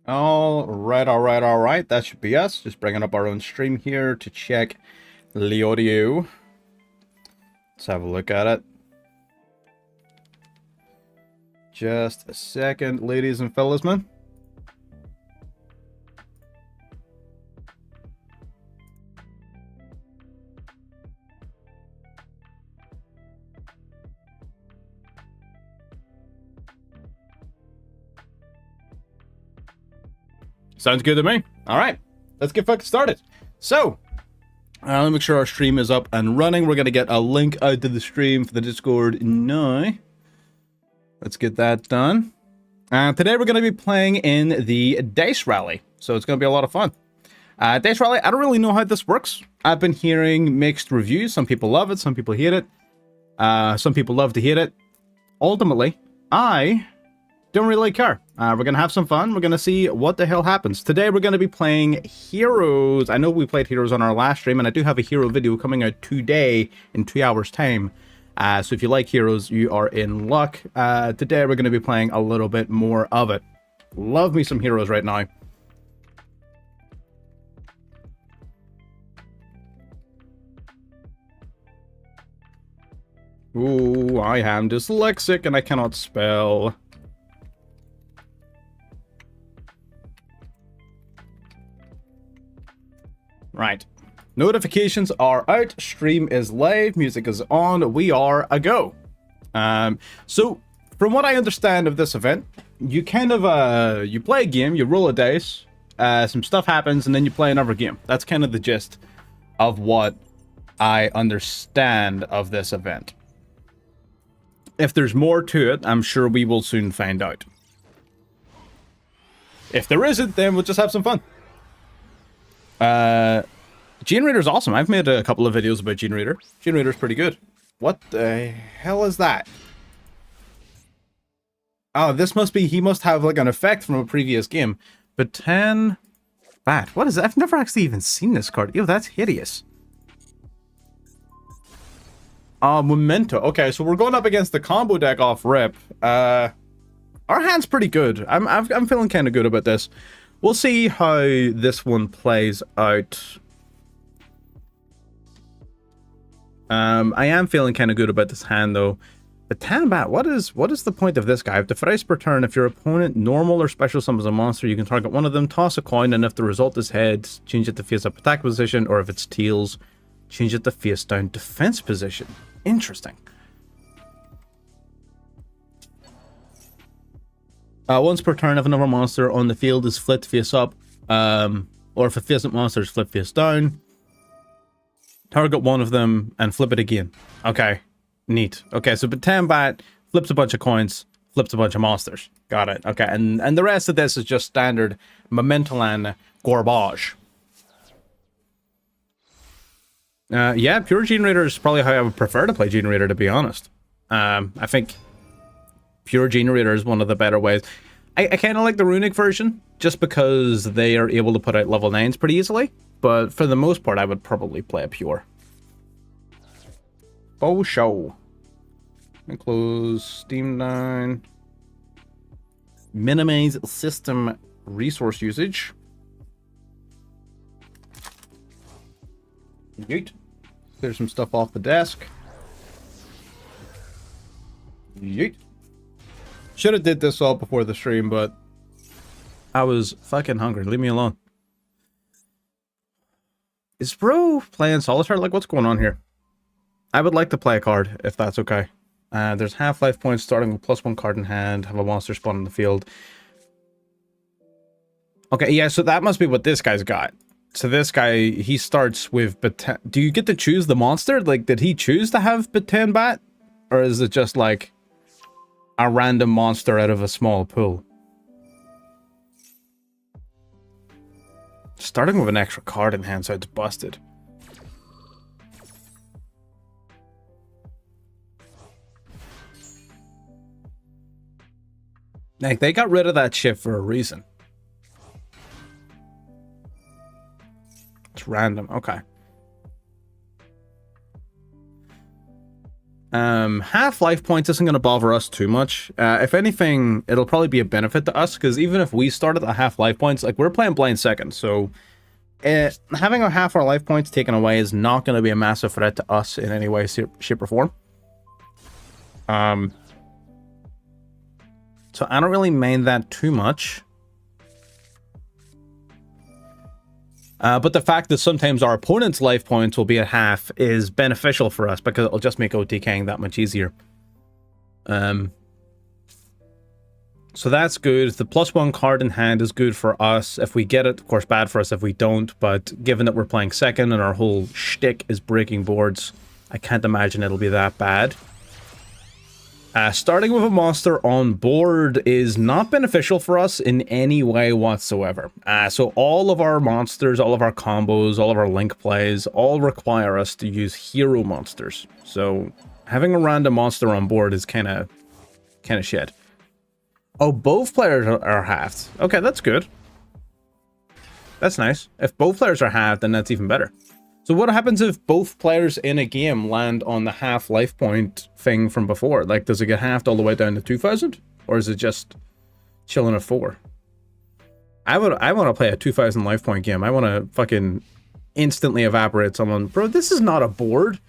All right. That should be us. Just bringing up our own stream here to check the audio. Let's have a look at it. Just a second, ladies and fellas, man. Sounds good to me. All right, let's get fucking started. So, let me make sure our stream is up and running. We're going to get a link out to the stream for the Discord now. Let's get that done. Today we're going to be playing in the Dice Rally, so it's going to be a lot of fun. Dice Rally, I don't really know how this works. I've been hearing mixed reviews. Some people love it, some people hate it. Some people love to hate it. Ultimately, I don't really care. We're going to have some fun. We're going to see what the hell happens. Today we're going to be playing Heroes. I know we played Heroes on our last stream, and I do have a Hero video coming out today in 2 hours time. So if you like Heroes, you are in luck. Today we're going to be playing a little bit more of it. Love me some Heroes right now. Ooh, I am dyslexic and I cannot spell. Right. Notifications are out, stream is live, music is on, we are a go. So, from what I understand of this event, you kind of, you play a game, you roll a dice, some stuff happens, and then you play another game. That's kind of the gist of what I understand of this event. If there's more to it, I'm sure we will soon find out. If there isn't, then we'll just have some fun. Generator's awesome. I've made a couple of videos about Generator. Generator's pretty good. What the hell is that? Oh, this must be, he must have like an effect from a previous game. But 10 bat. What is that? I've never actually even seen this card. Ew, that's hideous. Memento. Okay, so we're going up against the combo deck off rip. Our hand's pretty good. I'm feeling kind of good about this. We'll see how this one plays out. I am feeling kind of good about this hand, though. The Tanbat, what is the point of this guy? If the thrice per turn, if your opponent normal or special summons a monster, you can target one of them, toss a coin, and if the result is heads, change it to face up attack position, or if it's tails, change it to face down defense position. Interesting. Once per turn, if another monster on the field is flipped face up, or if a face-up monster is flipped face down, target one of them and flip it again. Okay, neat. Okay, so Batambat flips a bunch of coins, flips a bunch of monsters. Got it. Okay, and the rest of this is just standard Momentolan garbage. Yeah, pure Generator is probably how I would prefer to play Generator, to be honest. I think pure Generator is one of the better ways. I kind of like the Runic version, just because they are able to put out level 9s pretty easily. But for the most part, I would probably play a pure. Oh, show. Let me close Steam down. Minimize system resource usage. Yeet. Clear some stuff off the desk. Yeet. Should have did this all before the stream, but I was fucking hungry. Leave me alone. Is bro playing solitaire? Like, what's going on here? I would like to play a card, if that's okay. There's half-life points starting with +1 card in hand. Have a monster spawn in the field. Okay, yeah, so that must be what this guy's got. So this guy, he starts with do you get to choose the monster? Like, did he choose to have Bat? Or is it just like a random monster out of a small pool? Starting with an extra card in hand, so it's busted. Like, they got rid of that shit for a reason. It's random, okay. Half life points isn't going to bother us too much. If anything, it'll probably be a benefit to us, because even if we started at half life points, like, we're playing blind second, so having a half our life points taken away is not going to be a massive threat to us in any way, shape, or form. So I don't really mind that too much. But the fact that sometimes our opponent's life points will be at half is beneficial for us, because it'll just make OTKing that much easier. So that's good. The +1 card in hand is good for us. If we get it, of course, bad for us if we don't. But given that we're playing second and our whole shtick is breaking boards, I can't imagine it'll be that bad. Starting with a monster on board is not beneficial for us in any way whatsoever. So all of our monsters, all of our combos, all of our link plays, all require us to use hero monsters. So having a random monster on board is kind of shit. Oh, both players are halved. Okay, that's good. That's nice. If both players are halved, then that's even better. So what happens if both players in a game land on the half life point thing from before? Like, does it get halved all the way down to 2,000? Or is it just chilling at 4? I want to play a 2,000 life point game. I want to fucking instantly evaporate someone. Bro, this is not a board.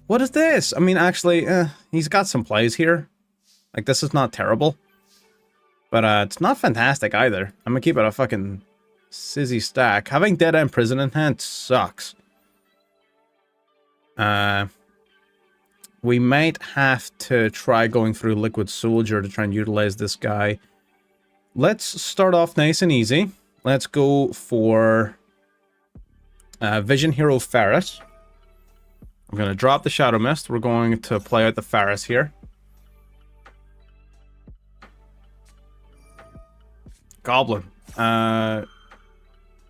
What is this? I mean, actually, he's got some plays here. Like, this is not terrible. But it's not fantastic either. I'm gonna keep it a fucking sizzy stack. Having Dead End Prison in hand sucks. We might have to try going through Liquid Soldier to try and utilize this guy. Let's start off nice and easy. Let's go for Vision Hero Ferris. I'm going to drop the Shadow Mist. We're going to play out the Ferris here. Goblin.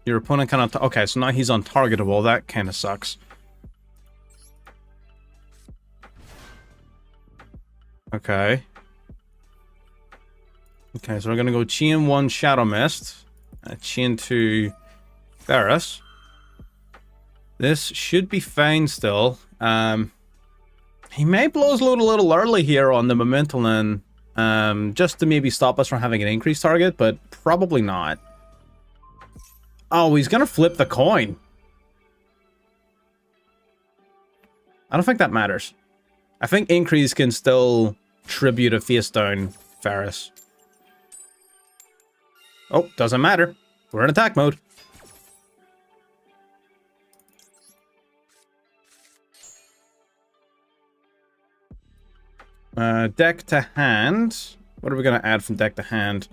Your opponent cannot... Okay, so now he's untargetable. That kind of sucks. Okay. Okay, so we're going to go Chain 1 Shadow Mist. Chain 2 Ferris. This should be fine still. He may blow his load a little early here on the Momentum, just to maybe stop us from having an increased target, but probably not. Oh, he's gonna flip the coin. I don't think that matters. I think increase can still tribute a face down Ferris. Oh, doesn't matter. We're in attack mode. Deck to hand. What are we going to add from deck to hand?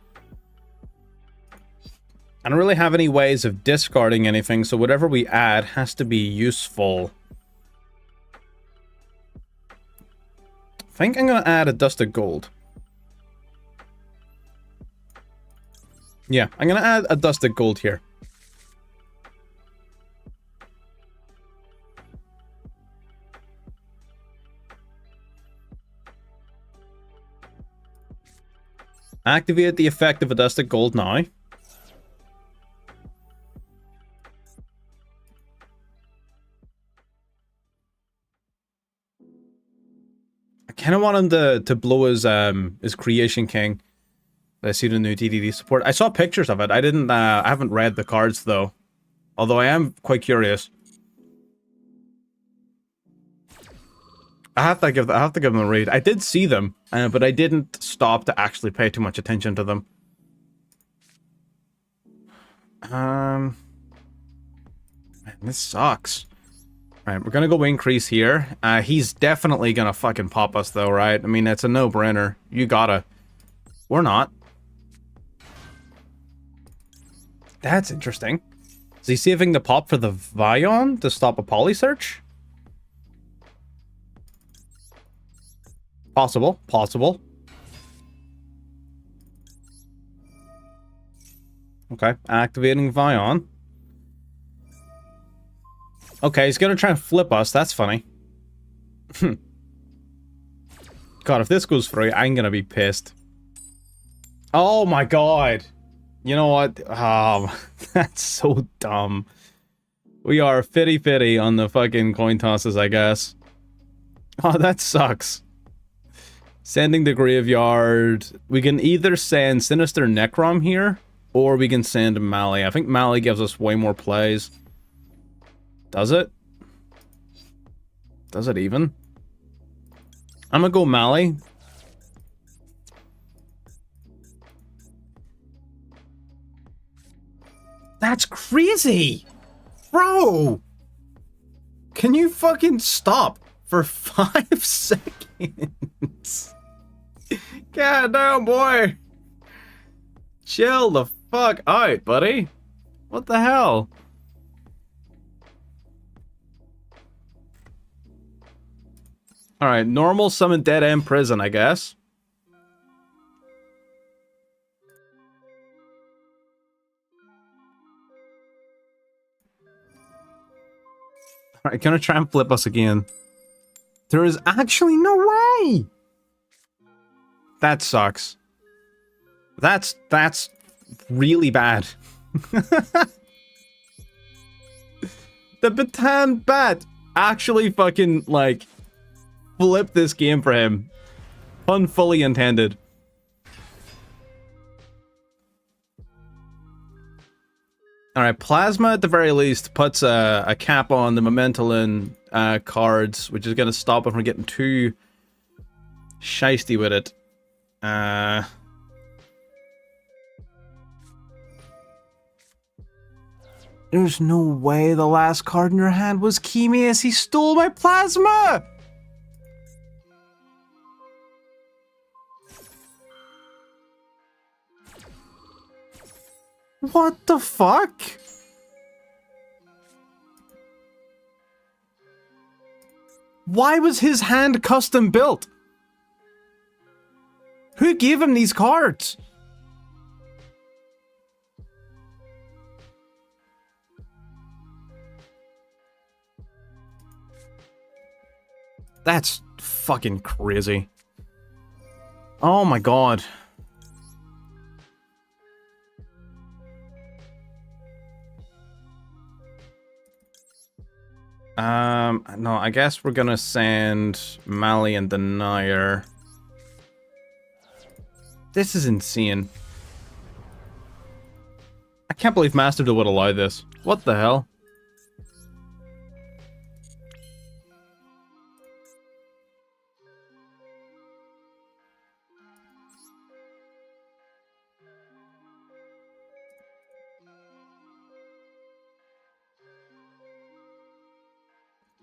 I don't really have any ways of discarding anything, so whatever we add has to be useful. I think I'm going to add a Dusted Gold. Yeah, I'm going to add a Dusted Gold here. Activate the effect of a Dusted Gold now. I kind of want him to blow his Creation King. I see the new DDD support. I saw pictures of it. I didn't. I haven't read the cards though. Although I am quite curious. I have to give them a read. I did see them, but I didn't stop to actually pay too much attention to them. Man, this sucks. Right, we're gonna go increase here. He's definitely gonna fucking pop us though, right? I mean, it's a no-brainer. You gotta. We're not. That's interesting. Is he saving the pop for the Vion to stop a poly search? Possible, possible. Okay, activating Vion. Okay, he's gonna try and flip us. That's funny. God, if this goes through, I'm gonna be pissed. Oh my god. You know what? Oh, that's so dumb. We are fitty-fitty on the fucking coin tosses, I guess. Oh, that sucks. Sending the graveyard. We can either send Sinister Necrom here, or we can send Mali. I think Mali gives us way more plays. Does it? Does it even? I'm gonna go Mali. That's crazy! Bro! Can you fucking stop for 5 seconds? God damn, boy! Chill the fuck out, buddy. What the hell? Alright, normal summon Dead End Prison, I guess. Alright, gonna try and flip us again. There is actually no way! That sucks. That's really bad. The Bataan Bat actually fucking, like, flipped this game for him. Pun fully intended. Alright, Plasma at the very least puts a cap on the Momentalin cards, which is going to stop it from getting too shisty with it. There's no way the last card in your hand was Chemius. He stole my Plasma! What the fuck? Why was his hand custom built? Who gave him these cards? That's fucking crazy. Oh my god. No, I guess we're gonna send Mali and Denier. This is insane. I can't believe Master Duel would allow this. What the hell?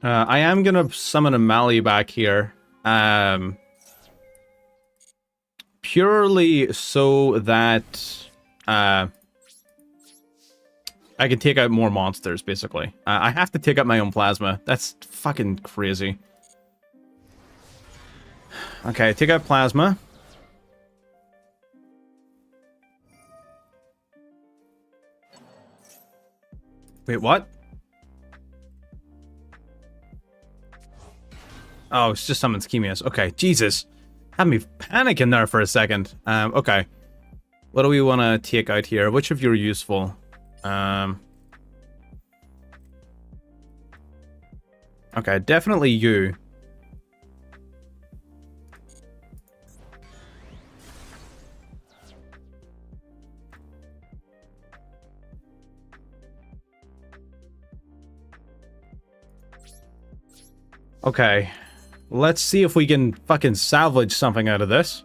I am gonna summon a Mali back here. Purely so that I can take out more monsters, basically. I have to take out my own Plasma. That's fucking crazy. Okay, take out Plasma. Wait, what? Oh, it's just summons Chemius. Okay, Jesus. Had me panicking there for a second. Okay. What do we want to take out here? Which of you are useful? Okay, definitely you. Okay. Let's see if we can fucking salvage something out of this.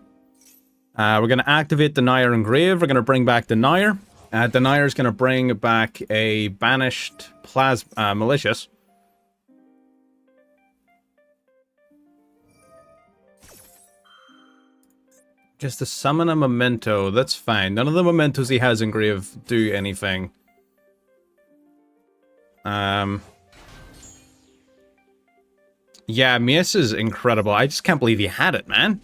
We're going to activate Denier and Grave. We're going to bring back Denier. Denier is going to bring back a banished Malicious. Just to summon a Memento. That's fine. None of the Mementos he has in Grave do anything. Yeah, Mace is incredible. I just can't believe he had it, man.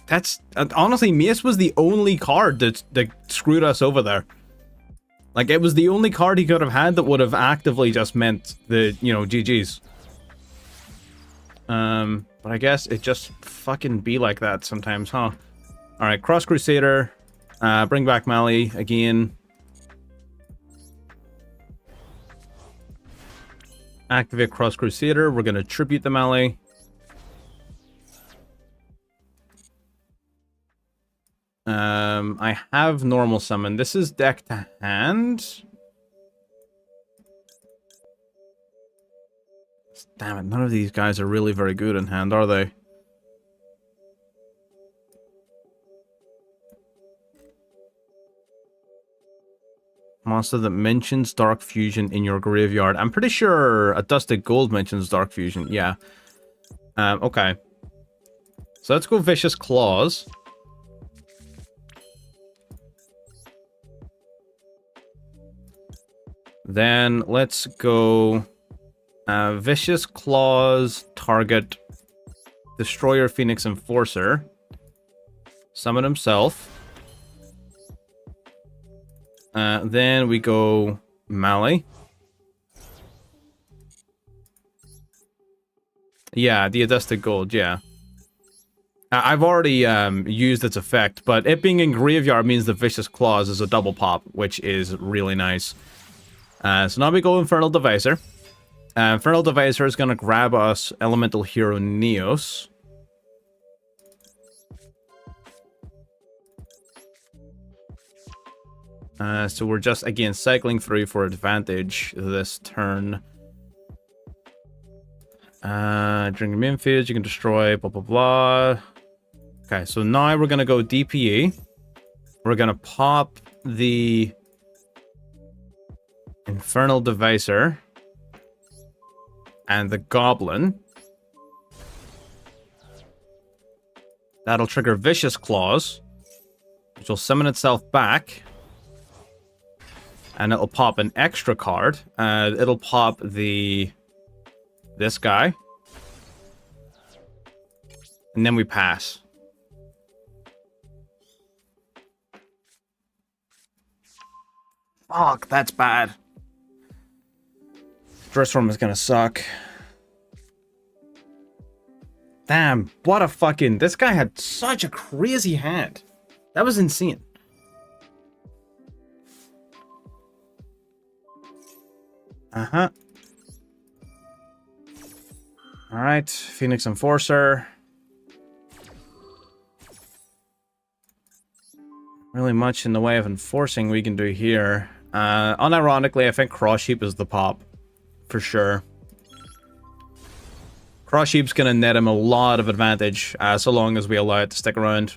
That's... honestly, Mace was the only card that screwed us over there. Like, it was the only card he could have had that would have actively just meant the, you know, GG's. But I guess it just fucking be like that sometimes, huh? Alright, Cross Crusader. Bring back Mali again. Activate Cross Crusader. We're going to tribute the Mali. I have normal summon. This is deck to hand. Damn it, none of these guys are really very good in hand, are they? Monster that mentions Dark Fusion in your graveyard. I'm pretty sure a Dusted Gold mentions Dark Fusion. Yeah. Okay. So let's go Vicious Claws. Then let's go Vicious Claws, target Destroyer Phoenix Enforcer. Summon himself. Then we go Mali. Yeah, the Adusted Gold, yeah. I've already used its effect, but it being in graveyard means the Vicious Claws is a double pop, which is really nice. So now we go Infernal Devicer. Infernal Devicer is going to grab us Elemental Hero Neos. So we're just, again, cycling through for advantage this turn. During the main phase, you can destroy, blah, blah, blah. Okay, so now we're going to go DPE. We're going to pop the Infernal Devicer and the Goblin. That'll trigger Vicious Claws, which will summon itself back. And it'll pop an extra card. It'll pop this guy. And then we pass. Fuck, that's bad. First form is gonna suck. Damn, what a fucking... This guy had such a crazy hand. That was insane. Uh-huh. Alright, Phoenix Enforcer. Really much in the way of enforcing we can do here. Unironically, I think Cross Sheep is the pop. For sure. Cross Sheep's gonna net him a lot of advantage, so long as we allow it to stick around.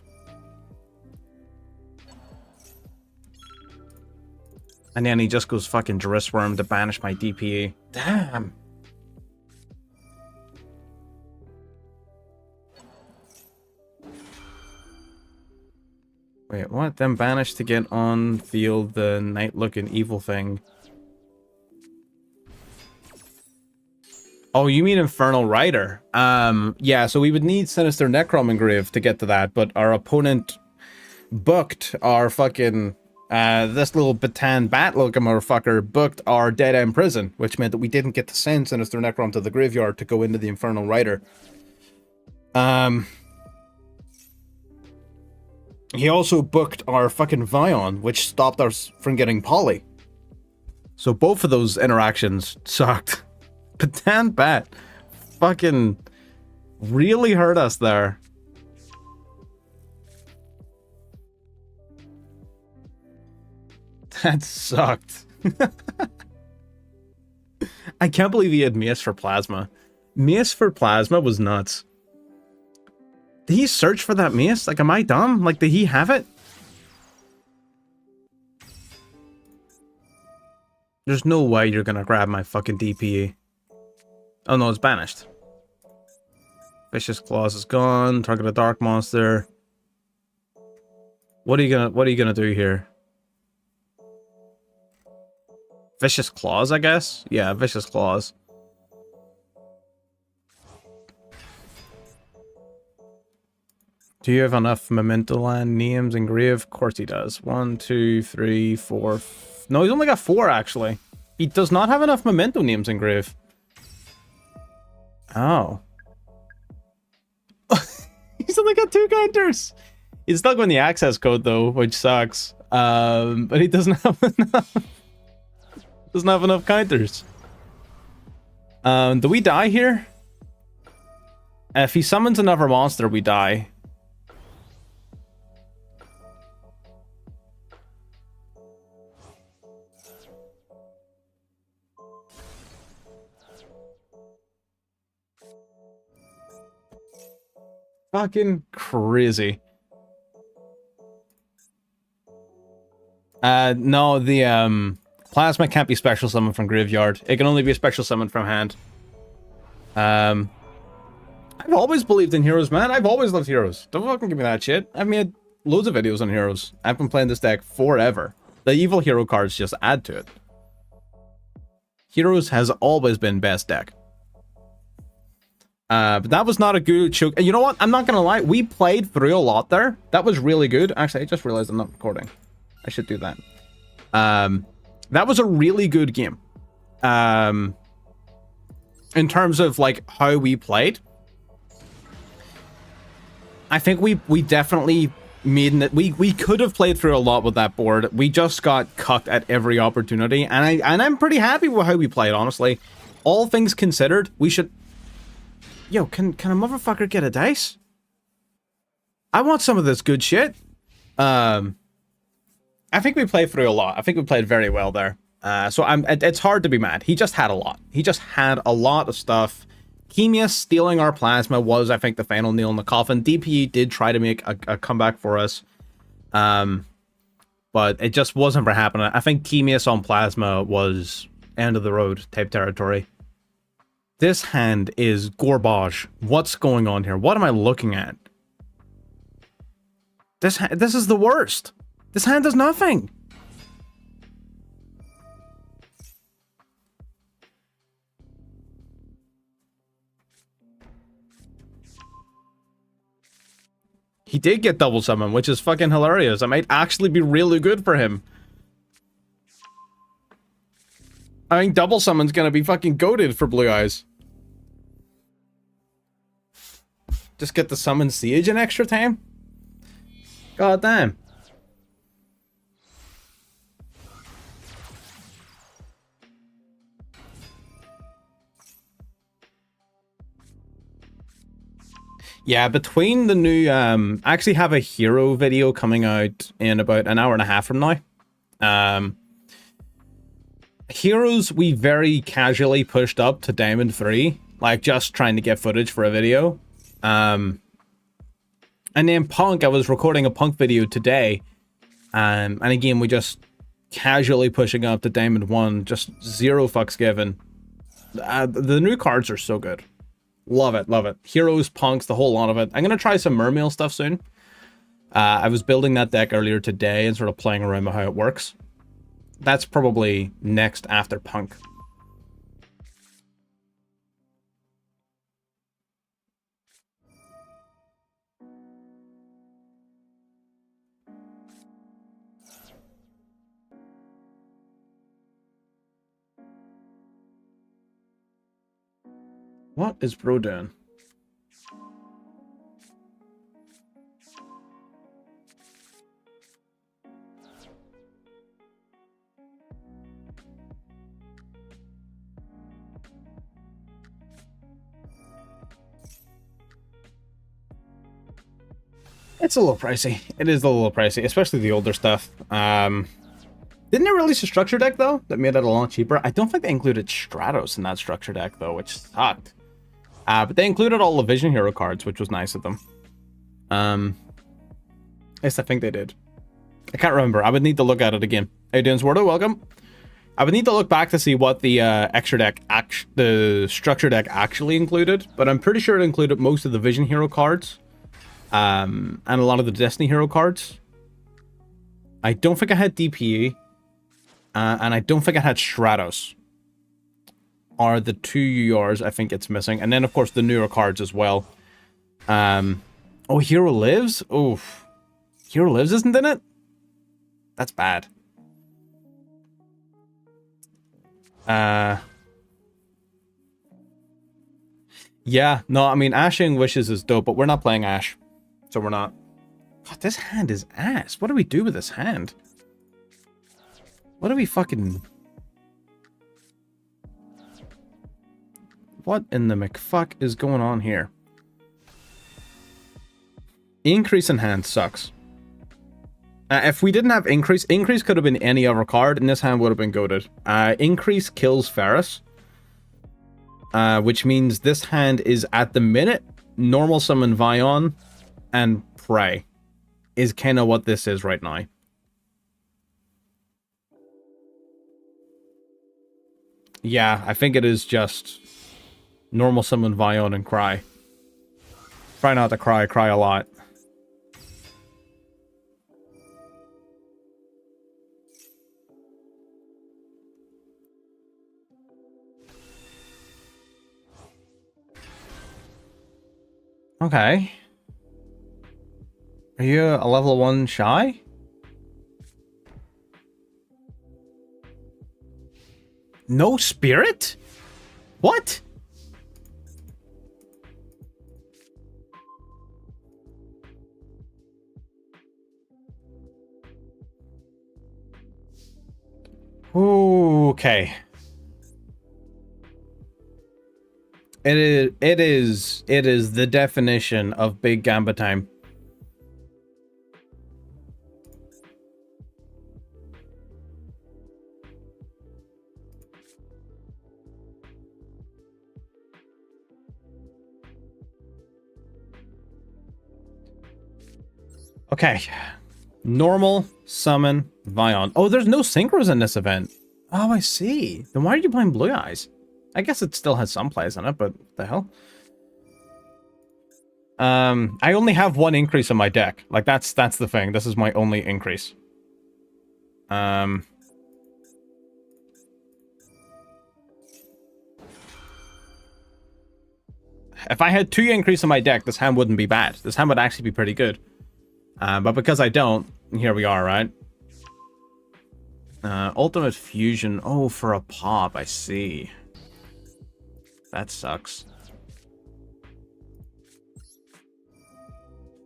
And then he just goes fucking Drissworm to banish my DPE. Damn. Wait, what? Then banish to get on field the night-looking evil thing. Oh, you mean Infernal Rider? Yeah, so we would need Sinister Necrom Engrave to get to that, but our opponent booked our fucking... this little Batan Bat-looking motherfucker booked our Dead End Prison, which meant that we didn't get to send Sinister Necrom to the graveyard to go into the Infernal Rider. He also booked our fucking Vion, which stopped us from getting Poly. So both of those interactions sucked. Batan Bat fucking really hurt us there. That sucked. I can't believe he had Mace for Plasma. Mace for Plasma was nuts. Did he search for that Mace? Like, am I dumb? Like, did he have it? There's no way you're gonna grab my fucking DPE. Oh no, it's banished. Vicious Claws is gone. Target a dark monster. What are you gonna do here? Vicious Claws, I guess? Yeah, Vicious Claws. Do you have enough Memento Land names engraved? Of course he does. 1, 2, 3, 4... No, he's only got 4, actually. He does not have enough Memento names engraved. Oh. He's only got 2 counters! He's stuck with the access code, though, which sucks. But he doesn't have enough... doesn't have enough counters. Do we die here? If he summons another monster, we die. fucking crazy. No, the plasma can't be special summoned from graveyard. It can only be a special summon from hand. I've always believed in heroes, man. I've always loved heroes. Don't fucking give me that shit. I've made loads of videos on heroes. I've been playing this deck forever. The evil hero cards just add to it. Heroes has always been best deck. But that was not a good show. You know what? I'm not gonna lie. We played through a lot there. That was really good. Actually, I just realized I'm not recording. I should do that. That was a really good game. In terms of like how we played, I think we definitely made it. We could have played through a lot with that board. We just got cucked at every opportunity, and I'm pretty happy with how we played. Honestly, all things considered, we should. Yo, can a motherfucker get a dice? I want some of this good shit. I think we played through a lot. I think we played very well there. So it's hard to be mad. He just had a lot. He just had a lot of stuff. Chemia stealing our plasma was, I think, the final nail in the coffin. DPE did try to make a comeback for us. But it just wasn't happening. I think Chemius on plasma was end of the road type territory. This hand is garbage. What's going on here? What am I looking at? This is the worst. This hand does nothing. He did get double summon, which is fucking hilarious. I might actually be really good for him. I think double summon's gonna be fucking goated for Blue Eyes. Just get the summon siege in extra time? God damn. Yeah, between the new, I actually have a hero video coming out in about an hour and a half from now. Heroes we very casually pushed up to Diamond 3, like just trying to get footage for a video. And then Punk, I was recording a Punk video today, and again, we just casually pushing up to Diamond 1, just zero fucks given. The new cards are so good. Love it, love it. Heroes, Punks, the whole lot of it. I'm going to try some Mermail stuff soon. I was building that deck earlier today and sort of playing around with how it works. That's probably next after Punk. What is bro doing? It's a little pricey. It is a little pricey, especially the older stuff. Didn't they release a structure deck, though, that made it a lot cheaper? I don't think they included Stratos in that structure deck, though, which sucked. But they included all the Vision Hero cards, which was nice of them. Yes, I think they did. I can't remember. I would need to look at it again. How you doing, Swardo? Welcome. I would need to look back to see what the extra deck, the structure deck actually included, but I'm pretty sure it included most of the Vision Hero cards, and a lot of the Destiny Hero cards. I don't think I had DPE, and I don't think I had Stratos. Are the two URs I think it's missing, and then of course the newer cards as well. Oh, Hero Lives? Oof. Hero Lives isn't in it? That's bad. Yeah, no, I mean, Ashing Wishes is dope, but we're not playing Ash. So we're not. God, this hand is ass. What do we do with this hand? What do we fucking... What in the McFuck is going on here? Increase in hand sucks. If we didn't have Increase could have been any other card, and this hand would have been goated. Increase kills Ferris, which means this hand is at the minute normal summon Vion and pray is kind of what this is right now. Yeah, I think it is just normal summon Vion and cry. Try not to cry a lot. Okay. Are you a level 1 shy? No spirit? What? Okay. It is the definition of big gambit time. Okay. Normal summon Vion. Oh, there's no synchros in this event. Oh, I see. Then why are you playing Blue Eyes? I guess it still has some plays in it, but what the hell? I only have one increase in my deck. Like, that's the thing. This is my only increase. If I had 2 increase in my deck, this hand wouldn't be bad. This hand would actually be pretty good. But because I don't, here we are, right? Ultimate Fusion. Oh, for a pop, I see. That sucks.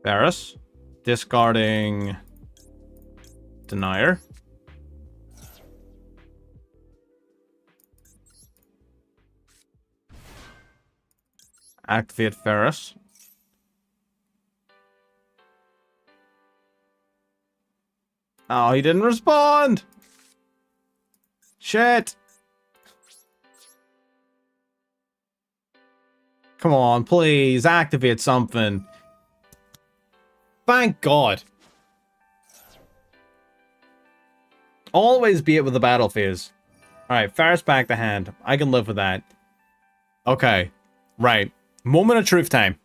Varus. Discarding Denier. Activate Varus. Oh, he didn't respond! Shit! Come on, please, activate something. Thank God. Always be it with the battle phase. Alright, Ferris back to hand. I can live with that. Okay. Right. Moment of truth time.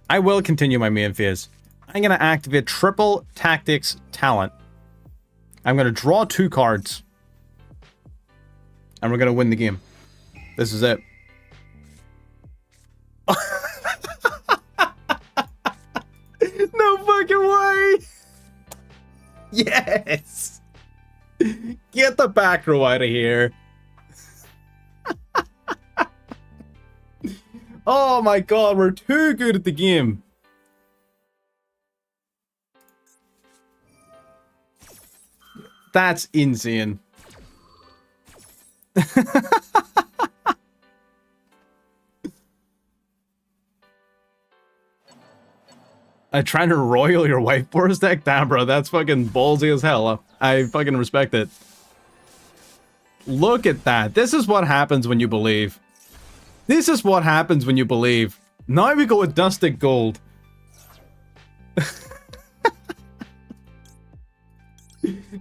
I will continue my main phase. I'm going to activate triple tactics talent. I'm going to draw 2 cards. And we're going to win the game. This is it. No fucking way! Yes! Get the back row out of here. Oh my god, we're too good at the game. That's insane. I'm trying to royal your White Forest deck? Damn, bro, that's fucking ballsy as hell. I fucking respect it. Look at that. This is what happens when you believe. This is what happens when you believe. Now we go with Dustic Gold.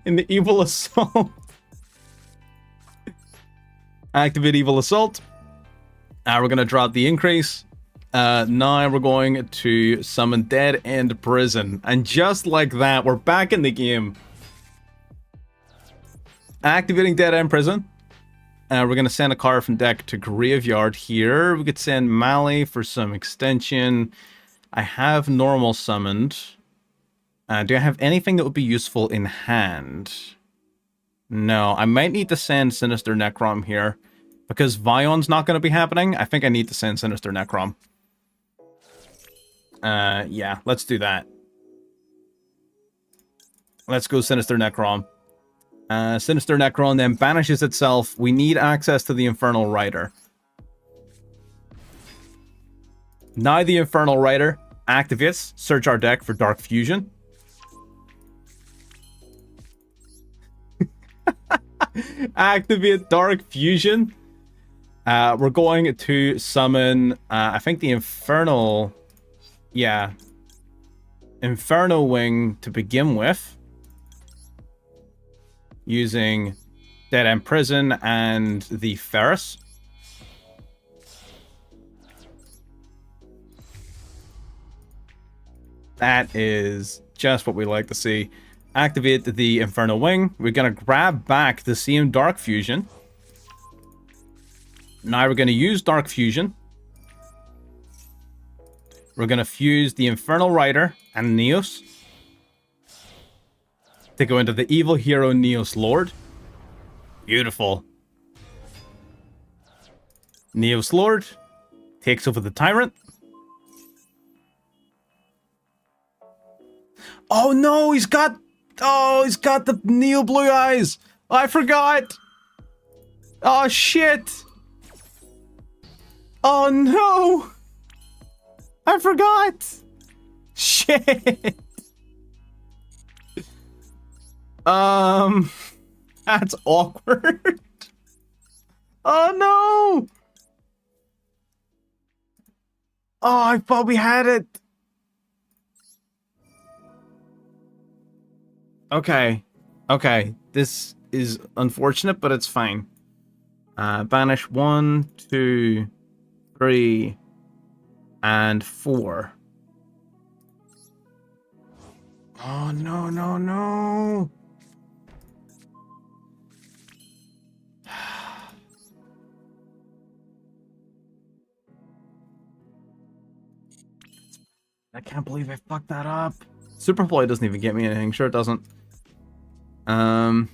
In the Evil Assault. Activate Evil Assault. We're going to drop the increase. Now we're going to summon Dead End Prison. And just like that, we're back in the game. Activating Dead End Prison. We're going to send a card from deck to graveyard here. We could send Mali for some extension. I have normal summoned. Do I have anything that would be useful in hand? No, I might need to send Sinister Necrom here. Because Vion's not going to be happening, I think I need to send Sinister Necrom. Yeah, let's do that. Let's go Sinister Necrom. Sinister Necron then banishes itself. We need access to the Infernal Rider. Now the Infernal Rider activates. Search our deck for Dark Fusion. Activate Dark Fusion. We're going to summon, I think the Infernal... Yeah. Inferno Wing to begin with. Using Dead End Prison and the Ferris. That is just what we like to see. Activate the Inferno Wing. We're going to grab back the same Dark Fusion. Now we're going to use Dark Fusion. We're going to fuse the Infernal Rider and Neos to go into the evil hero Neos Lord. Beautiful. Neos Lord takes over the Tyrant. Oh no, he's got the Neo Blue Eyes. I forgot. Oh shit. Oh no. I forgot. Shit. That's awkward. Oh no. Oh, I thought we had it. Okay. Okay. This is unfortunate, but it's fine. Banish 1, 2, 3, and 4. Oh, no, no, no. I can't believe I fucked that up. Superploy doesn't even get me anything. Sure it doesn't. I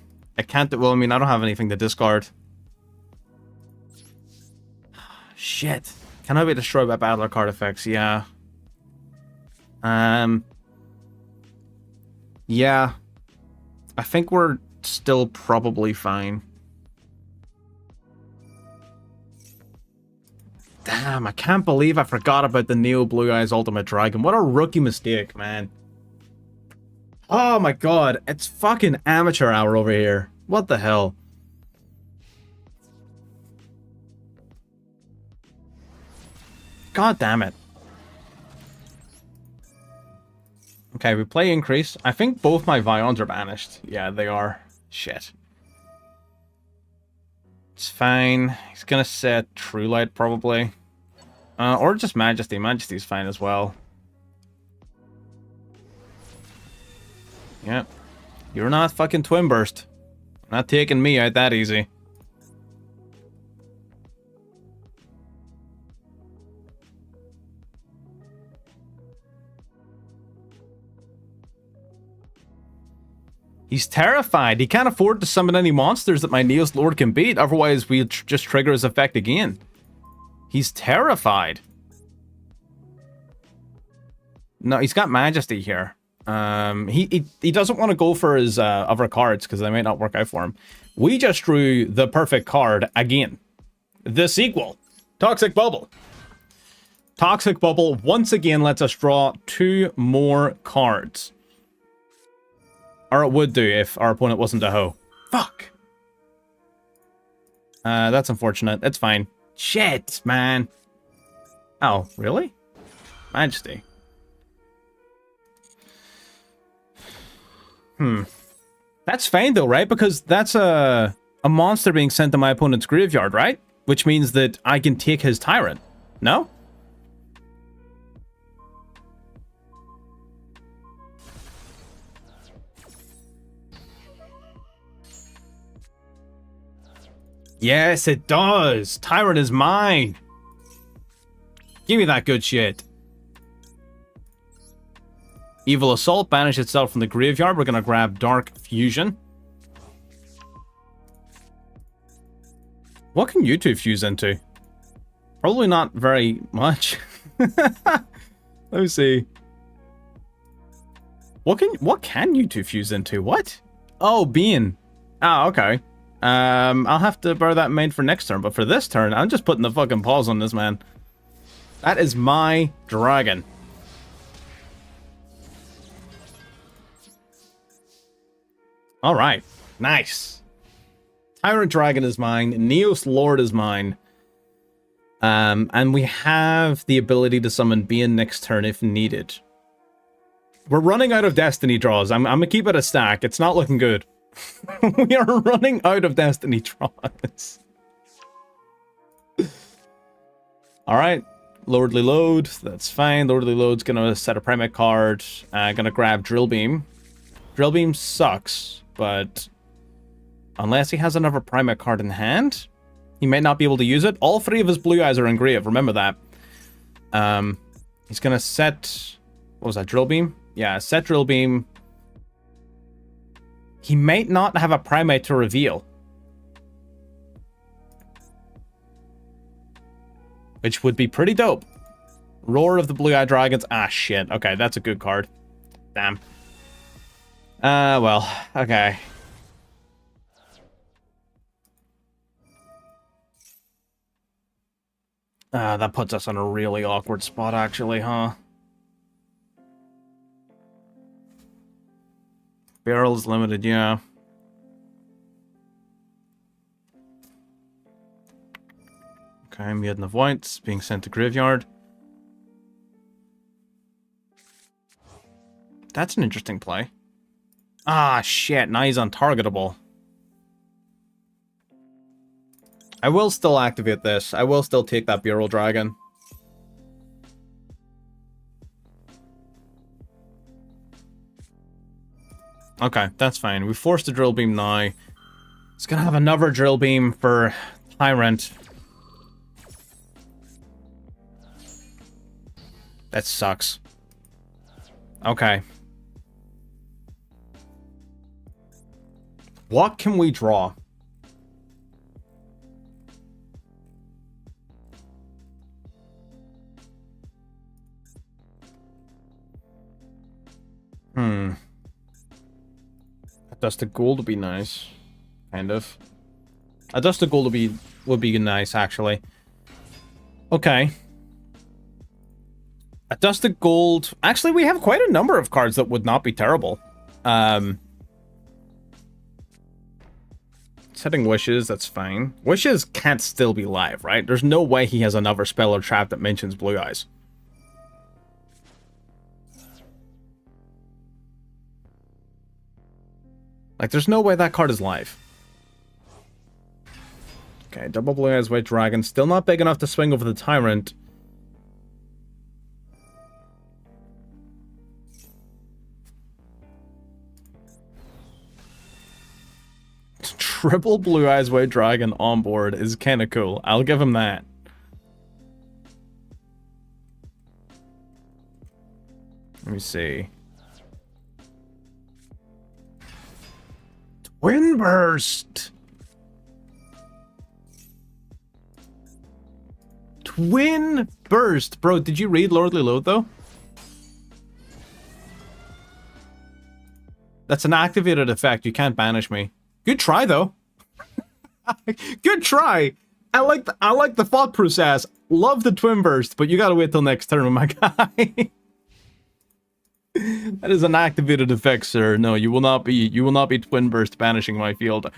can't do... Well, I mean, I don't have anything to discard. Shit. Can I be destroyed by battler card effects? Yeah. Yeah. I think we're still probably fine. Damn, I can't believe I forgot about the Neo Blue Eyes Ultimate Dragon. What a rookie mistake, man. Oh my god, it's fucking amateur hour over here. What the hell? God damn it. Okay, we play increase. I think both my Vions are banished. Yeah, they are. Shit. It's fine. He's gonna set True Light, probably. Or just Majesty. Majesty's fine as well. Yep. You're not fucking Twin Burst. Not taking me out that easy. He's terrified. He can't afford to summon any monsters that my Neos Lord can beat. Otherwise, we'll just trigger his effect again. He's terrified. No, he's got Majesty here. He doesn't want to go for his other cards because they might not work out for him. We just drew the perfect card again. The sequel. Toxic Bubble. Toxic Bubble once again lets us draw 2 more cards. Or it would do if our opponent wasn't a hoe. Fuck. That's unfortunate. It's fine. Shit, man. Oh, really? Majesty. That's fine though, right? Because that's a monster being sent to my opponent's graveyard, right? Which means that I can take his Tyrant. No? Yes, it does. Tyrant is mine. Give me that good shit. Evil Assault, banish itself from the graveyard. We're going to grab Dark Fusion. What can you two fuse into? Probably not very much. Let me see. What can you two fuse into? What? Oh, Bean. Oh, okay. I'll have to bear that in mind for next turn, but for this turn, I'm just putting the fucking pause on this, man. That is my dragon. Alright. Nice. Tyrant Dragon is mine. Neos Lord is mine. And we have the ability to summon Being next turn if needed. We're running out of Destiny draws. I'm gonna keep it a stack. It's not looking good. We are running out of Destiny draws. Alright. Lordly Load. That's fine. Lordly Load's gonna set a Primate card. Gonna grab Drill Beam. Drill Beam sucks, but unless he has another Primate card in hand, he might not be able to use it. All three of his blue eyes are engraved. Remember that. He's gonna set... What was that? Drill Beam? Yeah, set Drill Beam. He might not have a Primate to reveal. Which would be pretty dope. Roar of the Blue-Eyed Dragons. Ah, shit. Okay, that's a good card. Damn. Well, okay. That puts us in a really awkward spot, actually, huh? Barrel is limited, yeah. Okay, Maiden of Whites being sent to Graveyard. That's an interesting play. Ah, shit. Now he's untargetable. I will still activate this. I will still take that Bureau Dragon. Okay, that's fine. We forced the Drill Beam now. It's gonna have another Drill Beam for Tyrant. That sucks. Okay. What can we draw? A Dust of Gold would be nice. Kind of. A Dust of Gold would be nice, actually. Okay. A Dust of Gold... Actually, we have quite a number of cards that would not be terrible. Setting Wishes, that's fine. Wishes can't still be live, right? There's no way he has another spell or trap that mentions Blue Eyes. Like, there's no way that card is live. Okay, double Blue Eyes White Dragon. Still not big enough to swing over the Tyrant. Triple Blue Eyes White Dragon on board is kind of cool. I'll give him that. Let me see. Twin Burst! Twin Burst! Bro, did you read Lordly Load, though? That's an activated effect. You can't banish me. Good try, though. Good try. I like the thought process. Love the Twin Burst, but you gotta wait till next turn, my guy. That is an activated effect, sir. No, you will not be Twin Burst banishing my field.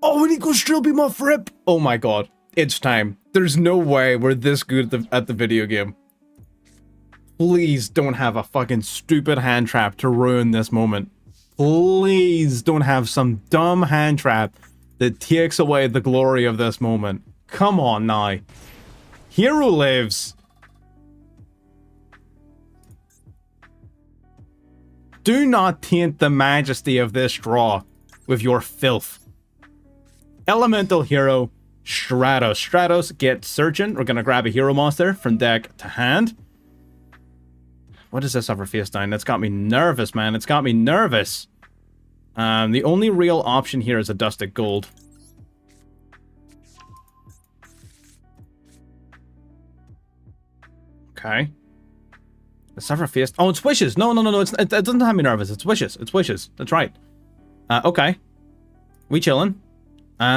Oh, and he goes Drill Beam off rip. Oh my god. It's time. There's no way we're this good at the video game. Please don't have a fucking stupid hand trap to ruin this moment. Please don't have some dumb hand trap that takes away the glory of this moment. Come on now. Hero lives. Do not taint the majesty of this draw with your filth. Elemental Hero, Stratos. Stratos, get Surgeon. We're gonna grab a hero monster from deck to hand. What is this other face down? That's got me nervous, man. It's got me nervous. The only real option here is a Dust of Gold. Okay. The Suffer Face. Oh, it's Wishes. No. It doesn't have me nervous. It's Wishes. It's Wishes. That's right. Okay. We chillin'.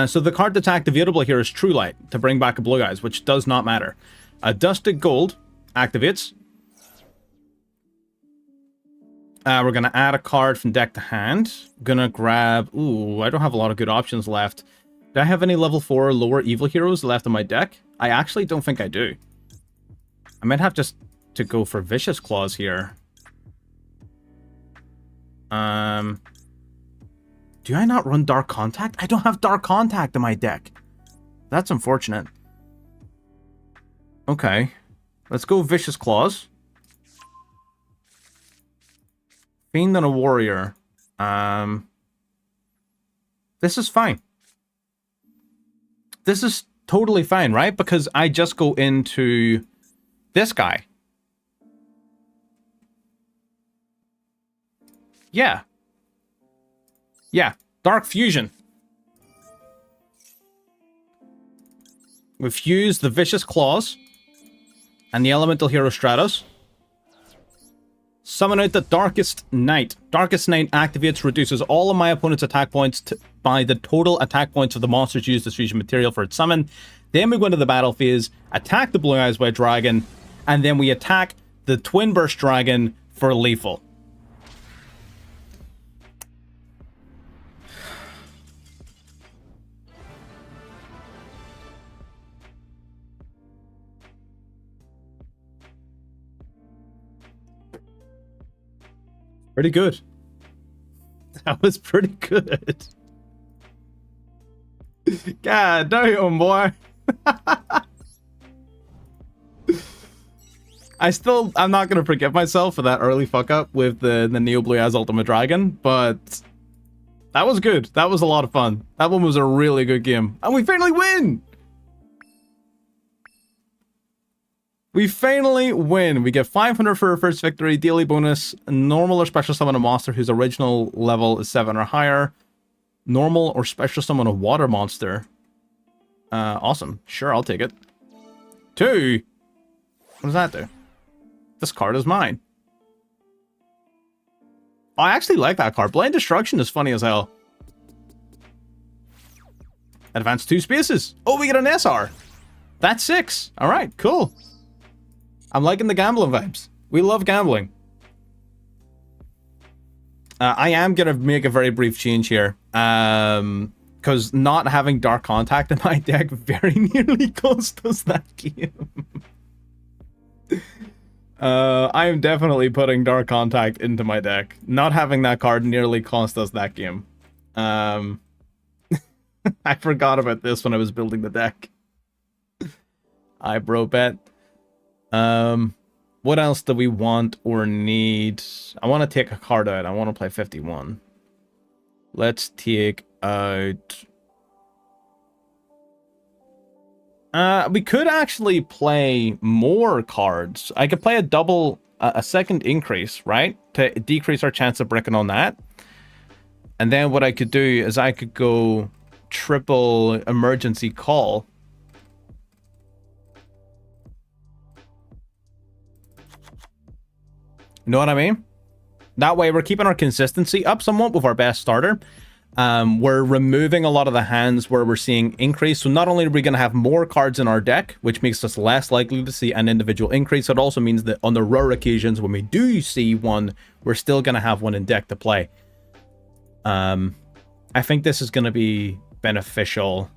So the card that's activatable here is True Light to bring back a Blue Eyes, which does not matter. A Dust of Gold activates. We're going to add a card from deck to hand. Gonna grab... Ooh, I don't have a lot of good options left. Do I have any level 4 or lower evil heroes left in my deck? I actually don't think I do. I might have just to go for Vicious Claws here. Do I not run Dark Contact? I don't have Dark Contact in my deck. That's unfortunate. Okay. Let's go Vicious Claws. Fiend and a Warrior. This is fine. This is totally fine, right? Because I just go into this guy. Yeah. Yeah. Dark Fusion. We fuse the Vicious Claws and the Elemental Hero Stratos. Summon out the Darkest Knight. Darkest Knight activates, reduces all of my opponent's attack points by the total attack points of the monsters used as fusion material for its summon. Then we go into the battle phase, attack the Blue Eyes White Dragon, and then we attack the Twin Burst Dragon for lethal. Pretty good. That was pretty good. God damn, boy. I'm not going to forgive myself for that early fuck up with the Neo Blue Eyes Ultimate Dragon, but that was good. That was a lot of fun. That one was a really good game. And we finally win! We finally win. We get 500 for our first victory, daily bonus, normal or special summon a monster whose original level is 7 or higher, normal or special summon a water monster. Awesome. Sure, I'll take it. 2. What does that do? This card is mine. I actually like that card. Blind Destruction is funny as hell. Advance 2 spaces. Oh, we get an SR. That's 6. All right, cool. I'm liking the gambling vibes. We love gambling. I am going to make a very brief change here. Because not having Dark Contact in my deck very nearly cost us that game. I am definitely putting Dark Contact into my deck. Not having that card nearly cost us that game. I forgot about this when I was building the deck. I bro bet. What else do we want or need? I want to take a card out. I want to play 51. Let's take out... we could actually play more cards. I could play a second increase, right? To decrease our chance of bricking on that. And then what I could do is I could go triple emergency call. You know what I mean? That way we're keeping our consistency up somewhat with our best starter. We're removing a lot of the hands where we're seeing increase. So not only are we going to have more cards in our deck, which makes us less likely to see an individual increase, it also means that on the rare occasions when we do see one, we're still going to have one in deck to play. I think this is going to be beneficial.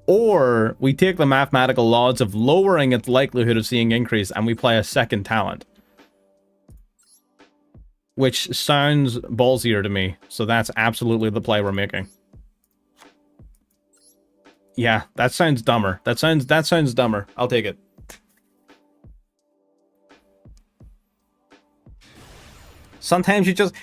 Or we take the mathematical odds of lowering its likelihood of seeing increase and we play a second talent. Which sounds ballsier to me. So that's absolutely the play we're making. Yeah, that sounds dumber. That sounds dumber. I'll take it. Sometimes you just...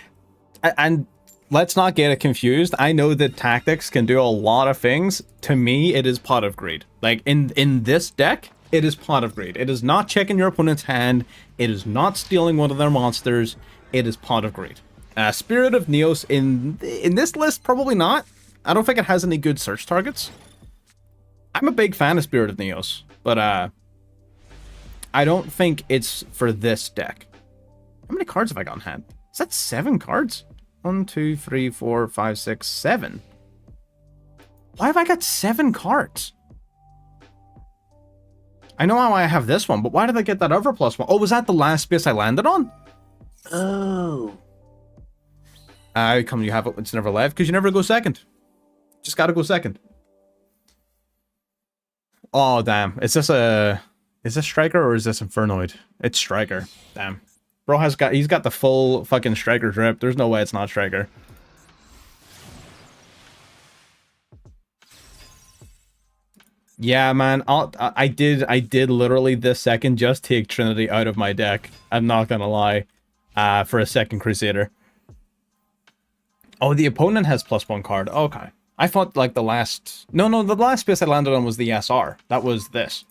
And let's not get it confused. I know that tactics can do a lot of things. To me, it is Pot of Greed. Like, in this deck, it is Pot of Greed. It is not checking your opponent's hand. It is not stealing one of their monsters. It is Pot of Greed. Spirit of Neos, in this list, probably not. I don't think it has any good search targets. I'm a big fan of Spirit of Neos, but I don't think it's for this deck. How many cards have I got in hand? Is that 7 cards? 1, 2, 3, 4, 5, 6, 7. Why have I got 7 cards? I know how I have this one, but why did I get that other +1? Oh, was that the last space I landed on? Oh. How come you have it once never left? Because you never go second. Just gotta go second. Oh, damn. Is this a... Is this Striker or is this Infernoid? It's Striker. Damn. Bro he's got the full fucking Striker drip. There's no way it's not Striker. Yeah, man. I did literally this second just take Trinity out of my deck. I'm not gonna lie. For a second Crusader. Oh, the opponent has +1 card. Okay. I thought like the last... No, the last space I landed on was the SR. That was this.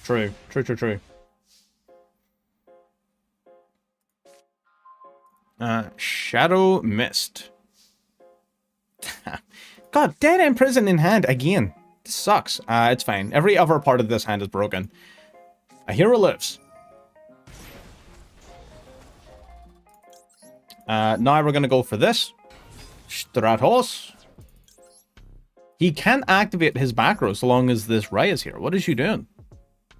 True. Shadow Mist. God, Dead End Prison in hand again. This sucks. It's fine. Every other part of this hand is broken. A hero lives. Now we're gonna go for this. Stratos. He can't activate his back row so long as this Ray is here. What is you doing?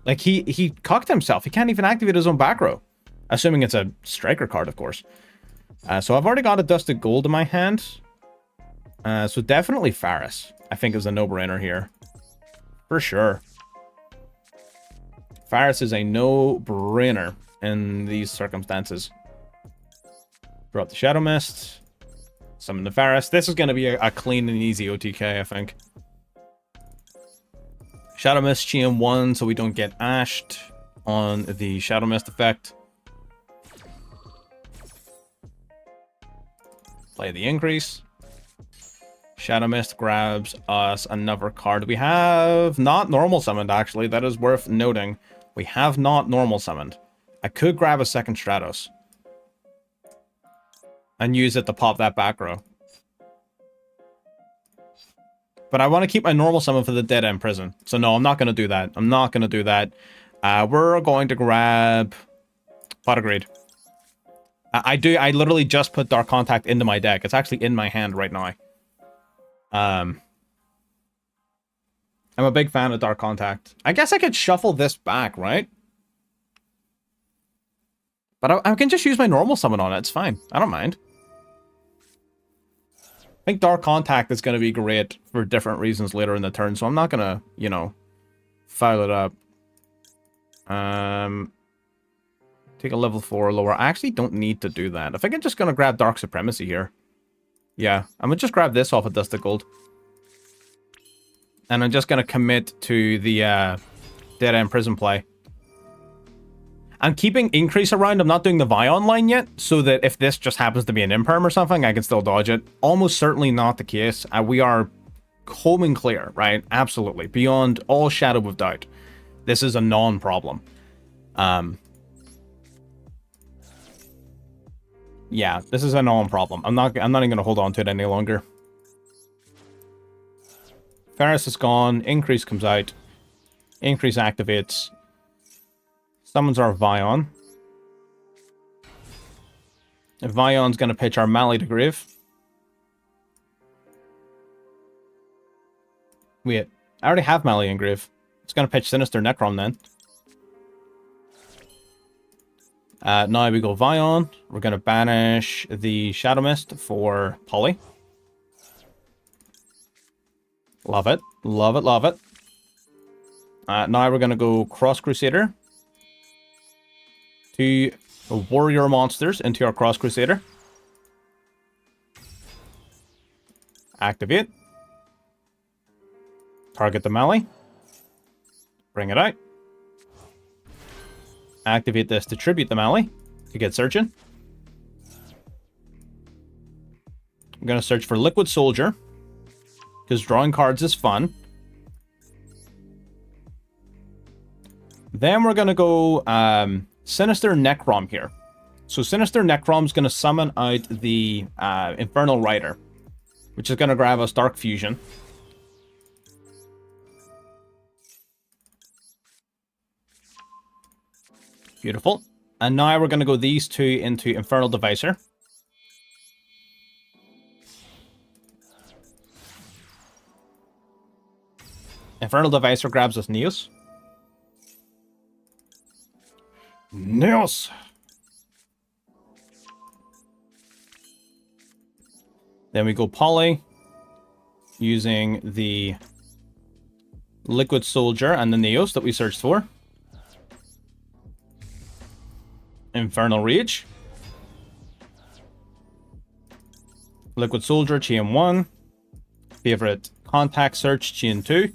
Like, he cocked himself. He can't even activate his own back row. Assuming it's a Striker card, of course. So I've already got a Dusted Gold in my hand. So definitely Faris, I think, is a no-brainer here. For sure. Faris is a no-brainer in these circumstances. Drop the Shadow Mist. Summon the Faris. This is going to be a clean and easy OTK, I think. Shadow Mist, Chain 1, so we don't get ashed on the Shadow Mist effect. Play the increase. Shadow Mist grabs us another card. We have not normal summoned, actually. That is worth noting. We have not normal summoned. I could grab a second Stratos. And use it to pop that back row. But I want to keep my normal summon for the Dead End Prison. So no, I'm not going to do that. I'm not going to do that. We're going to grab... Pot of Greed. I literally just put Dark Contact into my deck. It's actually in my hand right now. I'm a big fan of Dark Contact. I guess I could shuffle this back, right? But I can just use my normal summon on it. It's fine. I don't mind. I think Dark Contact is going to be great for different reasons later in the turn, so I'm not going to, you know, file it up. Take a level 4 lower. I actually don't need to do that. I think I'm just going to grab Dark Supremacy here. Yeah, I'm going to just grab this off of Dusted Gold. And I'm just going to commit to the Dead End Prison play. I'm keeping Increase around. I'm not doing the Vion line yet, so that if this just happens to be an Imperm or something, I can still dodge it. Almost certainly not the case. We are home and clear, right? Absolutely. Beyond all shadow of doubt. This is a non-problem. Yeah, this is a non-problem. I'm not even going to hold on to it any longer. Faris is gone. Increase comes out. Increase activates. Summons our Vion. Vion's going to pitch our Mali to Grave. Wait, I already have Mali in Grave. It's going to pitch Sinister Necrom then. Now we go Vion. We're going to banish the Shadow Mist for Poly. Love it. Love it, love it. Now we're going to go Cross Crusader. 2 warrior monsters into our Cross Crusader. Activate. Target the Mali. Bring it out. Activate this to tribute the Mali to get searching. I'm going to search for Liquid Soldier because drawing cards is fun. Then we're going to go Sinister Necrom here. So Sinister Necrom's going to summon out the Infernal Rider, which is going to grab us Dark Fusion. Beautiful. And now we're going to go these two into Infernal Devicer. Infernal Devicer grabs us Neos. Neos! Then we go Poly, using the Liquid Soldier and the Neos that we searched for. Infernal Rage. Liquid Soldier, chain 1. Favorite contact search, chain 2.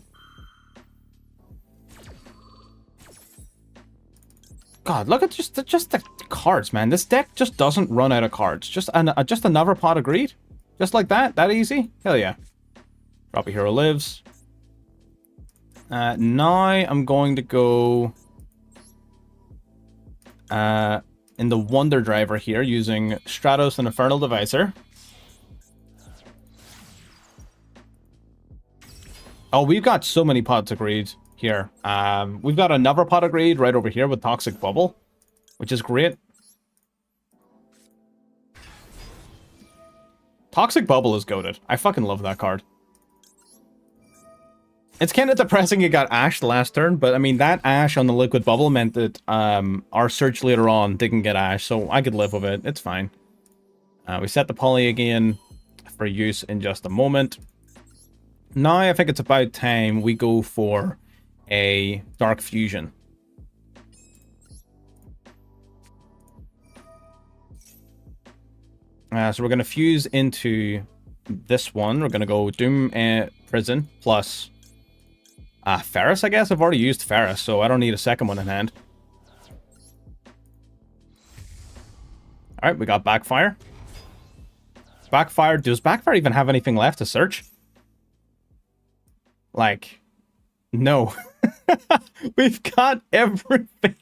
God, look at just the cards, man. This deck just doesn't run out of cards. Just another pot of greed. Just like that? That easy? Hell yeah. Drop a Hero Lives. Now I'm going to go in the Wonder Driver here using Stratos and Infernal Devicer. Oh, we've got so many pots of greed here. We've got another pot of greed right over here with Toxic Bubble, which is great. Toxic Bubble is goated. I fucking love that card. It's kind of depressing it got Ash the last turn, but I mean, that Ash on the Liquid Bubble meant that our search later on didn't get Ash, so I could live with it. It's fine. We set the Poly again for use in just a moment. Now I think it's about time we go for a Dark Fusion. So we're going to fuse into this one. We're going to go Doom Prison plus Ferris, I guess. I've already used Ferris, so I don't need a second one in hand. Alright, we got Backfire. Backfire. Does Backfire even have anything left to search? Like, no. We've got everything.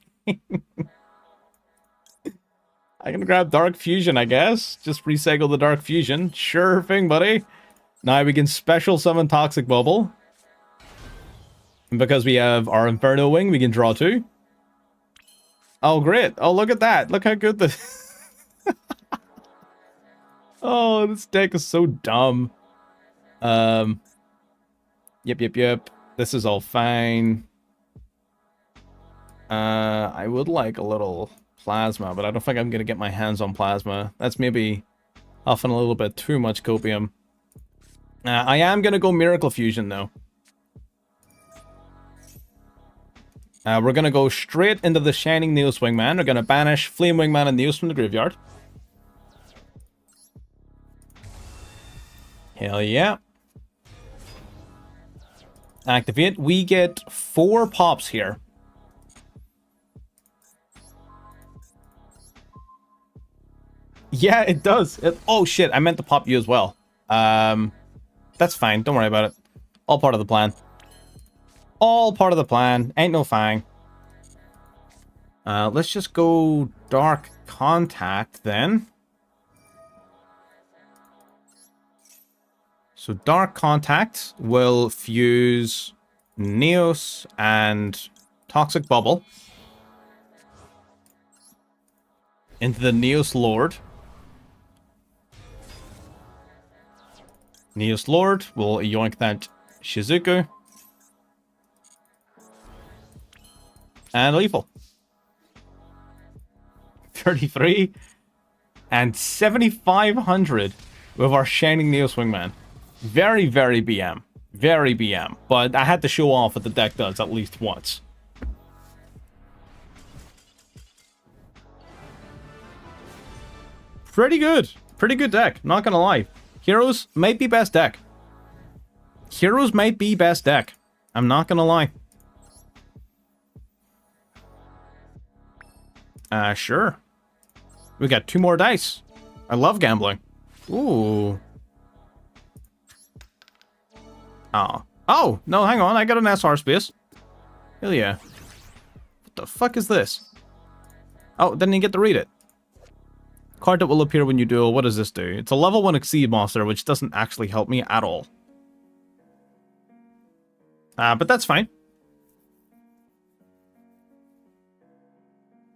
I can grab Dark Fusion, I guess. Just recycle the Dark Fusion. Sure thing, buddy. Now we can special summon Toxic Bubble. And because we have our Inferno Wing, we can draw 2. Oh, great. Oh, look at that. Look how good this... Oh, this deck is so dumb. Yep. This is all fine. I would like a little plasma, but I don't think I'm going to get my hands on plasma. That's maybe often a little bit too much copium. I am going to go Miracle Fusion, though. We're going to go straight into the Shining Neos Wingman. We're going to banish Flame Wingman and Neos from the graveyard. Hell yeah. Activate. We get 4 pops here. Yeah, it does. Oh, shit. I meant to pop you as well. That's fine. Don't worry about it. All part of the plan. All part of the plan. Ain't no fang. Let's just go Dark Contact then. So Dark Contact will fuse Neos and Toxic Bubble into the Neos Lord. Neos Lord will yoink that Shizuku. And lethal. 33 and 7,500 with our Shining Neos Wingman. Very, very BM. Very BM. But I had to show off what the deck does at least once. Pretty good. Pretty good deck. Not gonna lie. Heroes might be best deck. Heroes might be best deck. I'm not gonna lie. Sure. We got 2 more dice. I love gambling. Ooh. Oh, no, hang on. I got an SR space. Hell yeah. What the fuck is this? Oh, didn't even get to read it. Card that will appear when you duel. What does this do? It's a level 1 Exceed monster, which doesn't actually help me at all. But that's fine.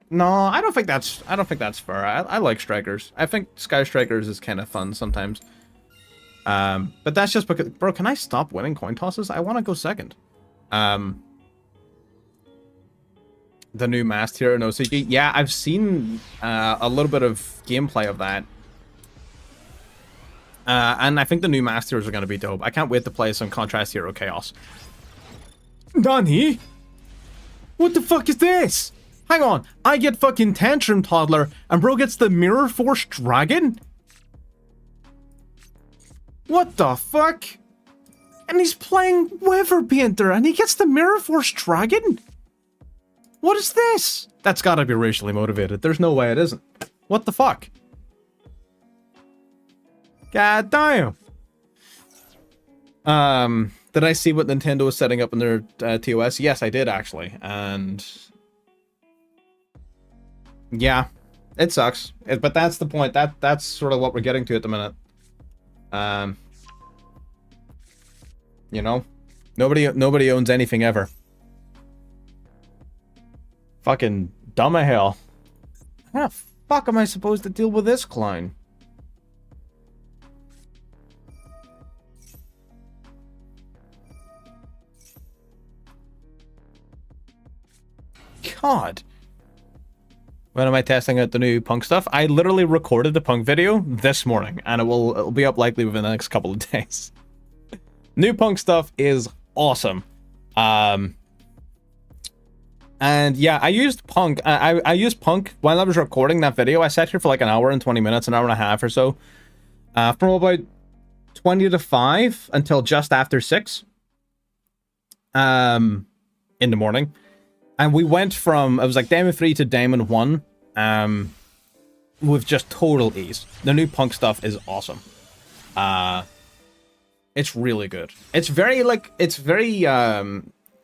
No, I don't think that's fair. I like Strikers. I think Sky Strikers is kind of fun sometimes. But that's just because... Bro, can I stop winning coin tosses? I want to go second. The new Masked Hero no CG. Yeah, I've seen a little bit of gameplay of that. And I think the new Masked Heroes are going to be dope. I can't wait to play some Contrast Hero Chaos. Nani? What the fuck is this? Hang on, I get fucking Tantrum Toddler, and bro gets the Mirror Force Dragon? What the fuck? And he's playing Weather Painter, and he gets the Mirror Force Dragon? What is this? That's gotta be racially motivated. There's no way it isn't. What the fuck? God damn. Did I see what Nintendo was setting up in their TOS? Yes, I did actually. And yeah, it sucks. But that's the point. That's sort of what we're getting to at the minute. You know, nobody owns anything ever. Fucking dumb as hell. How the fuck am I supposed to deal with this clown? God. When am I testing out the new Punk stuff? I literally recorded the Punk video this morning, and it'll be up likely within the next couple of days. New Punk stuff is awesome. And yeah, I used Punk. I used Punk while I was recording that video. I sat here for like an hour and 20 minutes, an hour and a half or so. From about 20 to 5 until just after 6. In the morning. And we went from, it was like Diamond 3 to Diamond 1. With just total ease. The new Punk stuff is awesome. It's really good. It's very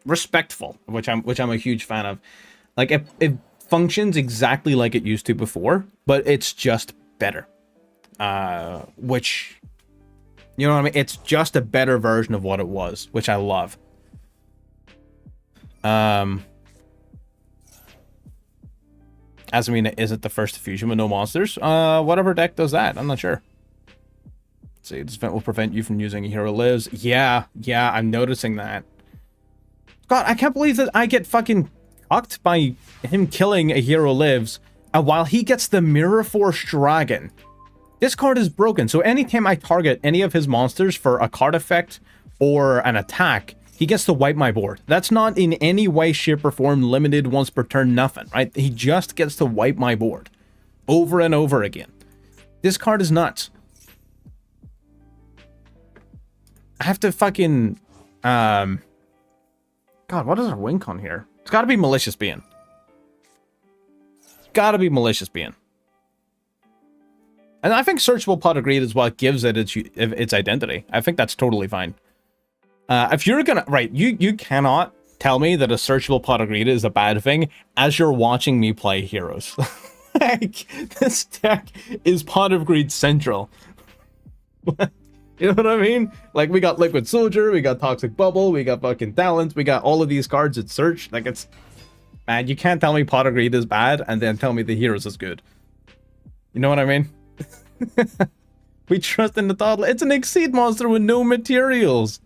respectful, which I'm a huge fan of. Like it functions exactly like it used to before, but it's just better. Which, you know what I mean? It's just a better version of what it was, which I love. As I mean, is it the first fusion with no monsters? Whatever deck does that, I'm not sure. Let's see, this event will prevent you from using a hero lives. Yeah, I'm noticing that. God, I can't believe that I get fucking cucked by him killing a hero lives, while he gets the Mirror Force Dragon. This card is broken, so anytime I target any of his monsters for a card effect or an attack, he gets to wipe my board. That's not in any way, shape, or form limited once per turn, nothing, right? He just gets to wipe my board. Over and over again. This card is nuts. I have to fucking... God, what is our wink on here? It's gotta be Malicious Being. Gotta be Malicious Being. And I think Searchable Pot of Greed is what gives it its identity. I think that's totally fine. If you're gonna... Right, you cannot tell me that a Searchable Pot of Greed is a bad thing as you're watching me play heroes. Like, this deck is Pot of Greed Central. You know what I mean? Like, we got Liquid Soldier, we got Toxic Bubble, we got fucking Talent, we got all of these cards at Search. Like, it's... Man, you can't tell me Pot of Greed is bad and then tell me the heroes is good. You know what I mean? We trust in the toddler. It's an Exceed monster with no materials.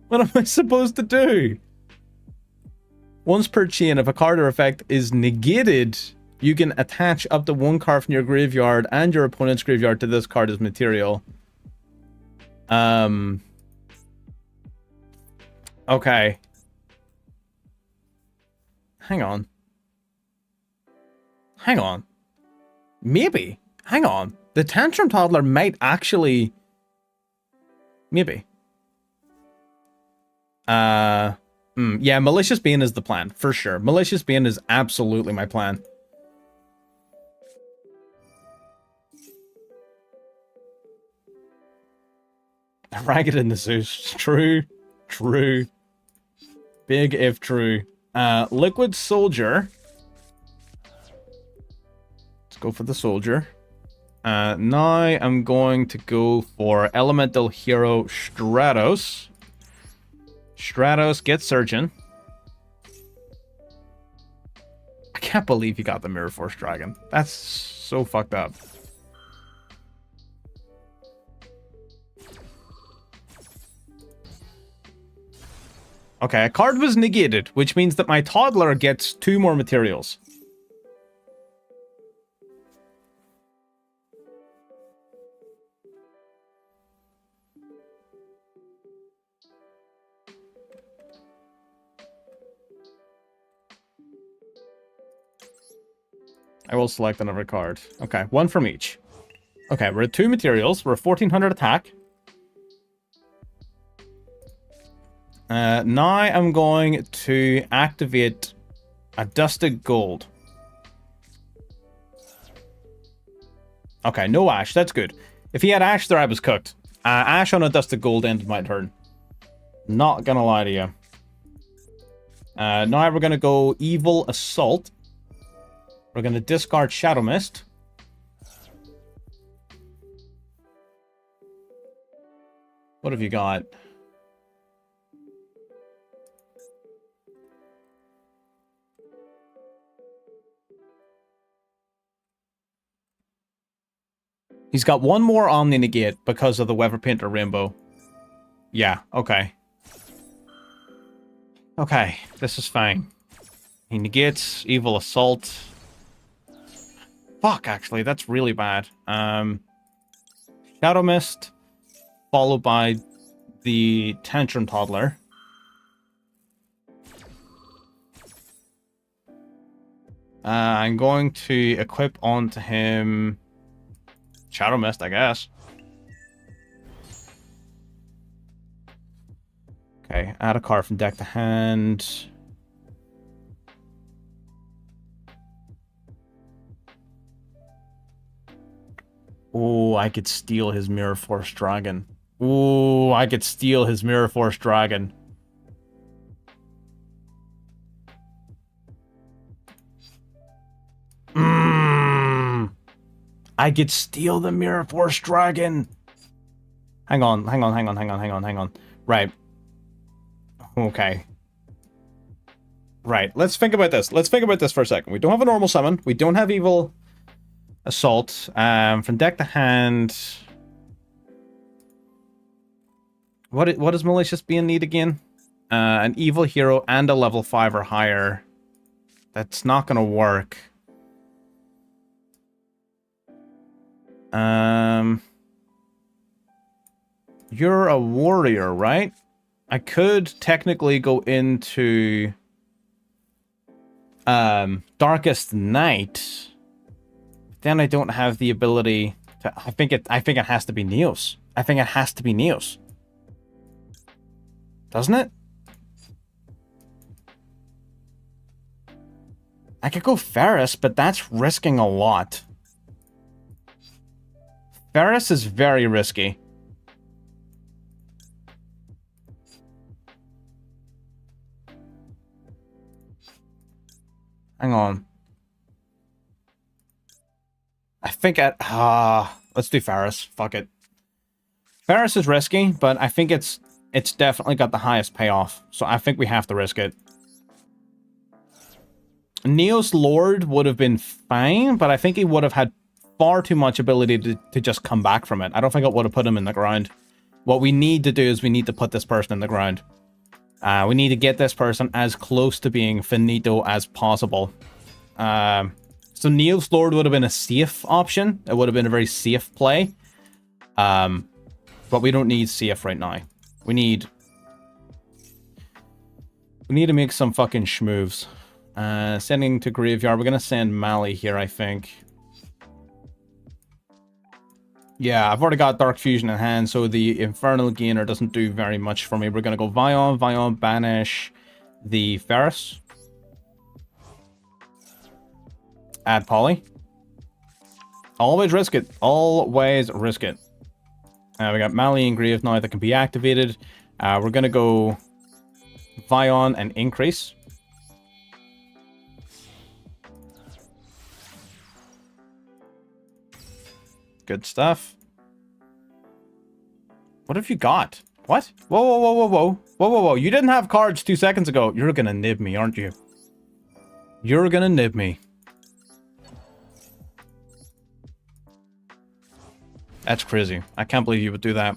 What am I supposed to do? Once per chain, if a card or effect is negated, you can attach up to one card from your graveyard and your opponent's graveyard to this card as material. Okay. Hang on. Maybe. Hang on. The Tantrum Toddler might actually... Maybe. Yeah, Malicious Being is the plan, for sure. Malicious Being is absolutely my plan. Ragged in the Zeus. True. Big if true. Liquid Soldier. Let's go for the Soldier. Now I'm going to go for Elemental Hero Stratos. Stratos gets Surgeon. I can't believe he got the Mirror Force Dragon. That's so fucked up. Okay, a card was negated, which means that my toddler gets 2 more materials. I will select another card. Okay, 1 from each. Okay, we're at 2 materials. We're at 1400 attack. Now I'm going to activate a dusted gold. Okay, no ash. That's good. If he had ash there, I was cooked. Ash on a dusted gold ended my turn. Not gonna lie to you. Now we're gonna go Evil Assault. We're gonna discard Shadow Mist. What have you got? He's got 1 more Omni Negate because of the Weather Painter Rainbow. Yeah, okay. Okay, this is fine. He negates Evil Assault. Fuck, actually, that's really bad. Shadow Mist, followed by the Tantrum Toddler. I'm going to equip onto him Shadow Mist, I guess. Okay, add a card from deck to hand. Oh, I could steal his Mirror Force Dragon. Oh, I could steal his Mirror Force Dragon. I could steal the Mirror Force Dragon. Hang on. Right. Okay. Right, let's think about this. Let's think about this for a second. We don't have a normal summon. We don't have Evil Assault. From deck to hand... What does Malicious Being need again? An Evil Hero and a level 5 or higher. That's not gonna work. You're a warrior, right? I could technically go into Darkest Night. Then I don't have the ability to... I think it has to be Neos. I think it has to be Neos. Doesn't it? I could go Ferris, but that's risking a lot. Ferris is very risky. Hang on. I think let's do Ferris. Fuck it. Ferris is risky, but I think it's definitely got the highest payoff. So I think we have to risk it. Neos Lord would have been fine, but I think he would have had far too much ability to just come back from it. I don't think it would have put him in the ground. What we need to do is we need to put this person in the ground. We need to get this person as close to being finito as possible. So Neos Lord would have been a safe option. It would have been a very safe play. But we don't need safe right now. We need to make some fucking schmoves. Sending to graveyard. We're gonna send Mali here, I think. Yeah, I've already got Dark Fusion in hand, so the Infernal Gainer doesn't do very much for me. We're gonna go Vion, banish the Ferris. Add Polly. Always risk it. Always risk it. We got Mali engraved now that can be activated. We're gonna go Vion and increase. Good stuff. What have you got? What? Whoa. You didn't have cards 2 seconds ago. You're gonna nib me, aren't you? You're gonna nib me. That's crazy. I can't believe you would do that.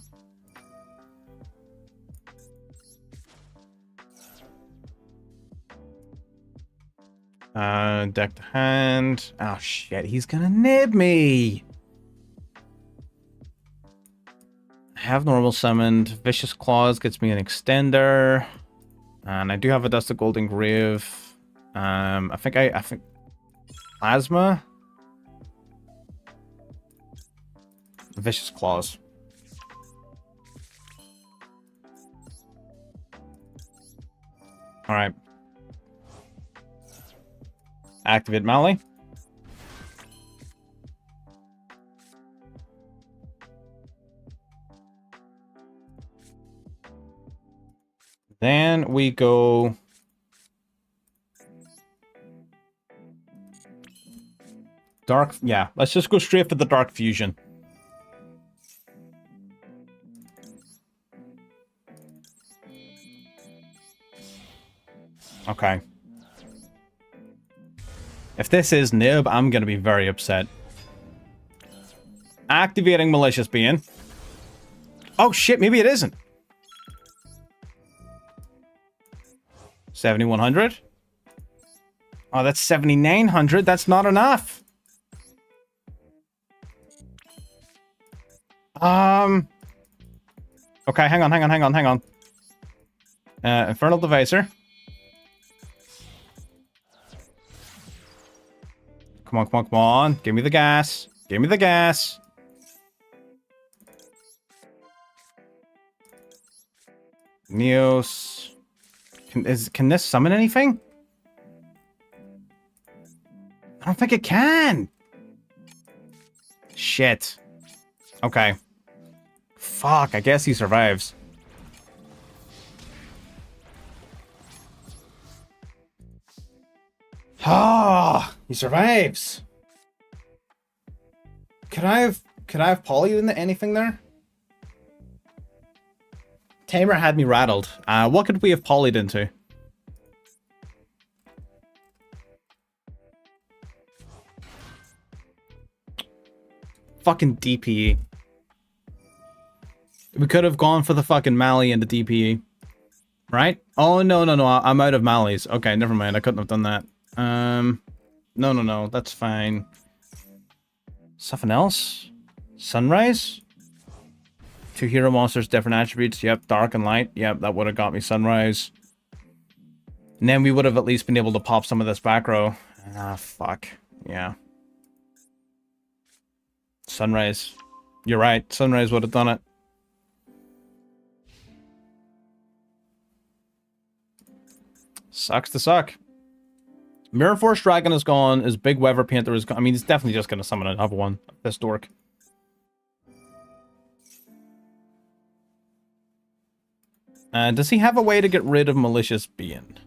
Deck to hand. Oh shit, he's gonna nib me. Have normal summoned. Vicious Claws gets me an extender. And I do have a Dust of Golden Grave. I think Plasma. Vicious Claws. Alright. Activate Mali. Then we go... Dark... Yeah, let's just go straight for the Dark Fusion. Okay. If this is Nib, I'm going to be very upset. Activating Malicious Being. Oh shit, maybe it isn't. 7,100? Oh, that's 7,900. That's not enough. Okay, hang on. Infernal Devicer. Come on. Give me the gas. Neos. Can this summon anything? I don't think it can. Shit. Okay. Fuck, I guess he survives. Ah, he survives. Could I have poly into anything there? Tamer had me rattled. What could we have polyed into? Fucking DPE. We could have gone for the fucking Mali and the DPE. Right? Oh, no. I'm out of Mali's. Okay, never mind. I couldn't have done that. No. That's fine. Something else? Sunrise? 2 hero monsters, different attributes. Yep, dark and light. Yep, that would have got me Sunrise. And then we would have at least been able to pop some of this back row. Ah, fuck. Yeah. Sunrise. You're right. Sunrise would have done it. Sucks to suck. Mirror Force Dragon is gone. His Big Weather Painter is gone. I mean, he's definitely just going to summon another one. This dork. Does he have a way to get rid of Malicious Being?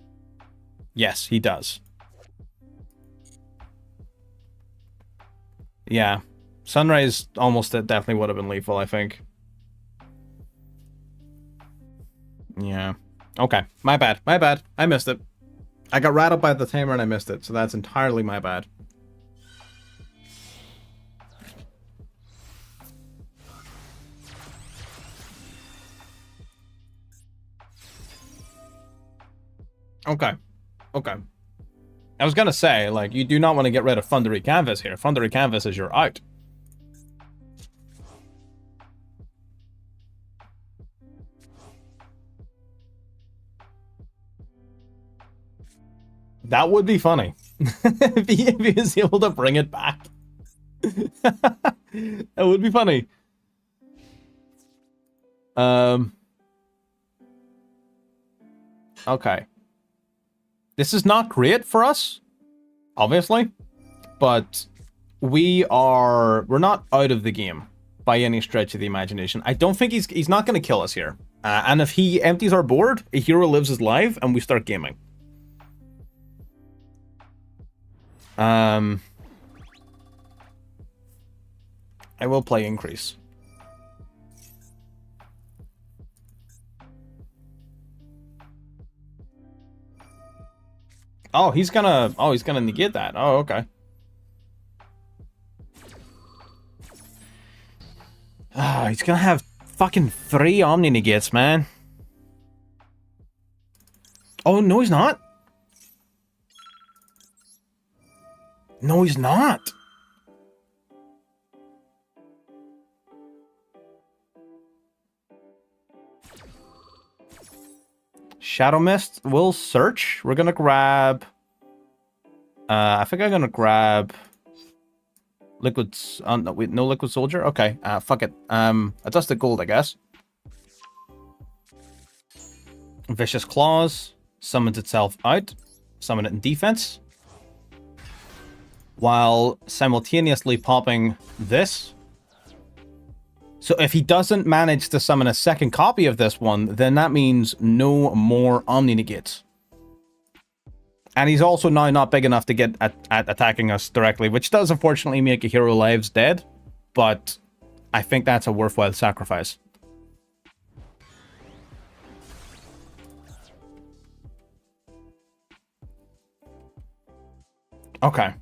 Yes, he does. Yeah. Sunrise almost definitely would have been lethal, I think. Yeah. Okay. My bad. I missed it. I got rattled by the Tamer and I missed it, so that's entirely my bad. Okay. I was gonna say, like, you do not want to get rid of Thundery Canvas here. Thundery Canvas is your out. That would be funny. if he was able to bring it back. That would be funny. Okay. This is not great for us, obviously, but we're not out of the game by any stretch of the imagination. I don't think he's not going to kill us here. And if he empties our board, a hero lives his life, and we start gaming. I will play Increase. Oh, he's gonna negate that. Oh, okay. Oh, he's gonna have fucking 3 Omni negates, man. Oh, no, he's not. No, he's not. Shadow Mist will search. We're gonna grab... I think I'm gonna grab... Liquid... no, wait, no Liquid Soldier? Okay, fuck it. Adjusted Gold, I guess. Vicious Claws. Summons itself out. Summon it in defense. While simultaneously popping this. So if he doesn't manage to summon a second copy of this one, then that means no more Omni Negates. And he's also now not big enough to get at attacking us directly, which does unfortunately make a hero lives dead, but I think that's a worthwhile sacrifice. Okay.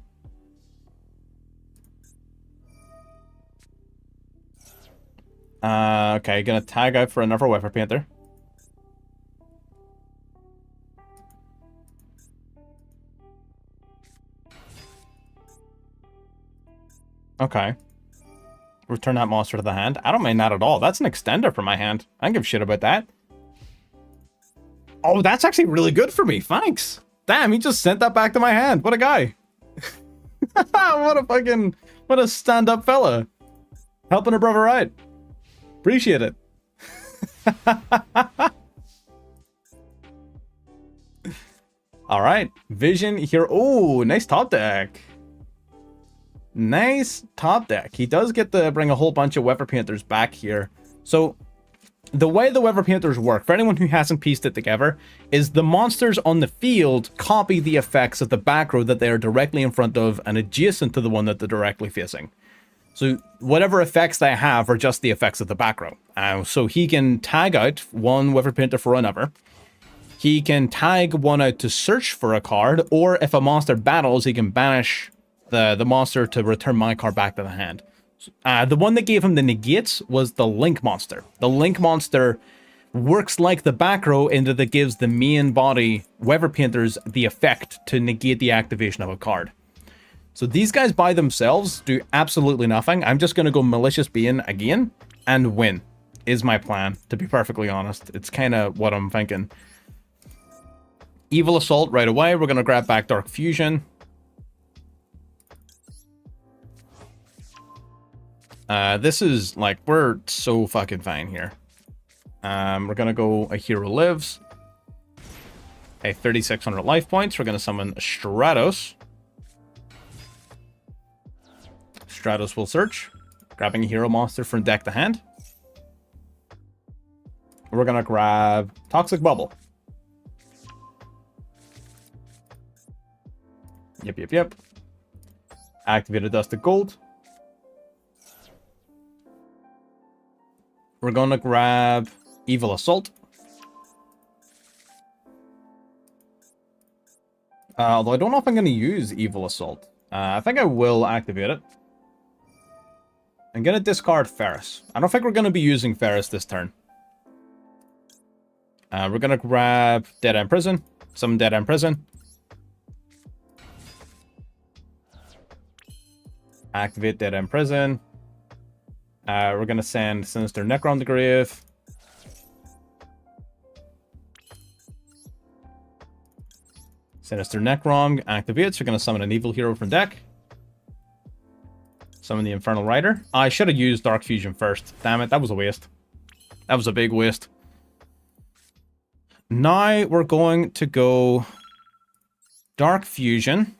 Okay, gonna tag out for another Weather Painter. Okay. Return that monster to the hand. I don't mind that at all. That's an extender for my hand. I don't give a shit about that. Oh, that's actually really good for me. Thanks. Damn, he just sent that back to my hand. What a guy. What a stand-up fella. Helping a brother out. Appreciate it. Alright. Vision here. Oh, nice top deck. Nice top deck. He does get to bring a whole bunch of Weather Painters back here. So, the way the Weather Painters work, for anyone who hasn't pieced it together, is the monsters on the field copy the effects of the back row that they are directly in front of and adjacent to the one that they're directly facing. So whatever effects they have are just the effects of the back row. So he can tag out one Weather Painter for another. He can tag one out to search for a card, or if a monster battles, he can banish the monster to return my card back to the hand. The one that gave him the negates was the Link monster. The Link monster works like the back row in that it gives the main body Weather Painters the effect to negate the activation of a card. So these guys by themselves do absolutely nothing. I'm just going to go Malicious Being again and win, is my plan, to be perfectly honest. It's kind of what I'm thinking. Evil Assault right away. We're going to grab back Dark Fusion. This is, like, we're so fucking fine here. We're going to go A Hero Lives. Okay, 3,600 life points. We're going to summon Stratos. Stratos will search, grabbing a hero monster from deck to hand. We're gonna grab Toxic Bubble. Yep. Activate a Dusted Gold. We're gonna grab Evil Assault. Although I don't know if I'm gonna use Evil Assault. I think I will activate it. I'm going to discard Ferris. I don't think we're going to be using Ferris this turn. We're going to grab Dead End Prison. Summon Dead End Prison. Activate Dead End Prison. We're going to send Sinister Necron to grave. Sinister Necron activates. We're going to summon an evil hero from deck. Summon the Infernal Rider. I should have used Dark Fusion first. Damn it, that was a waste. That was a big waste. Now we're going to go Dark Fusion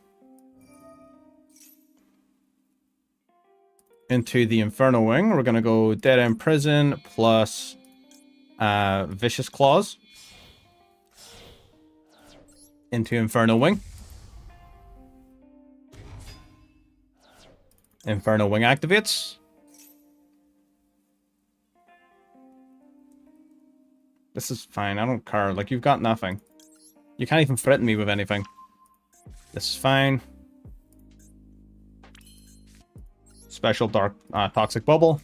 into the Inferno Wing. We're going to go Dead End Prison plus Vicious Claws into Inferno Wing. Inferno Wing activates. This is fine. I don't care. Like, you've got nothing. You can't even threaten me with anything. This is fine. Special Dark Toxic Bubble.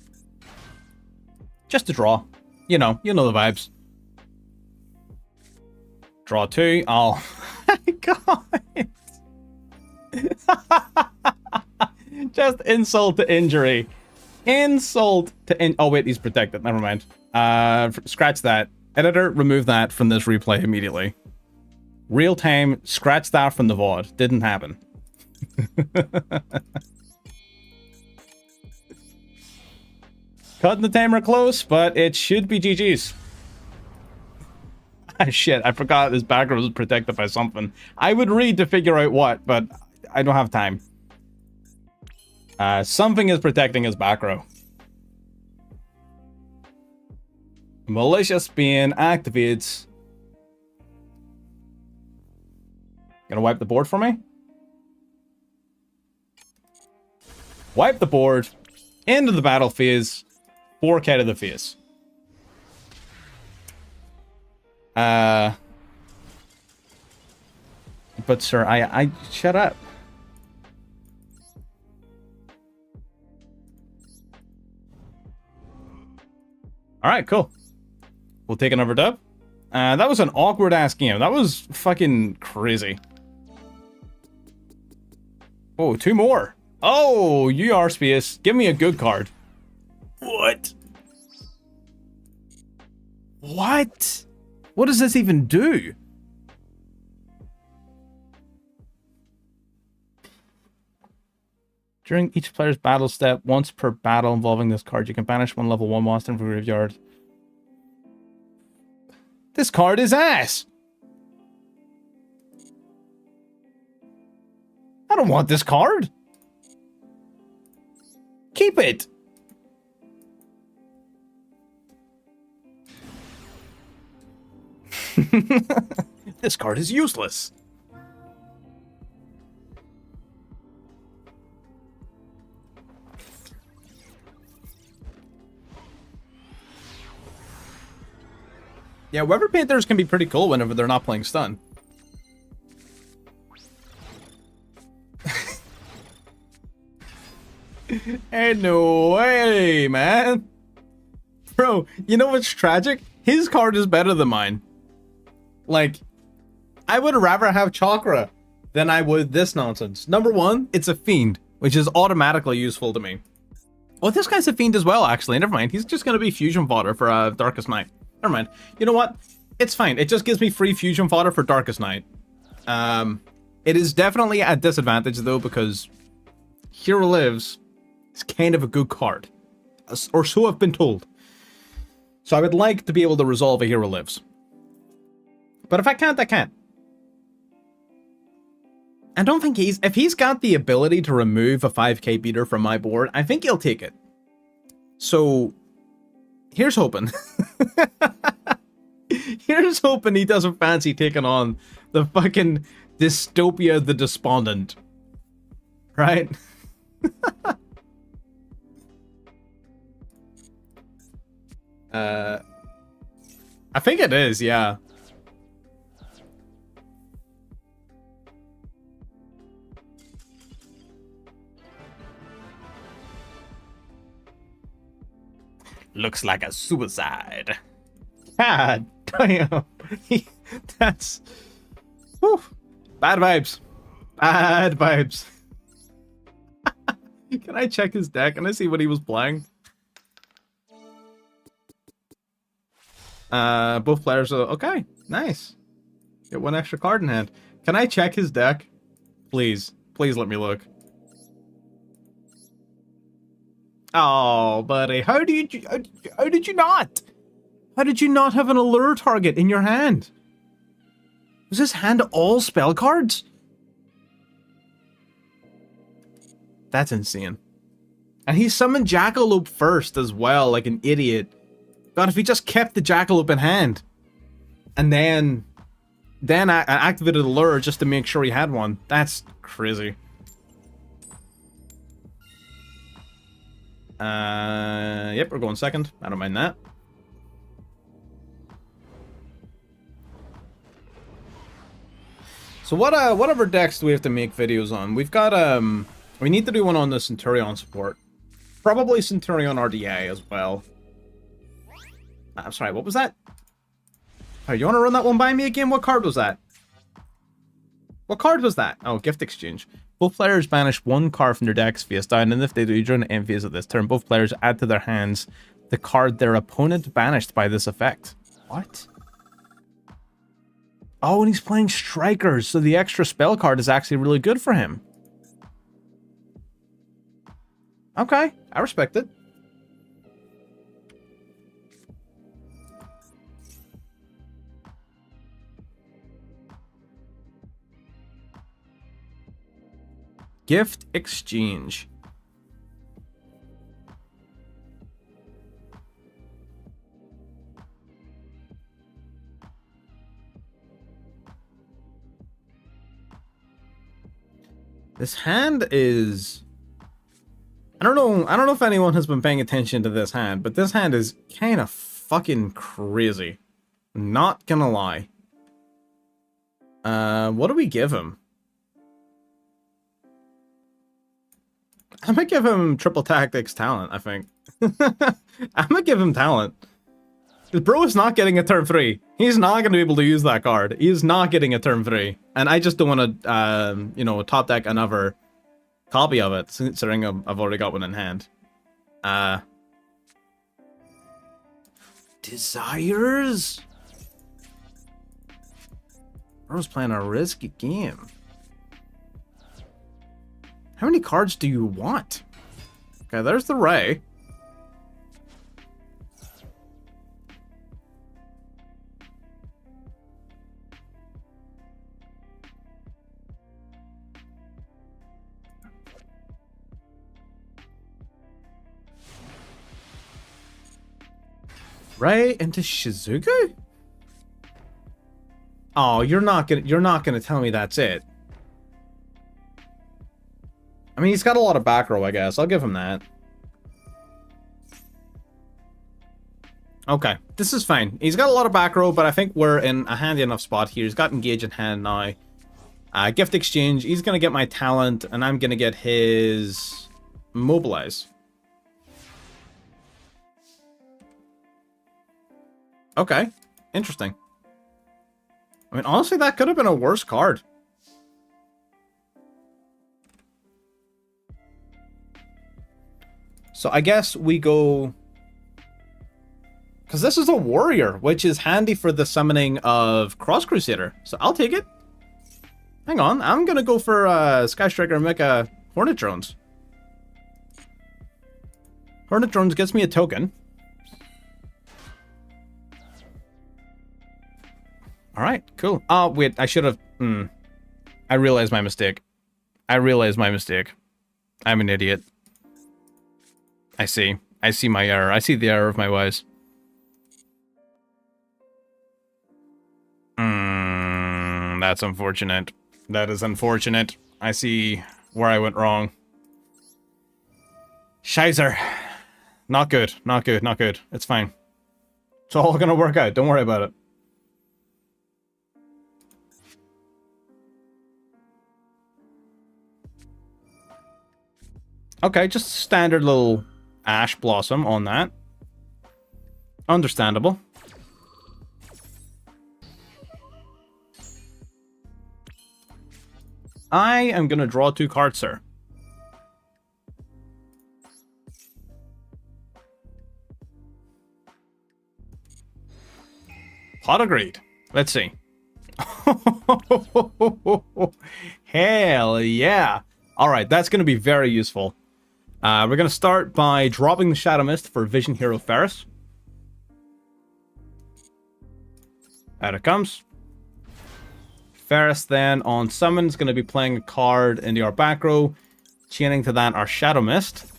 Just to draw. You know the vibes. Draw 2. Oh my god. Just insult to injury. Insult to in... Oh, wait, he's protected. Never mind. Scratch that. Editor, remove that from this replay immediately. Real time, scratch that from the VOD. Didn't happen. Cutting the timer close, but it should be GG's. Ah, shit, I forgot this back row was protected by something. I would read to figure out what, but I don't have time. Something is protecting his back row. Malicious being activates. Gonna wipe the board for me? Wipe the board. Into the battle phase. 4K to the face. But sir, I shut up. Alright, cool. We'll take another dub. That was an awkward ass game. That was fucking crazy. Oh, 2 more. Oh, you are space. Give me a good card. What? What? What does this even do? During each player's battle step, once per battle involving this card, you can banish 1 level 1 monster from the graveyard. This card is ass! I don't want this card! Keep it! This card is useless. Yeah, weather painters can be pretty cool whenever they're not playing stun. Ain't no way, man. Bro, you know what's tragic? His card is better than mine. Like, I would rather have Chakra than I would this nonsense. Number one, it's a Fiend, which is automatically useful to me. Oh, this guy's a Fiend as well, actually. Never mind. He's just going to be fusion fodder for Darkest Night. Never mind. You know what? It's fine. It just gives me free fusion fodder for Darkest Night. It is definitely a disadvantage, though, because Hero Lives is kind of a good card. Or so I've been told. So I would like to be able to resolve a Hero Lives. But if I can't, I can't. I don't think if he's got the ability to remove a 5k beater from my board, I think he'll take it. So, here's hoping. Here's hoping he doesn't fancy taking on the fucking Dystopia the Despondent. Right? I think it is, yeah. Looks like a suicide. God damn. That's... Whew. Bad vibes. Bad vibes. Can I check his deck? Can I see what he was playing? Both players are... Okay, nice. Get 1 extra card in hand. Can I check his deck? Please. Please let me look. Oh, buddy, how did you not? How did you not have an allure target in your hand? Was this hand all spell cards? That's insane. And he summoned Jackalope first as well, like an idiot. God, if he just kept the Jackalope in hand, and then I activated allure just to make sure he had one. That's crazy. Yep, we're going second. I don't mind that. So what other decks do we have to make videos on? We've got, we need to do one on the Centurion support. Probably Centurion RDA as well. I'm sorry, what was that? Oh, you want to run that one by me again? What card was that? What card was that? Oh, Gift Exchange. Both players banish one card from their decks face down, and if they do during the end phase of this turn, both players add to their hands the card their opponent banished by this effect. What? Oh, and he's playing Strikers, so the extra spell card is actually really good for him. Okay, I respect it. Gift Exchange. This hand is... I don't know if anyone has been paying attention to this hand, but this hand is kind of fucking crazy. Not gonna lie. What do we give him? I'm gonna give him Triple Tactics talent, I think. I'm gonna give him talent. Because bro is not getting a turn 3. He's not gonna be able to use that card. He's not getting a turn 3. And I just don't want to, you know, top deck another copy of it, considering I've already got one in hand. Desires? Bro's playing a risky game. How many cards do you want? Okay, there's the Ray. Ray into Shizuku? Oh, you're not gonna tell me that's it. I mean, he's got a lot of back row, I guess. I'll give him that. Okay, this is fine. He's got a lot of back row, but I think we're in a handy enough spot here. He's got Engage in hand now. Gift Exchange. He's going to get my talent, and I'm going to get his Mobilize. Okay, interesting. I mean, honestly, that could have been a worse card. So I guess we go... Because this is a warrior, which is handy for the summoning of Cross Crusader. So I'll take it. Hang on, I'm going to go for Sky Striker and make a Hornet Drones. Hornet Drones gets me a token. Alright, cool. Oh, wait, I should have... I realized my mistake. I'm an idiot. I see my error. I see the error of my ways. That's unfortunate. That is unfortunate. I see where I went wrong. Scheiße. Not good. Not good. Not good. It's fine. It's all gonna work out. Don't worry about it. Okay, just standard little Ash Blossom on that. Understandable. I am gonna draw 2 cards, sir. Pot of Greed. Let's see. Hell yeah. Alright, that's gonna be very useful. We're going to start by dropping the Shadow Mist for Vision Hero Ferris. Out it comes. Ferris then on summon is going to be playing a card into our back row. Chaining to that our Shadow Mist.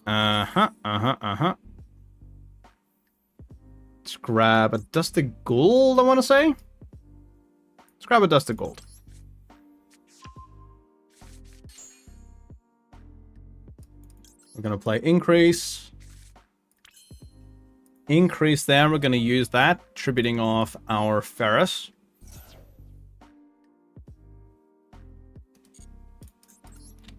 Let's grab a Dusted Gold, I want to say. Let's grab a Dusted Gold. We're going to play Increase. Increase there. We're going to use that, tributing off our Ferris.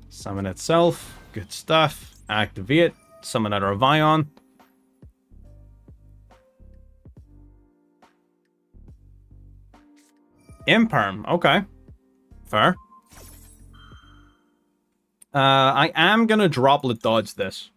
Summon itself. Good stuff. Activate. Summon out our Vion. Imperm. Okay. Fair. I am gonna droplet dodge this.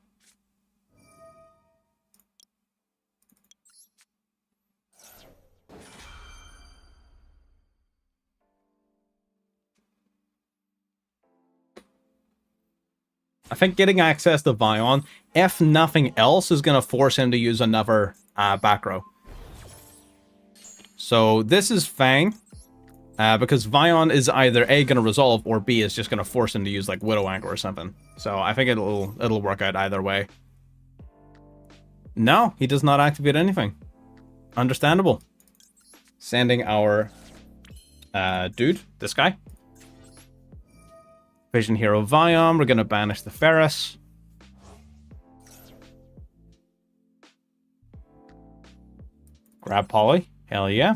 I think getting access to Vion, if nothing else, is going to force him to use another back row. So this is fine, because Vion is either A, going to resolve, or B, is just going to force him to use, like, Widow Anchor or something. So I think it'll work out either way. No, he does not activate anything. Understandable. Sending our dude, this guy. Vision Hero Vion, we're going to banish the Ferris. Grab Polly. Hell yeah.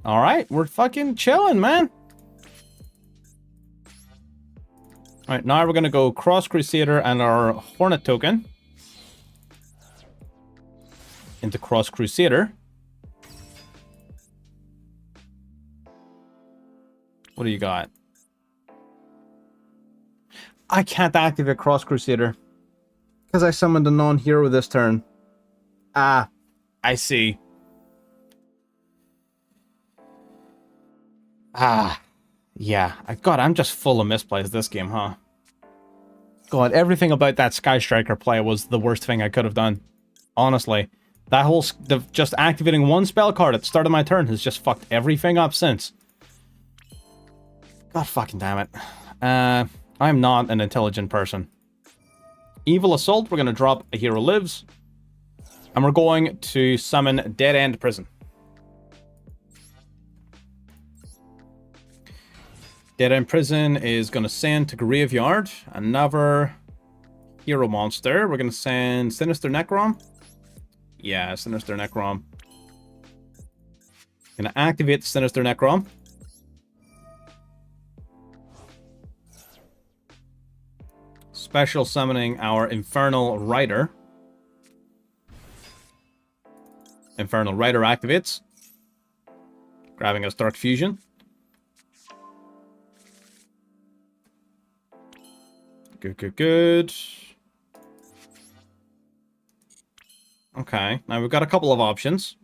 Alright, we're fucking chilling, man. Alright, now we're going to go Cross Crusader and our Hornet token into Cross Crusader. What do you got? I can't activate Cross Crusader because I summoned a non-hero this turn. Ah, I see. Ah, yeah. God, I'm just full of misplays this game, huh? God, everything about that Sky Striker play was the worst thing I could have done. Honestly. That whole... just activating one spell card at the start of my turn has just fucked everything up since. God fucking damn it. I'm not an intelligent person. Evil Assault, we're going to drop a Hero Lives. And we're going to summon Dead End Prison. Dead End Prison is going to send to Graveyard another hero monster. We're going to send Sinister Necrom. Yeah, Sinister Necrom. Going to activate the Sinister Necrom. Special summoning our Infernal Rider. Infernal Rider activates. Grabbing us Dark Fusion. Good. Okay, now we've got a couple of options.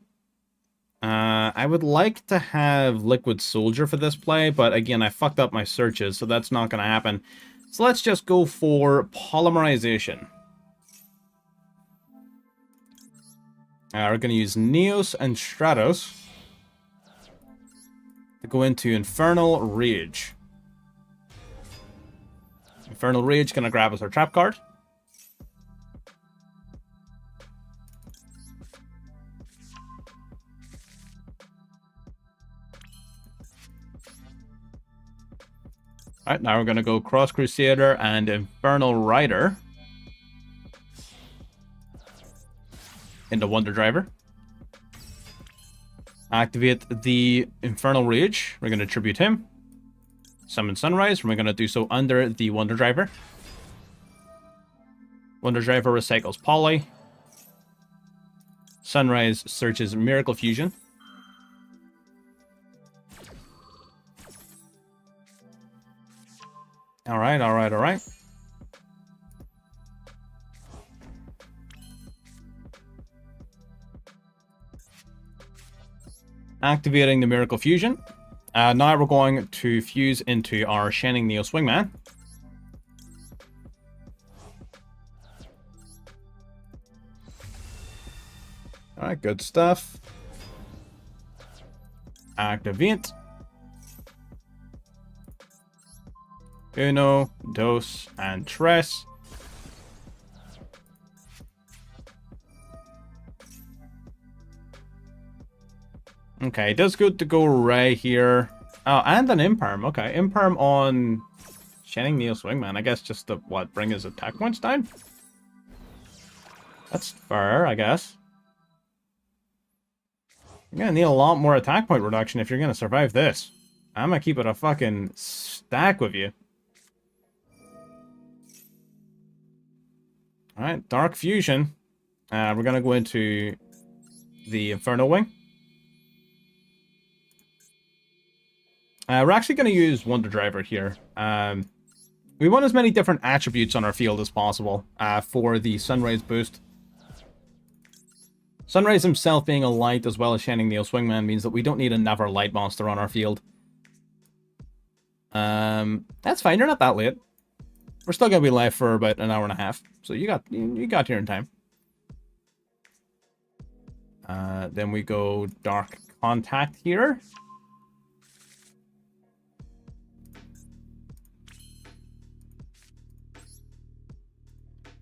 I would like to have Liquid Soldier for this play, but again, I fucked up my searches, so that's not going to happen. So let's just go for Polymerization. We're going to use Neos and Stratos to go into Infernal Rage. Infernal Rage going to grab us our trap card. Alright, now we're going to go Cross Crusader and Infernal Rider into Wonder Driver. Activate the Infernal Rage. We're going to tribute him. Summon Sunrise, and we're going to do so under the Wonder Driver. Wonder Driver recycles Poly. Sunrise searches Miracle Fusion. Alright. Activating the Miracle Fusion. Now we're going to fuse into our Shining Neo Swingman. Alright, good stuff. Activate. Uno, dos, and tres. Okay, it does good to go right here. Oh, and an Imperm. Okay, Imperm on Shining Neo Swingman. I guess just to, what, bring his attack points down? That's fair, I guess. You're gonna need a lot more attack point reduction if you're gonna survive this. I'm gonna keep it a fucking stack with you. Alright, Dark Fusion. We're gonna go into the Infernal Wing. We're actually going to use Wonder Driver here. We want as many different attributes on our field as possible for the Sunrays boost. Sunrays himself being a light as well as Shining Neo Swingman means that we don't need another light monster on our field. That's fine, you're not that late. We're still going to be live for about an hour and a half, so you got here in time. Then we go Dark Contact here.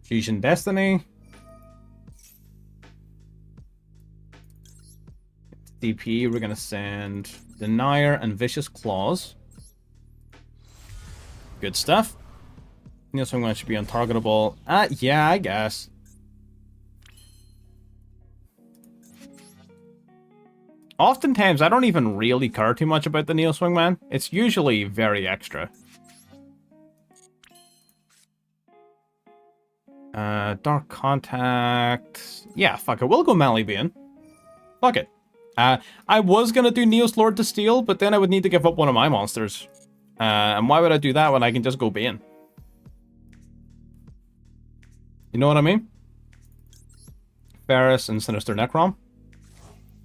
Fusion Destiny. DP, we're going to send Denier and Vicious Claws. Good stuff. Neo Swingman should be untargetable. Yeah, I guess. Oftentimes, I don't even really care too much about the Neo Swingman. It's usually very extra. Dark Contact. Yeah, fuck it. We'll go Malibian. Fuck it. I was gonna do Neos Lord to steal, but then I would need to give up one of my monsters. And why would I do that when I can just go Bane? You know what I mean? Ferris and Sinister Necrom.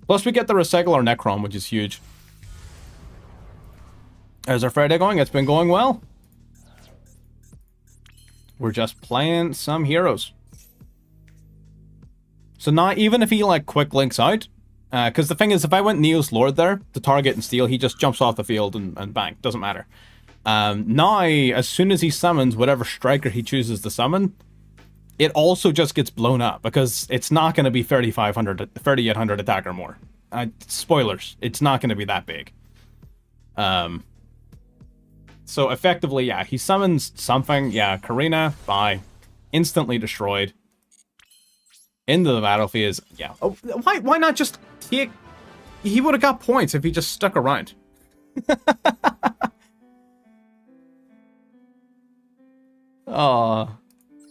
Plus we get the Recycler Necrom, which is huge. How's our Friday going? It's been going well. We're just playing some heroes. So now, even if he, like, quick links out, because the thing is, if I went Neos Lord there to target and steal, he just jumps off the field and bang. Doesn't matter. Now, as soon as he summons whatever striker he chooses to summon, it also just gets blown up, because it's not going to be 3,800 attack or more. Spoilers. It's not going to be that big. So effectively, yeah, he summons something. Yeah, Karina, bye. Instantly destroyed. Into the battlefield. Yeah. Oh, why not just take... He would have got points if he just stuck around.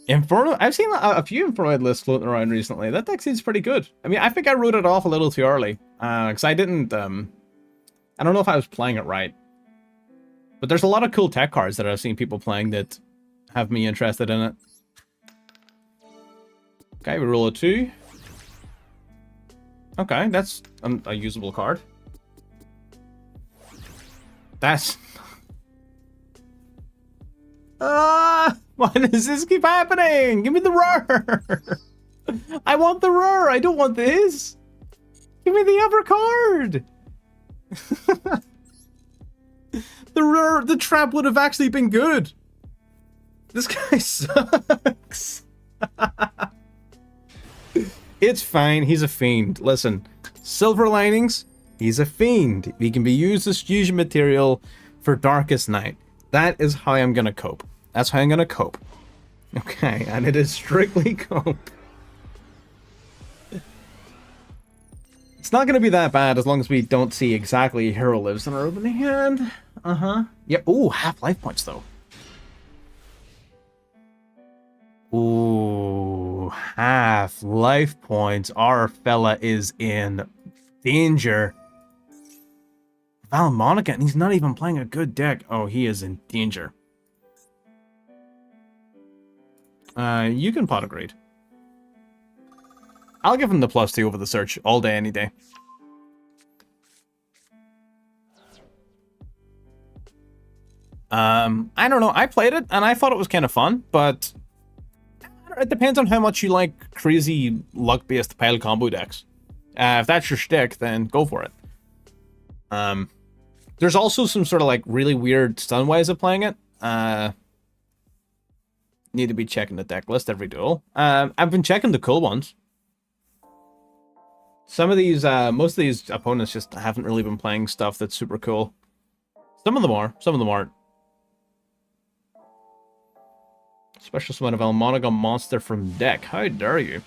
Inferno... I've seen a few Infernoid lists floating around recently. That deck seems pretty good. I mean, I think I wrote it off a little too early. Because I didn't... I don't know if I was playing it right. But there's a lot of cool tech cards that I've seen people playing that have me interested in it. Okay, we roll a 2. Okay, that's a usable card. That's... why does this keep happening? Give me the roar! I want the roar! I don't want this! Give me the other card! The trap would have actually been good. This guy sucks. It's fine. He's a fiend. Listen, Silver Linings, he's a fiend. He can be used as fusion material for Darkest Night. That is how I'm going to cope. That's how I'm going to cope. Okay, and it is strictly cope. It's not going to be that bad as long as we don't see exactly Hero Lives in our opening hand. Yep. Ooh, half life points, though. Ooh, half life points. Our fella is in danger. Valmonica, and he's not even playing a good deck. Oh, he is in danger. You can pot agreed. I'll give him the +2 over the search all day, any day. I don't know. I played it, and I thought it was kind of fun, but it depends on how much you like crazy luck-based pile combo decks. If that's your shtick, then go for it. There's also some sort of like really weird stun ways of playing it. Need to be checking the deck list every duel. I've been checking the cool ones. Some of these, most of these opponents just haven't really been playing stuff that's super cool. Some of them are, some of them aren't. Special summon of Almonaga monster from deck. How dare you?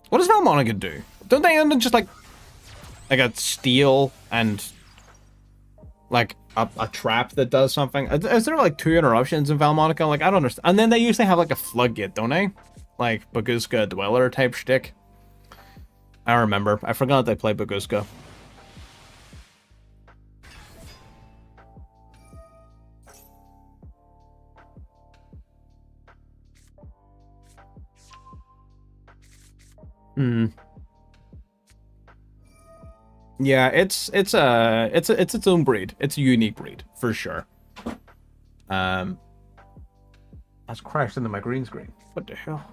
What does Valmonica do? Don't they end in just like a steal and like a trap that does something. Is there like 2 interruptions in Valmonica? Like, I don't understand. And then they usually have like a floodgate, don't they? Like Baguska Dweller type shtick. I remember. I forgot they play Baguska. Yeah, it's its own breed. It's a unique breed for sure. That's crashed into my green screen. What the hell?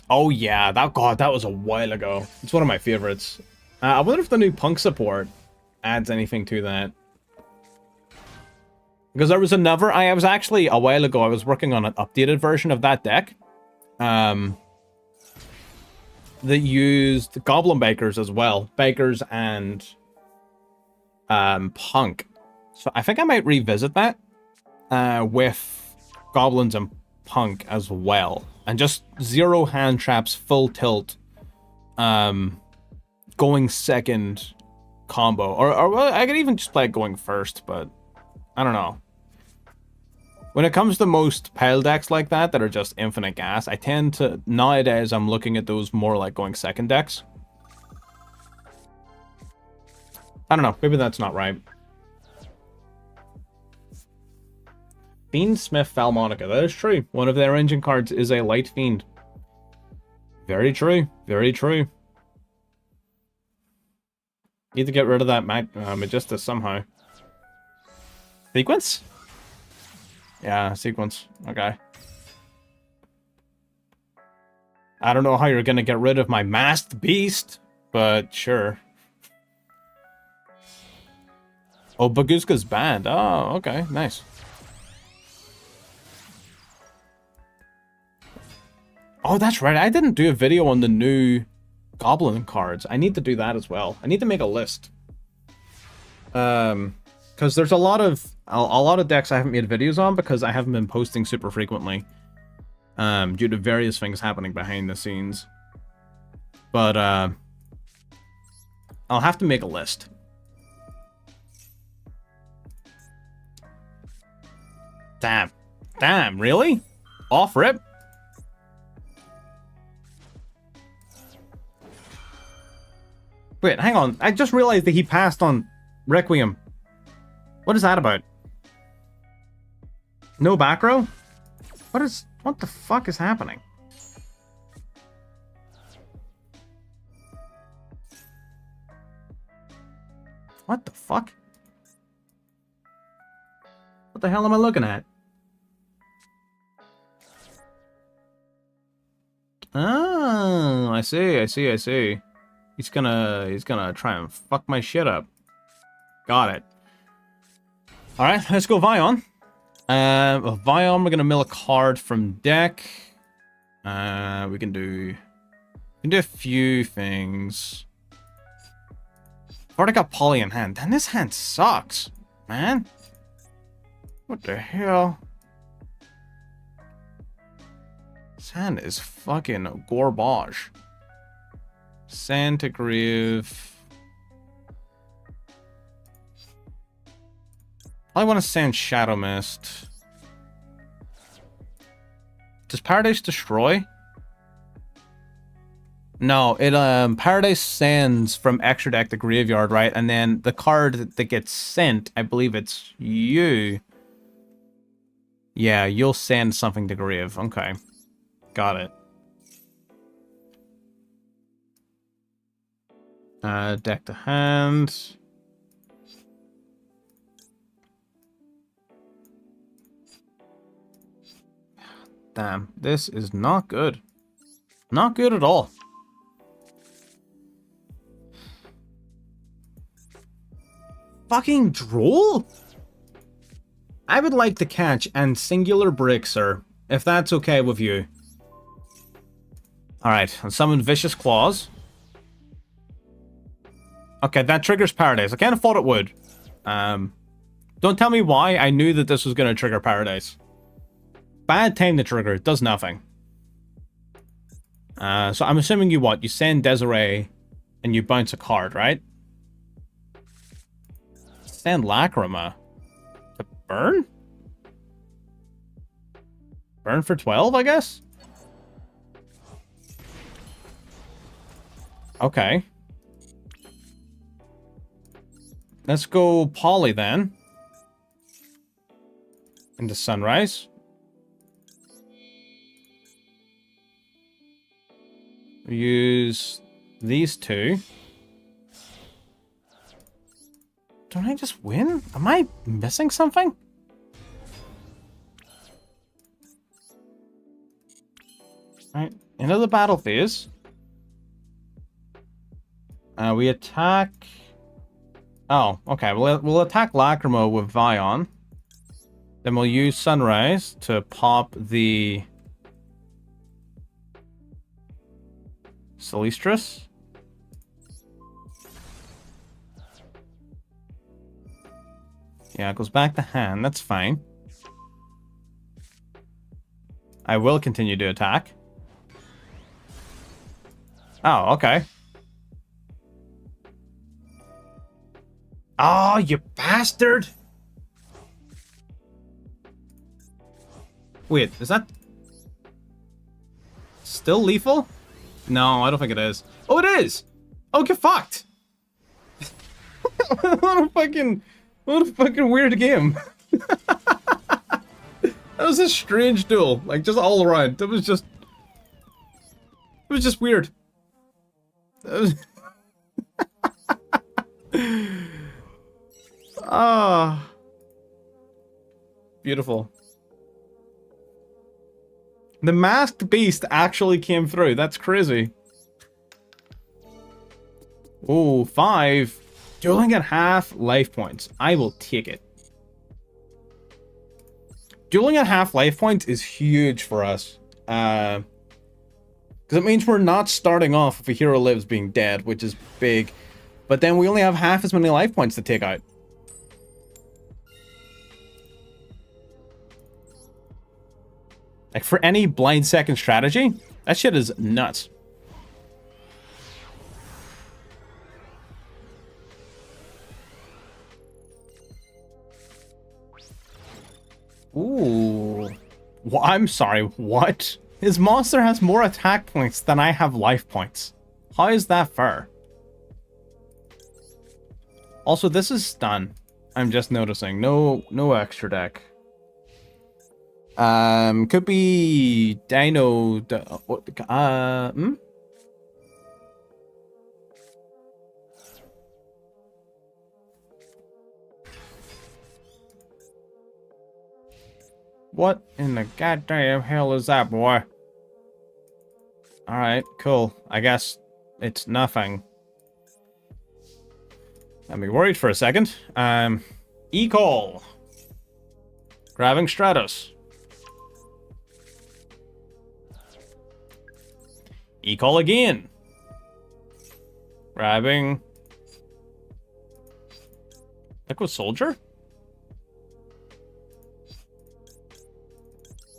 Oh yeah, that was a while ago. It's one of my favorites. I wonder if the new punk support adds anything to that. Because there was another. I was actually a while ago. I was working on an updated version of that deck. That used Goblin Bakers as well. Bakers and Punk. So I think I might revisit that with Goblins and Punk as well. And just 0 hand traps, full tilt, going second combo. Or well, I could even just play it going first, but I don't know. When it comes to most pile decks like that are just infinite gas, I tend to, nowadays, I'm looking at those more like going second decks. I don't know, maybe that's not right. Fiendsmith Valmonica, that is true. One of their engine cards is a light fiend. Very true, very true. Need to get rid of that Magistus somehow. Sequence? Yeah, sequence. Okay. I don't know how you're gonna get rid of my masked beast, but sure. Oh, Baguska's banned. Oh, okay, nice. Oh, that's right. I didn't do a video on the new Goblin cards. I need to do that as well. I need to make a list. Because there's a lot of decks I haven't made videos on because I haven't been posting super frequently. Due to various things happening behind the scenes. But I'll have to make a list. Damn, really? Off rip? Wait, hang on. I just realized that he passed on Requiem. What is that about? No back row? What the fuck is happening? What the fuck? What the hell am I looking at? Oh, I see. He's gonna try and fuck my shit up. Got it. Alright, let's go Vion. Vion, we're gonna mill a card from deck. We can do a few things. I've already got Poly in hand. Then this hand sucks, man. What the hell? This hand is fucking garbage. Santagrieve. I want to send Shadow Mist. Does Paradise destroy? No, it Paradise sends from extra deck to graveyard, right? And then the card that gets sent, I believe it's you. Yeah, you'll send something to grave. Okay. Got it. Deck to hand. Damn, this is not good. Not good at all. Fucking Droll? I would like to catch and singular break, sir, if that's okay with you. Alright, and summon Vicious Claws. Okay, that triggers Paradise. I kind of thought it would. Don't tell me why. I knew that this was going to trigger Paradise. Bad time to trigger. It does nothing. So I'm assuming you what? You send Desiree and you bounce a card, right? extend Lacrima to burn? Burn for 12, I guess? Okay. Let's go Poly then. Into Sunrise. Use these two. Don't I just win? Am I missing something? Alright, into the battle phase. We attack... Oh, okay. We'll attack Lacrima with Vion. Then we'll use Sunrise to pop the... Celestris. Yeah, it goes back to hand. That's fine. I will continue to attack. Oh, okay. Oh, you bastard! Wait, is that... still lethal? No, I don't think it is. Oh, it is! Oh, get fucked! What a fucking weird game. That was a strange duel, like just all around. It was just weird. Ah, beautiful. The masked beast actually came through. That's crazy. Oh, 5. Dueling at half life points. I will take it. Dueling at half life points is huge for us. Because it means we're not starting off with a hero lives being dead, which is big. But then we only have half as many life points to take out. Like, for any blind second strategy, that shit is nuts. Ooh. Well, I'm sorry, what? His monster has more attack points than I have life points. How is that fair? Also, this is stun. I'm just noticing. No extra deck. Could be Dino. What in the goddamn hell is that, boy? Alright, cool. I guess it's nothing. Got me worried for a second. E-call. Grabbing Stratos. E-call again. Grabbing... Liquid Soldier?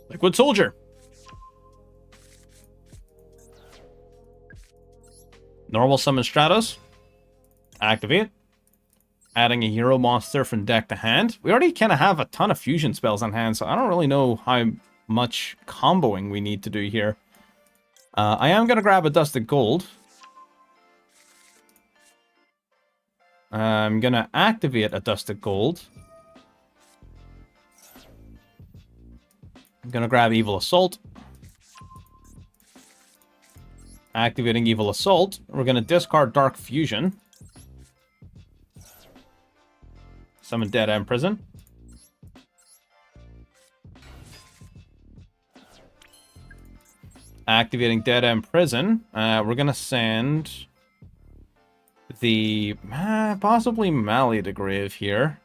Liquid Soldier. Normal summon Stratos. Activate. Adding a hero monster from deck to hand. We already kind of have a ton of fusion spells on hand, so I don't really know how much comboing we need to do here. I am going to grab a Dusted Gold. I'm going to activate a Dusted Gold. I'm going to grab Evil Assault. Activating Evil Assault. We're going to discard Dark Fusion. Summon Dead End Prison. Activating Dead End Prison. We're going to send the possibly Mali to grave here.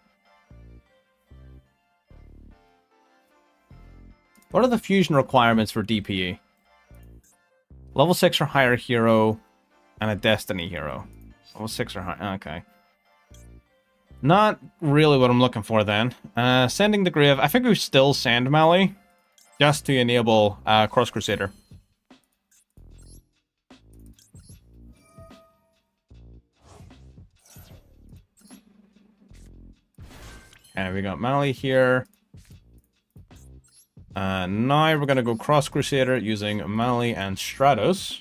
What are the fusion requirements for DPE? Level 6 or higher hero and a Destiny hero. Level 6 or higher. Okay. Not really what I'm looking for then. Sending the grave. I think we still send Mali just to enable Cross Crusader. And we got Mali here. And now we're going to go Cross Crusader using Mali and Stratos.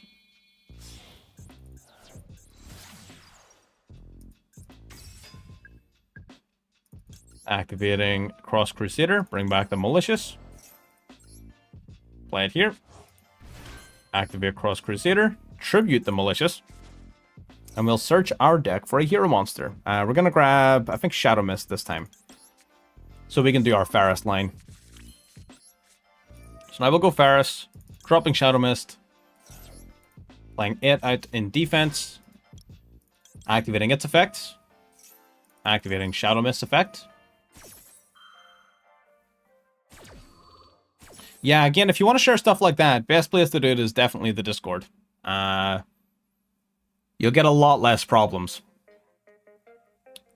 Activating Cross Crusader, bring back the Malicious. Play it here. Activate Cross Crusader, tribute the Malicious. And we'll search our deck for a hero monster. We're going to grab, I think, Shadow Mist this time. So we can do our Ferris line. So now we'll go Ferris, dropping Shadow Mist. Playing it out in defense. Activating its effect. Activating Shadow Mist effect. Yeah, again, if you want to share stuff like that, best place to do it is definitely the Discord. You'll get a lot less problems.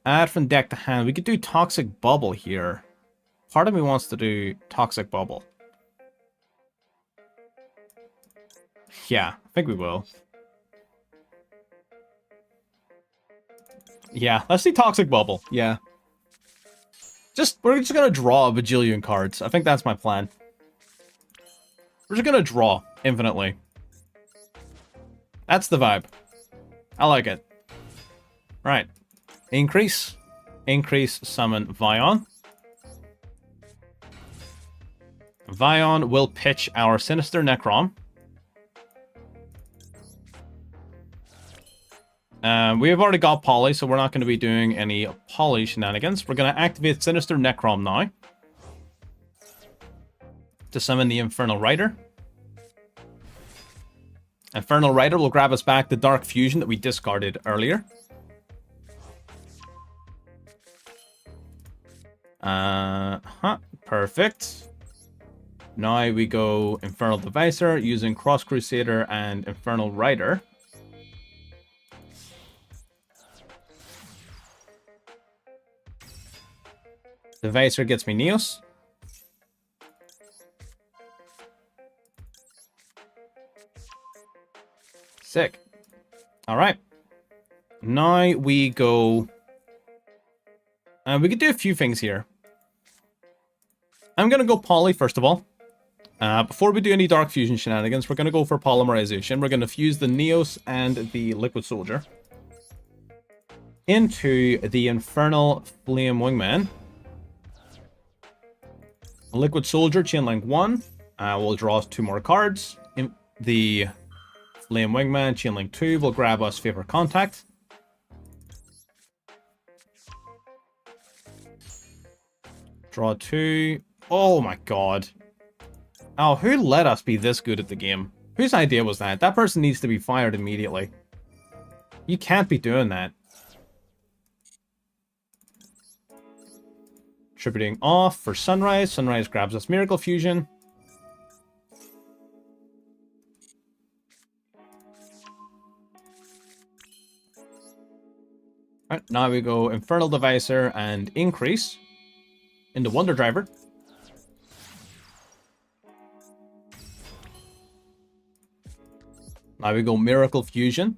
Add from deck to hand. We could do Toxic Bubble here. Part of me wants to do Toxic Bubble. Yeah, I think we will. Yeah, let's do Toxic Bubble. Yeah. We're just gonna draw a bajillion cards. I think that's my plan. We're just gonna draw infinitely. That's the vibe. I like it. Right. Increase. Increase, summon Vion. Vion will pitch our Sinister Necrom. We have already got Poly, so we're not going to be doing any Poly shenanigans. We're going to activate Sinister Necrom now. To summon the Infernal Rider. Infernal Rider will grab us back the Dark Fusion that we discarded earlier. Perfect. Now we go Infernal Devicer using Cross Crusader and Infernal Rider. Devicer gets me Neos. Sick. Alright. Now we go... we could do a few things here. I'm going to go Poly first of all. Before we do any Dark Fusion shenanigans, we're going to go for Polymerization. We're going to fuse the Neos and the Liquid Soldier into the Infernal Flame Wingman. Liquid Soldier, Chainlink 1. We'll draw us 2 more cards. In the Flame Wingman, Chainlink 2 will grab us Favor Contact. Draw 2. Oh my god. Oh, who let us be this good at the game? Whose idea was that? That person needs to be fired immediately. You can't be doing that. Tributing off for Sunrise. Sunrise grabs us Miracle Fusion. Alright, now we go Infernal Devicer and Increase into Wonder Driver. Now we go Miracle Fusion.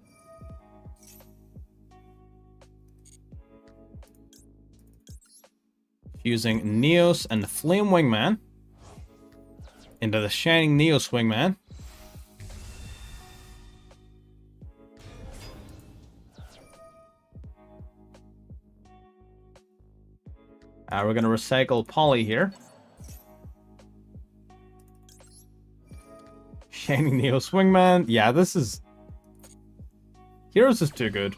Using Neos and the Flame Wingman into the Shining Neos Wingman. We're going to recycle Poly here. Shining Neos Wingman. Yeah, this is... Heroes is too good.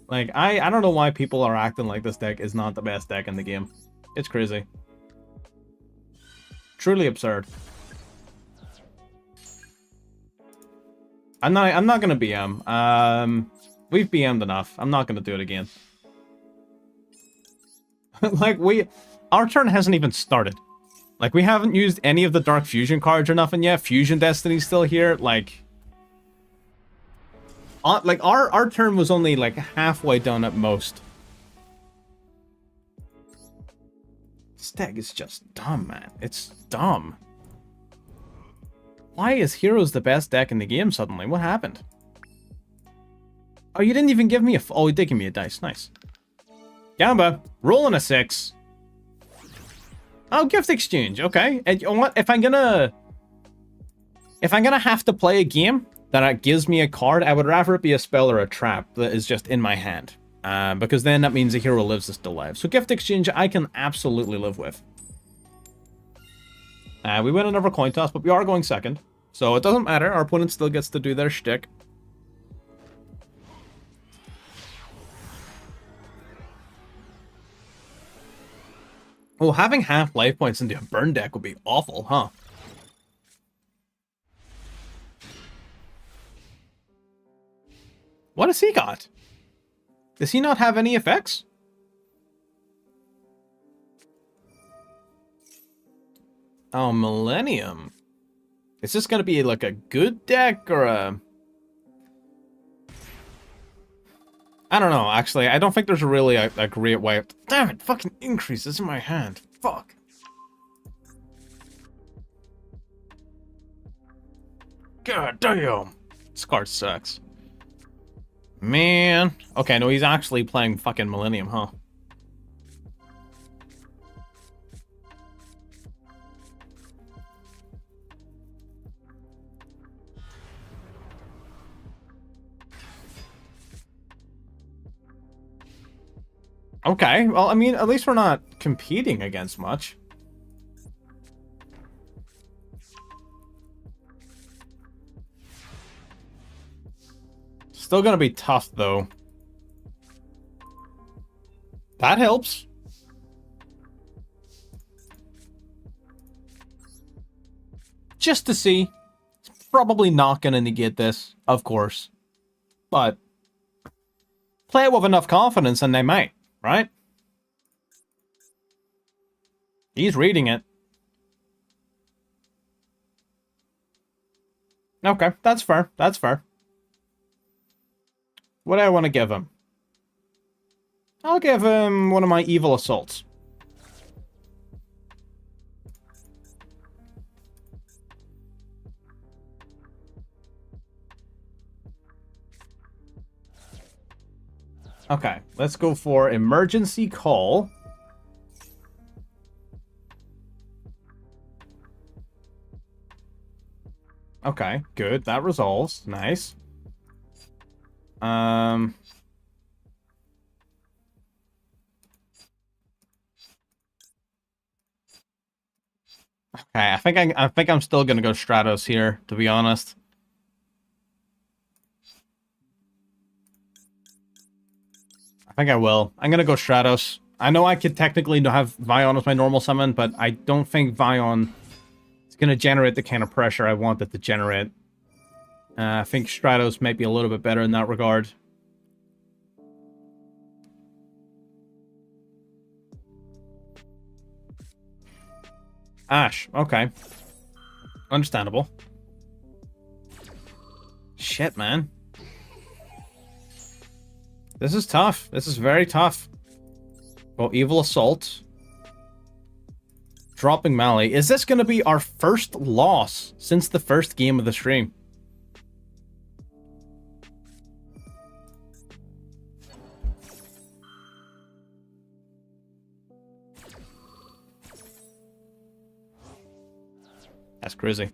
Like, I don't know why people are acting like this deck is not the best deck in the game. It's crazy. Truly absurd. I'm not gonna BM. We've BM'd enough. I'm not gonna do it again. Like, our turn hasn't even started. Like, we haven't used any of the Dark Fusion cards or nothing yet. Fusion Destiny's still here. Like, our turn was only like halfway done at most. This deck is just dumb, man. It's dumb. Why is Heroes the best deck in the game suddenly? What happened? Oh, you didn't even give me a... Oh, you did give me a dice. Nice. Gamba, rolling a 6. Oh, gift exchange. Okay. And you know what? If I'm gonna have to play a game that gives me a card, I would rather it be a spell or a trap that is just in my hand. Because then that means the hero lives is still alive. So gift exchange, I can absolutely live with. We win another coin toss, but we are going second. So it doesn't matter. Our opponent still gets to do their shtick. Well, having half life points into a burn deck would be awful, huh? What has he got? Does he not have any effects? Oh, Millennium. Is this going to be like a good deck or a... I don't know, actually. I don't think there's really a great way. Damn it, fucking increases in my hand. Fuck. God damn. This card sucks. Man. Okay, no, he's actually playing fucking Millennium, huh? Okay, well, I mean, at least we're not competing against much. Still gonna be tough, though. That helps. Just to see. It's probably not gonna negate this, of course. But play it with enough confidence and they might, right? He's reading it. Okay, that's fair. That's fair. What do I want to give him? I'll give him one of my evil assaults. Okay, let's go for emergency call. Okay, good. That resolves. Nice. Okay, I think I'm still gonna go Stratos here, to be honest. I think I will. I'm gonna go Stratos. I know I could technically have Vion as my normal summon, but I don't think Vion is gonna generate the kind of pressure I want it to generate. I think Stratos might be a little bit better in that regard. Ash, okay. Understandable. Shit, man. This is tough. This is very tough. Well, Evil Assault. Dropping Mally. Is this going to be our first loss since the first game of the stream? That's crazy.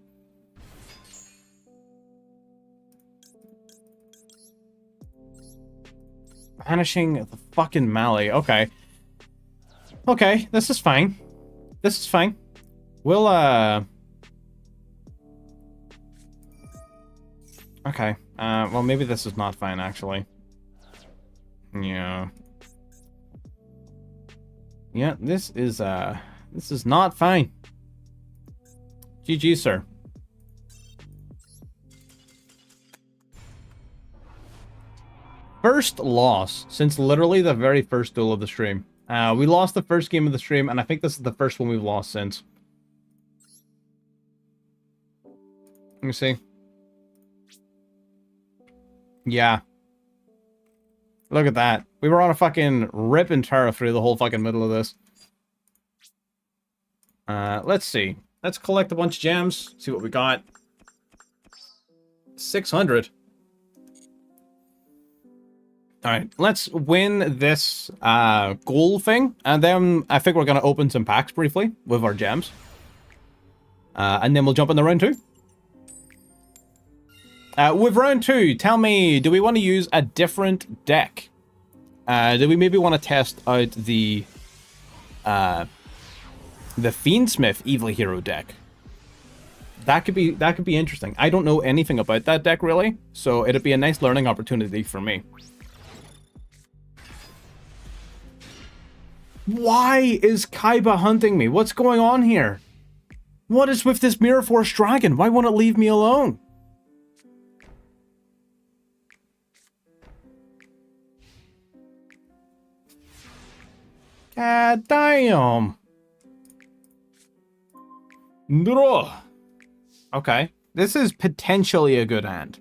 Banishing the fucking Mally. Okay. Okay, this is fine. This is fine. We'll, okay. Well, maybe this is not fine, actually. Yeah. Yeah, this is not fine. GG, sir. First loss since literally the very first duel of the stream. We lost the first game of the stream, and I think this is the first one we've lost since. Let me see. Yeah. Look at that. We were on a fucking rip and tear through the whole fucking middle of this. Let's see. Let's collect a bunch of gems, see what we got. 600. Alright, let's win this goal thing, and then I think we're going to open some packs briefly with our gems. And then we'll jump into round 2. With round 2, tell me, do we want to use a different deck? Do we maybe want to test out the Fiendsmith Evil Hero deck? That could be interesting. I don't know anything about that deck really, so it'd be a nice learning opportunity for me. Why is Kaiba hunting me? What's going on here? What is with this Mirror Force Dragon? Why won't it leave me alone? God damn. Draw. Okay. This is potentially a good hand.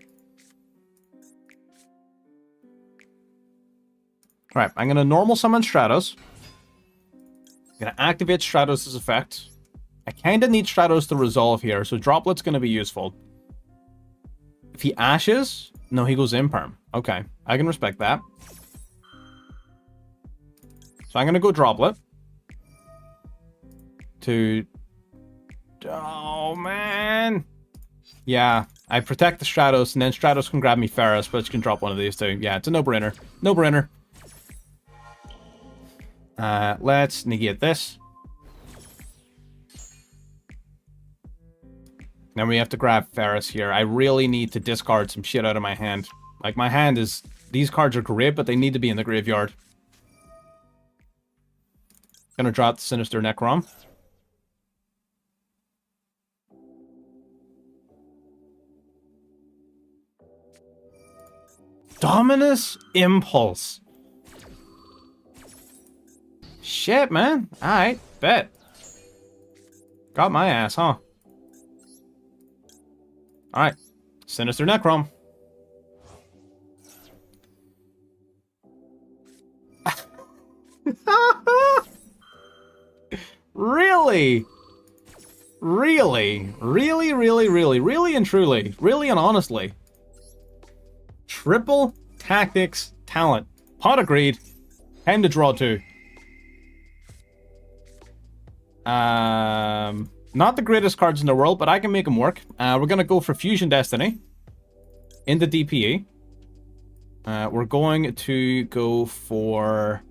Alright, I'm going to normal summon Stratos. I'm going to activate Stratos' effect. I kind of need Stratos to resolve here, so Droplet's going to be useful. If he ashes... No, he goes Imperm. Okay, I can respect that. So I'm going to go Droplet. To... Oh, man! Yeah, I protect the Stratos, and then Stratos can grab me Ferris, which can drop one of these two. Yeah, it's a no-brainer. No-brainer. Let's negate this. Then we have to grab Ferris here. I really need to discard some shit out of my hand. Like, my hand is... These cards are great, but they need to be in the graveyard. Gonna drop the Sinister Necrom. Dominus Impulse. Shit, man. Alright, bet. Got my ass, huh? Alright. Sinister Necrom. Really? Really? Really, really, really, really and truly, really and honestly. Triple Tactics Talent. Pot of Greed. Time to draw 2. Not the greatest cards in the world, but I can make them work. We're going to go for Fusion Destiny into DPE. We're going to go for...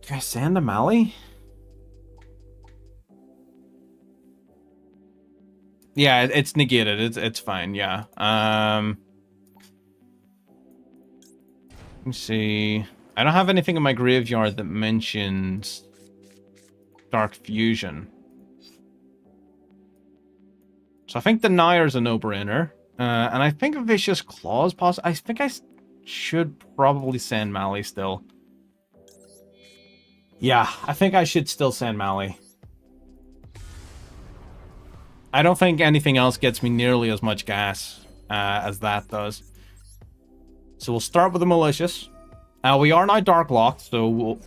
Do I send a Mali? Yeah, it's negated. It's fine, yeah. Let me see. I don't have anything in my graveyard that mentions Dark Fusion. So I think the Nayar's a no-brainer. And I think a Vicious Claw's possible. I think I should probably send Mali still. Yeah, I think I should still send Mali. I don't think anything else gets me nearly as much gas as that does. So we'll start with the Malicious. We are now Dark Locked, so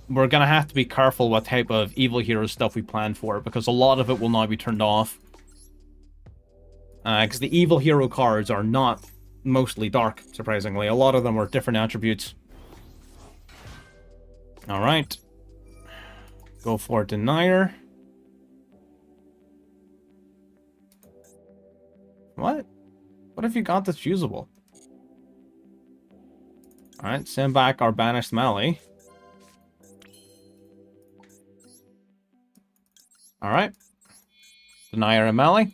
we're going to have to be careful what type of Evil Hero stuff we plan for, because a lot of it will now be turned off. Because the Evil Hero cards are not mostly dark, surprisingly. A lot of them are different attributes. Alright. Go for Denier. What? What if you got this fusible? Alright, send back our banished Mali. Alright. Denier and Mali.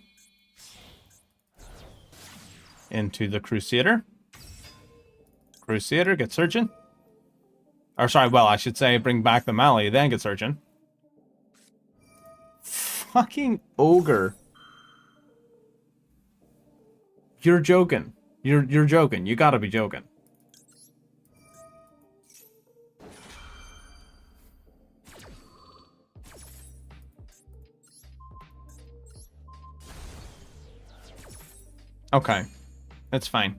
Into the Crusader. Crusader, get searching. Or sorry, well, I should say bring back the Mali, then get searching. Fucking Ogre. You're joking. You're joking. You gotta be joking. Okay. That's fine.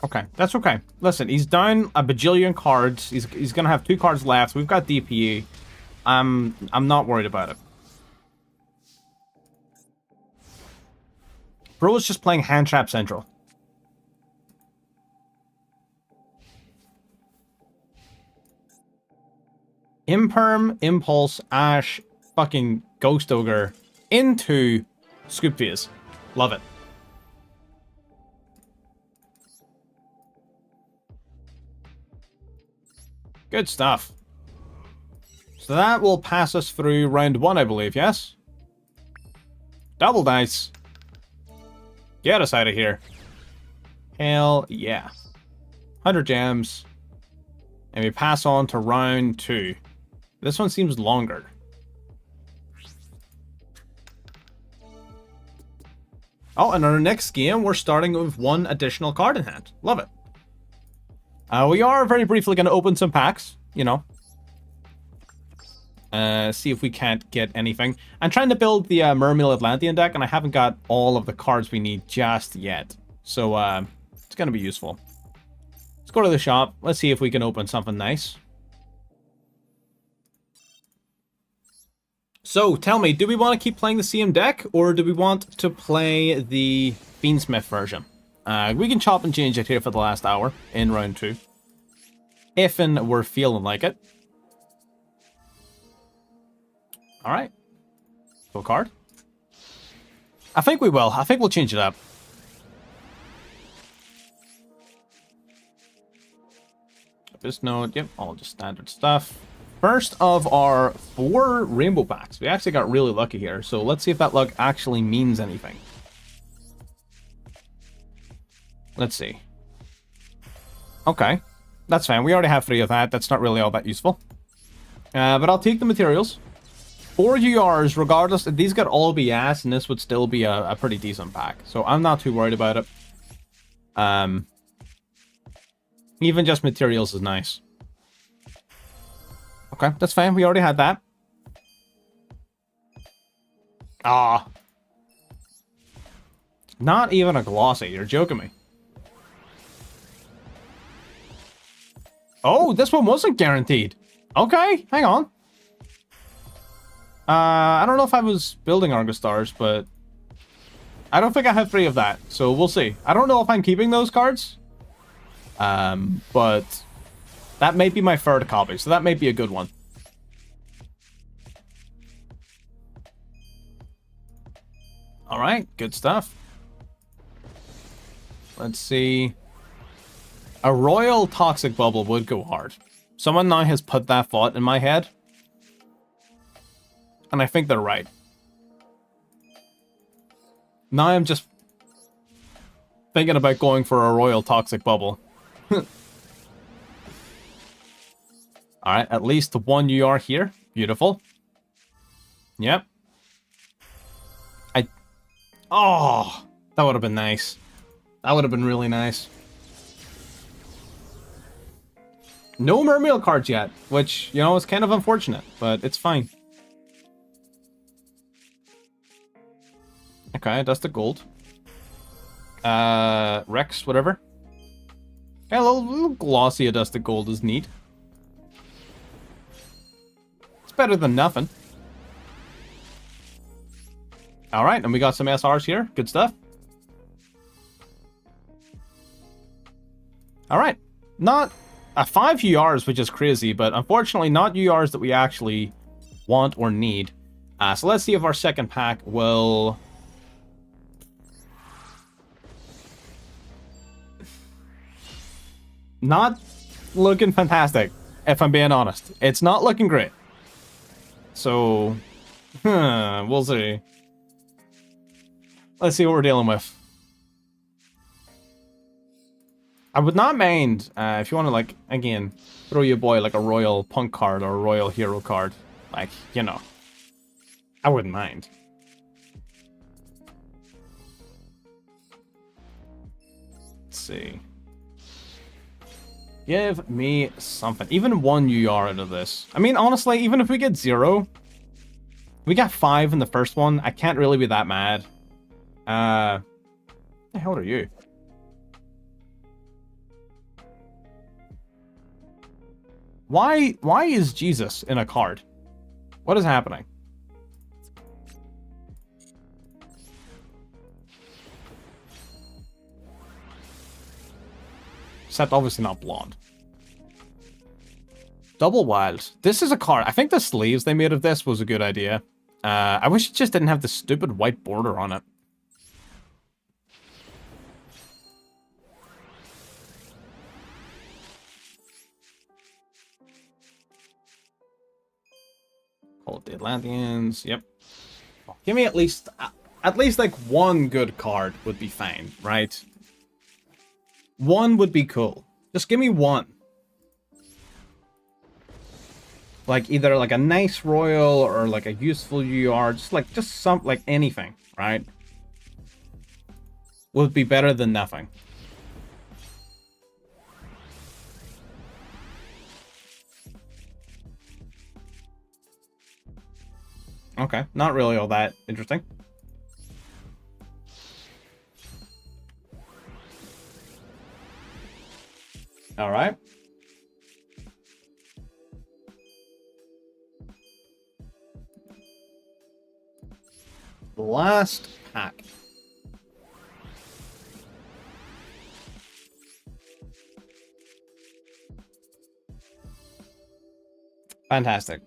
Okay, that's okay. Listen, he's down a bajillion cards. He's gonna have 2 cards left. We've got DPE. I'm not worried about it. Bro is just playing Hand Trap Central. Imperm, Impulse, Ash, fucking Ghost Ogre into Scoop Phase. Love it. Good stuff. So that will pass us through round 1, I believe, yes? Double dice. Get us out of here. Hell yeah. 100 gems. And we pass on to round 2. This one seems longer. Oh, and our next game, we're starting with 1 additional card in hand. Love it. We are very briefly going to open some packs, you know. See if we can't get anything. I'm trying to build the Mermail Atlantean deck, and I haven't got all of the cards we need just yet. So, it's going to be useful. Let's go to the shop. Let's see if we can open something nice. So, tell me, do we want to keep playing the CM deck, or do we want to play the Fiendsmith version? We can chop and change it here for the last hour in round 2. If and we're feeling like it. Alright. Full card. I think we will. I think we'll change it up. This node, yep, all just standard stuff. First of our 4 rainbow packs. We actually got really lucky here, so let's see if that luck actually means anything. Let's see. Okay, that's fine. We already have 3 of that. That's not really all that useful. But I'll take the materials. 4 URs, regardless. These got all BS, and this would still be a pretty decent pack. So I'm not too worried about it. Even just materials is nice. Okay, that's fine. We already had that. Ah. Not even a glossy. You're joking me. Oh, this one wasn't guaranteed. Okay, hang on. I don't know if I was building Argus Stars, but I don't think I have 3 of that, so we'll see. I don't know if I'm keeping those cards. But that may be my 3rd copy, so that may be a good one. Alright, good stuff. Let's see. A Royal Toxic Bubble would go hard. Someone now has put that thought in my head. And I think they're right. Now I'm just thinking about going for a Royal Toxic Bubble. Alright, at least 1 UR here. Beautiful. Yep. Oh, that would have been nice. That would have been really nice. No Mermail cards yet, which, you know, is kind of unfortunate, but it's fine. Okay, that's the gold. Rex, whatever. Yeah, a little glossy Adusted Gold is neat. It's better than nothing. Alright, and we got some SRs here. Good stuff. Alright. Not a 5 URs, which is crazy, but unfortunately not URs that we actually want or need. So let's see if our second pack will... Not looking fantastic, if I'm being honest. It's not looking great. So, we'll see. Let's see what we're dealing with. I would not mind if you want to, like, again, throw your boy like a Royal Punk card or a Royal Hero card. Like, you know. I wouldn't mind. Let's see. Give me something. Even 1 UR out of this. I mean, honestly, even if we get 0, we got 5 in the first one. I can't really be that mad. What the hell are you? Why is Jesus in a card? What is happening? Except obviously not blonde. Double Wild. This is a card. I think the sleeves they made of this was a good idea. I wish it just didn't have the stupid white border on it. Call it the Atlanteans. Yep. Give me at least like one good card would be fine, right? One would be cool. Just give me one. Like either like a nice royal or like a useful UR, just some like anything, right? Would be better than nothing. Okay, not really all that interesting. All right. Last pack. Fantastic.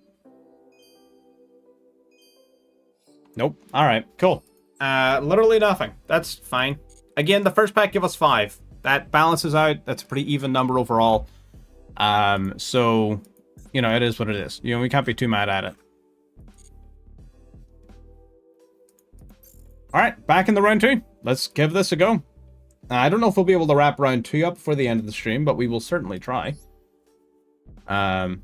Nope. All right, cool. Literally nothing. That's fine. Again, the first pack give us 5. That balances out. That's a pretty even number overall. So, you know, it is what it is. You know, we can't be too mad at it. All right, back in the round 2. Let's give this a go. I don't know if we'll be able to wrap round 2 up before the end of the stream, but we will certainly try. I'm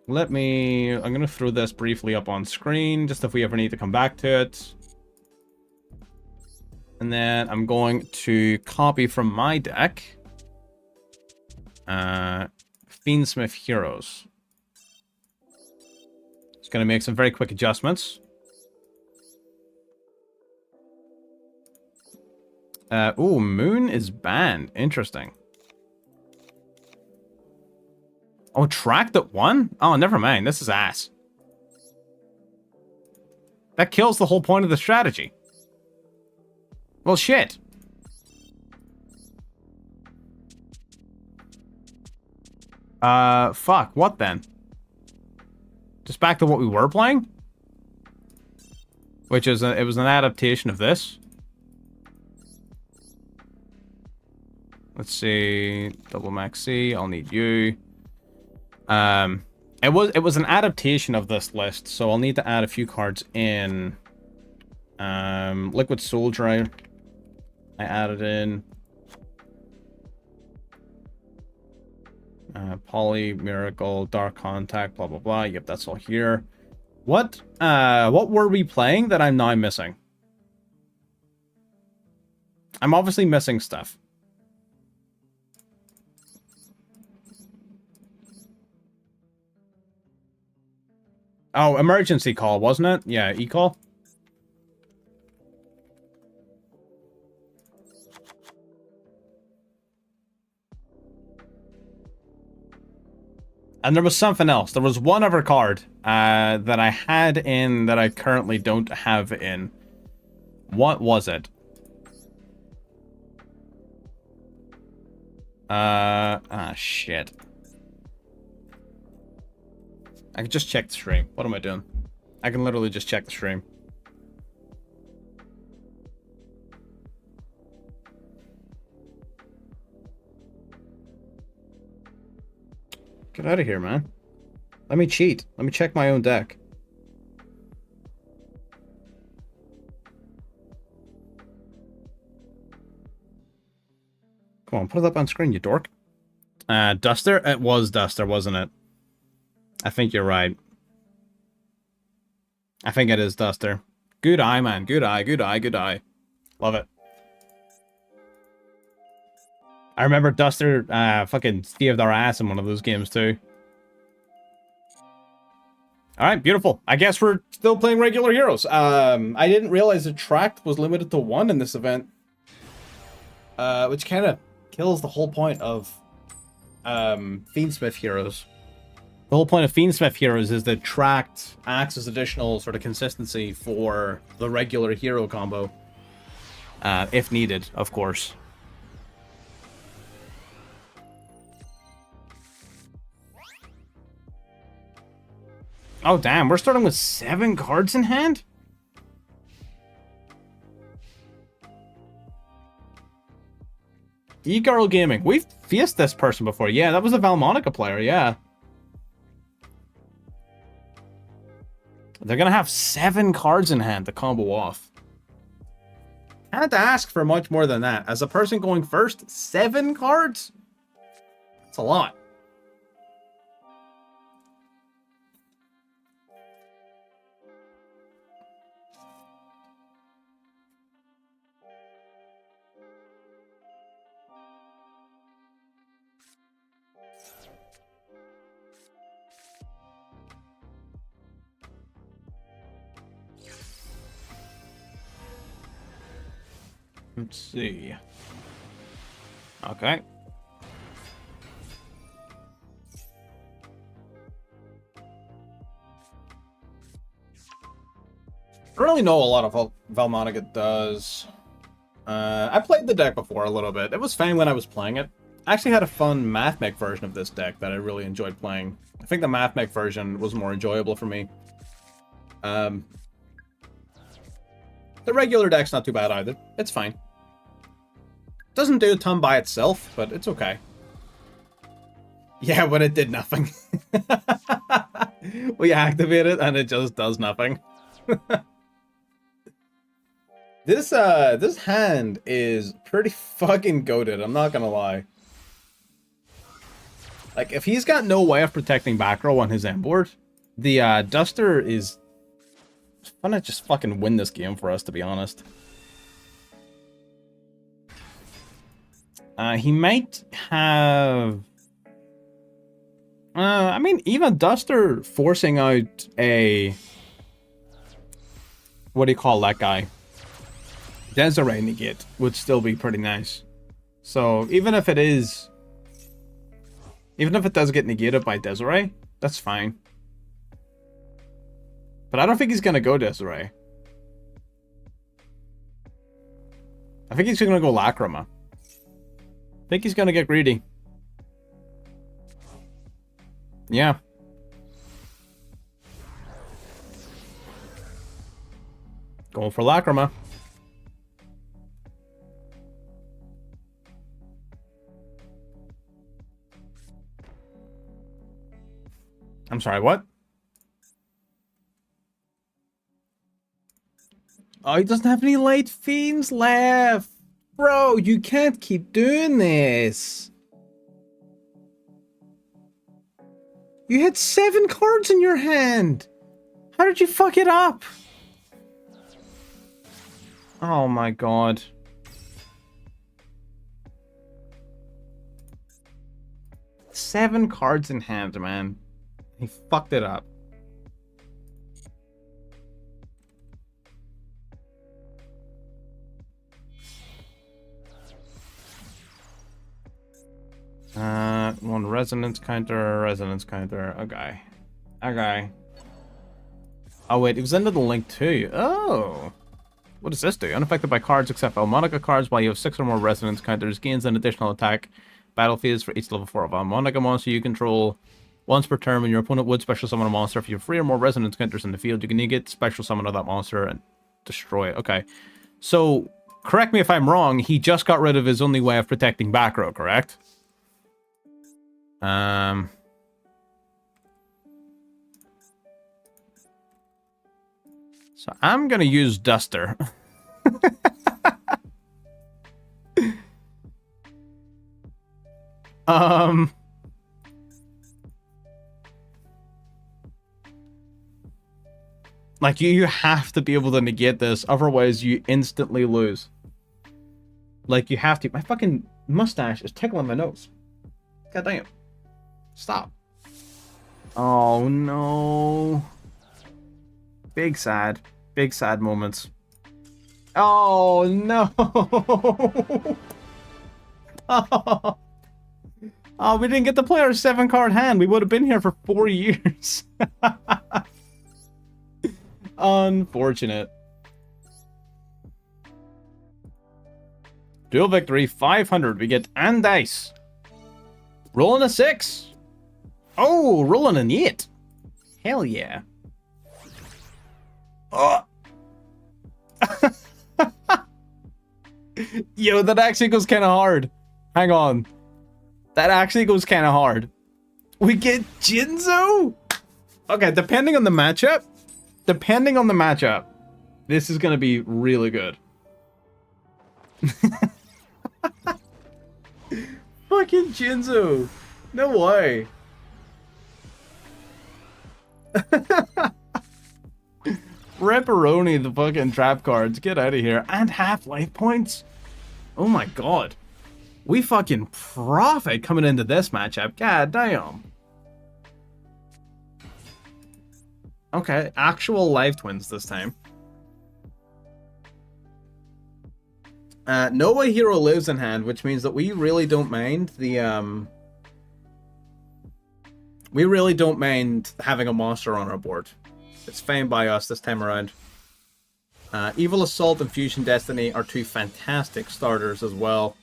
going to throw this briefly up on screen, just if we ever need to come back to it. And then I'm going to copy from my deck Fiendsmith Heroes. Just going to make some very quick adjustments. Ooh, Moon is banned. Interesting. Oh, tracked at 1? Oh, never mind. This is ass. That kills the whole point of the strategy. Well, shit. Fuck. What then? Just back to what we were playing? Which is, it was an adaptation of this. Let's see. Double Max C. I'll need you. It was an adaptation of this list, so I'll need to add a few cards in. Liquid Soldier, I added in. Poly, Miracle, Dark Contact, blah blah blah. Yep, that's all here. What were we playing that I'm now missing? I'm obviously missing stuff. Oh, emergency call, wasn't it? Yeah, e-call. And there was something else. There was one other card that I had in that I currently don't have in. What was it? Shit. I can just check the stream. What am I doing? I can literally just check the stream. Get out of here, man. Let me cheat. Let me check my own deck. Come on, put it up on screen, you dork. Duster? It was Duster, wasn't it? I think you're right. I think it is Duster. Good eye, man. Good eye, good eye, good eye. Love it. I remember Duster fucking saved our ass in one of those games too. Alright, beautiful. I guess we're still playing regular heroes. I didn't realize the track was limited to 1 in this event. Which kind of kills the whole point of Fiendsmith heroes. The whole point of Fiendsmith heroes is that tracked acts as additional sort of consistency for the regular hero combo. If needed, of course. Oh, damn. We're starting with 7 cards in hand? E-Girl Gaming. We've faced this person before. Yeah, that was a Valmonica player, yeah. They're going to have 7 cards in hand to combo off. Can't ask for much more than that. As a person going first, 7 cards? That's a lot. Let's see. Okay. I don't really know a lot of what Valmonica does. I played the deck before a little bit. It was fine when I was playing it. I actually had a fun Mathmech version of this deck that I really enjoyed playing. I think the Mathmech version was more enjoyable for me. The regular deck's not too bad either. It's fine. Doesn't do a ton by itself, but it's okay. Yeah, but it did nothing. We activate it and it just does nothing. This hand is pretty fucking goated, I'm not gonna lie. Like, if he's got no way of protecting back row on his end board, the Duster is gonna just fucking win this game for us, to be honest. He might have... I mean, even Duster forcing out a... What do you call that guy? Desiree negate would still be pretty nice. So, even if it is... Even if it does get negated by Desiree, that's fine. But I don't think he's gonna go Desiree. I think he's gonna go Lacrima. I think he's gonna get greedy. Yeah. Going for Lacrima. I'm sorry, what? Oh, he doesn't have any light fiends left. Bro, you can't keep doing this. You had 7 cards in your hand. How did you fuck it up? Oh my god. Seven cards in hand, man. He fucked it up. One resonance counter. Okay. Okay. Oh wait, it was under the link too. Oh. What does this do? Unaffected by cards except Valmonica cards while you have 6 or more resonance counters. Gains an additional attack battlefields for each level 4 of Valmonica monster you control. Once per turn, when your opponent would special summon a monster, if you have 3 or more resonance counters in the field, you can negate special summon of that monster and destroy it. Okay. So, correct me if I'm wrong, he just got rid of his only way of protecting back row, correct? So I'm gonna use Duster. Like, you have to be able to negate this, otherwise you instantly lose. Like, you have to. My fucking mustache is tickling my nose. God damn. Stop. Oh, no. Big sad moments. Oh, no. Oh. Oh, we didn't get to play our 7-card hand. We would have been here for 4 years. Unfortunate. Duel victory, 500. We get and dice. Rolling a 6. Oh, rolling an 8. Hell yeah. Oh. Yo, that actually goes kind of hard. Hang on. That actually goes kind of hard. We get Jinzo? Okay, depending on the matchup, this is going to be really good. Fucking Jinzo. No way. Ripperoni, the fucking trap cards. Get out of here. And half life points. Oh my god. We fucking profit coming into this matchup. God damn. Okay, actual live twins this time. No way hero lives in hand, which means that we really don't mind the we really don't mind having a monster on our board. It's fine by us this time around. Evil Assault and Fusion Destiny are two fantastic starters as well.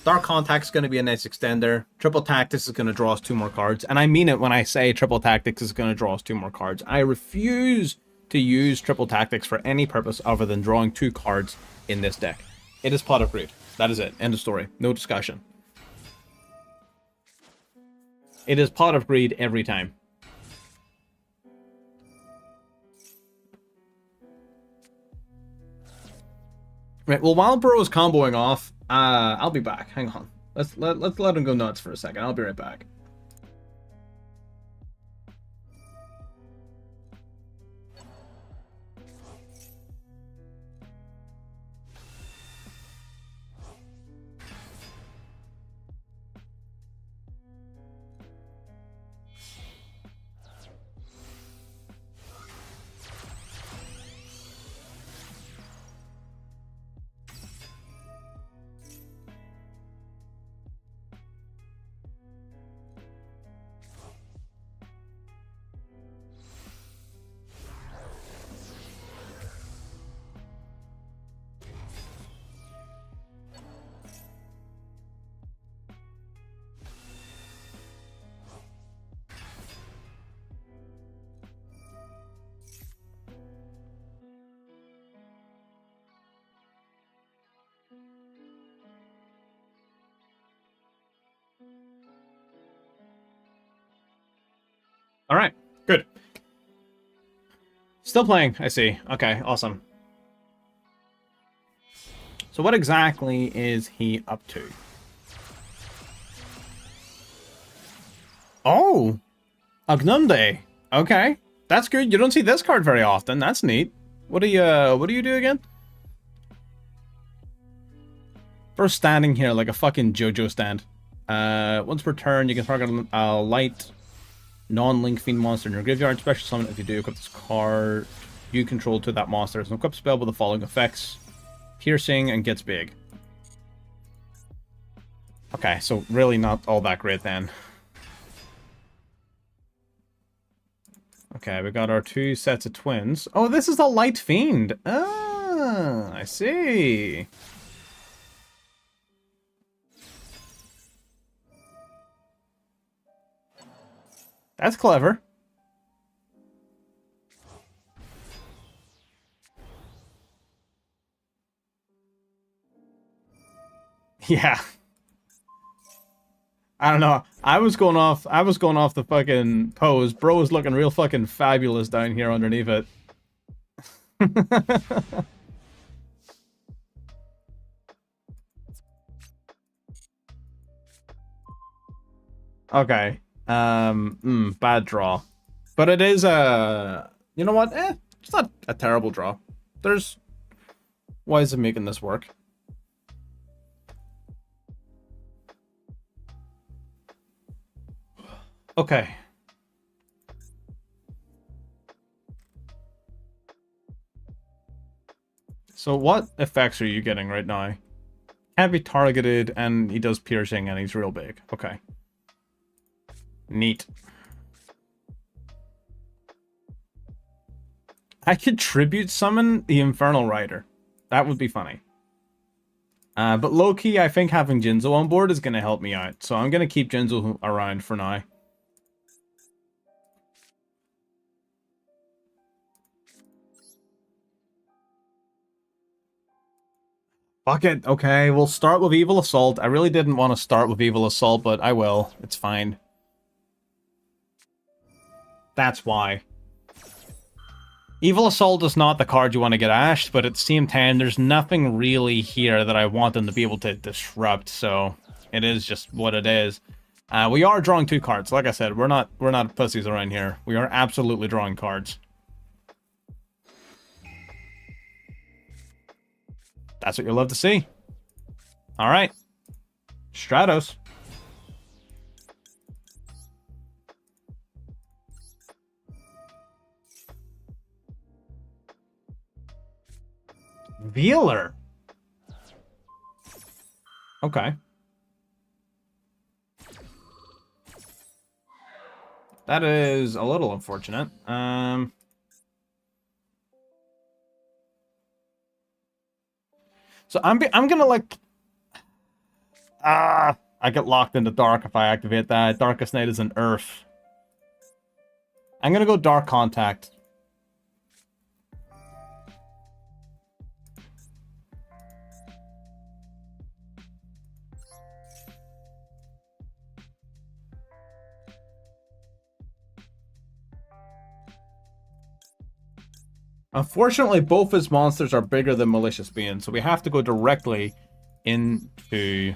Dark Contact's going to be a nice extender. Triple Tactics is going to draw us 2 more cards. And I mean it when I say Triple Tactics is going to draw us 2 more cards. I refuse to use Triple Tactics for any purpose other than drawing 2 cards in this deck. It is Pot of Greed. That is it. End of story. No discussion. It is Pot of Greed every time. Right, well, while Bro is comboing off, I'll be back. Hang on. Let's let him go nuts for a second. I'll be right back. All right, good. Still playing, I see. Okay, awesome. So what exactly is he up to? Oh, Agnunde. Okay, that's good. You don't see this card very often. That's neat. What do you do again? First standing here like a fucking JoJo stand. Once per turn, you can target a light non-link fiend monster in your graveyard. Special summon if you do equip this card you control to that monster. It's an equip spell with the following effects: piercing and gets big. Okay, so really not all that great then. Okay, we got our 2 sets of twins. Oh, this is the light fiend. Ah, I see. That's clever. Yeah. I don't know. I was going off the fucking pose. Bro was looking real fucking fabulous down here underneath it. Okay. Bad draw. But it is you know what? It's not a terrible draw. There's ways of making this work. Okay. So what effects are you getting right now? Can't be targeted, and he does piercing, and he's real big. Okay. Neat. I could tribute summon the Infernal Rider. That would be funny. But low-key, I think having Jinzo on board is going to help me out. So I'm going to keep Jinzo around for now. Fuck it. Okay, we'll start with Evil Assault. I really didn't want to start with Evil Assault, but I will. It's fine. That's why. Evil Assault is not the card you want to get ashed, but at the same time, there's nothing really here that I want them to be able to disrupt, so it is just what it is. We are drawing 2 cards. Like I said, we're not pussies around here. We are absolutely drawing cards. That's what you'll love to see. All right. Stratos. Veeler. Okay. That is a little unfortunate. So I'm gonna like... I get locked into Dark if I activate that. Darkest Night is an Earth. I'm gonna go Dark Contact. Unfortunately, both his monsters are bigger than Malicious Being, so we have to go directly into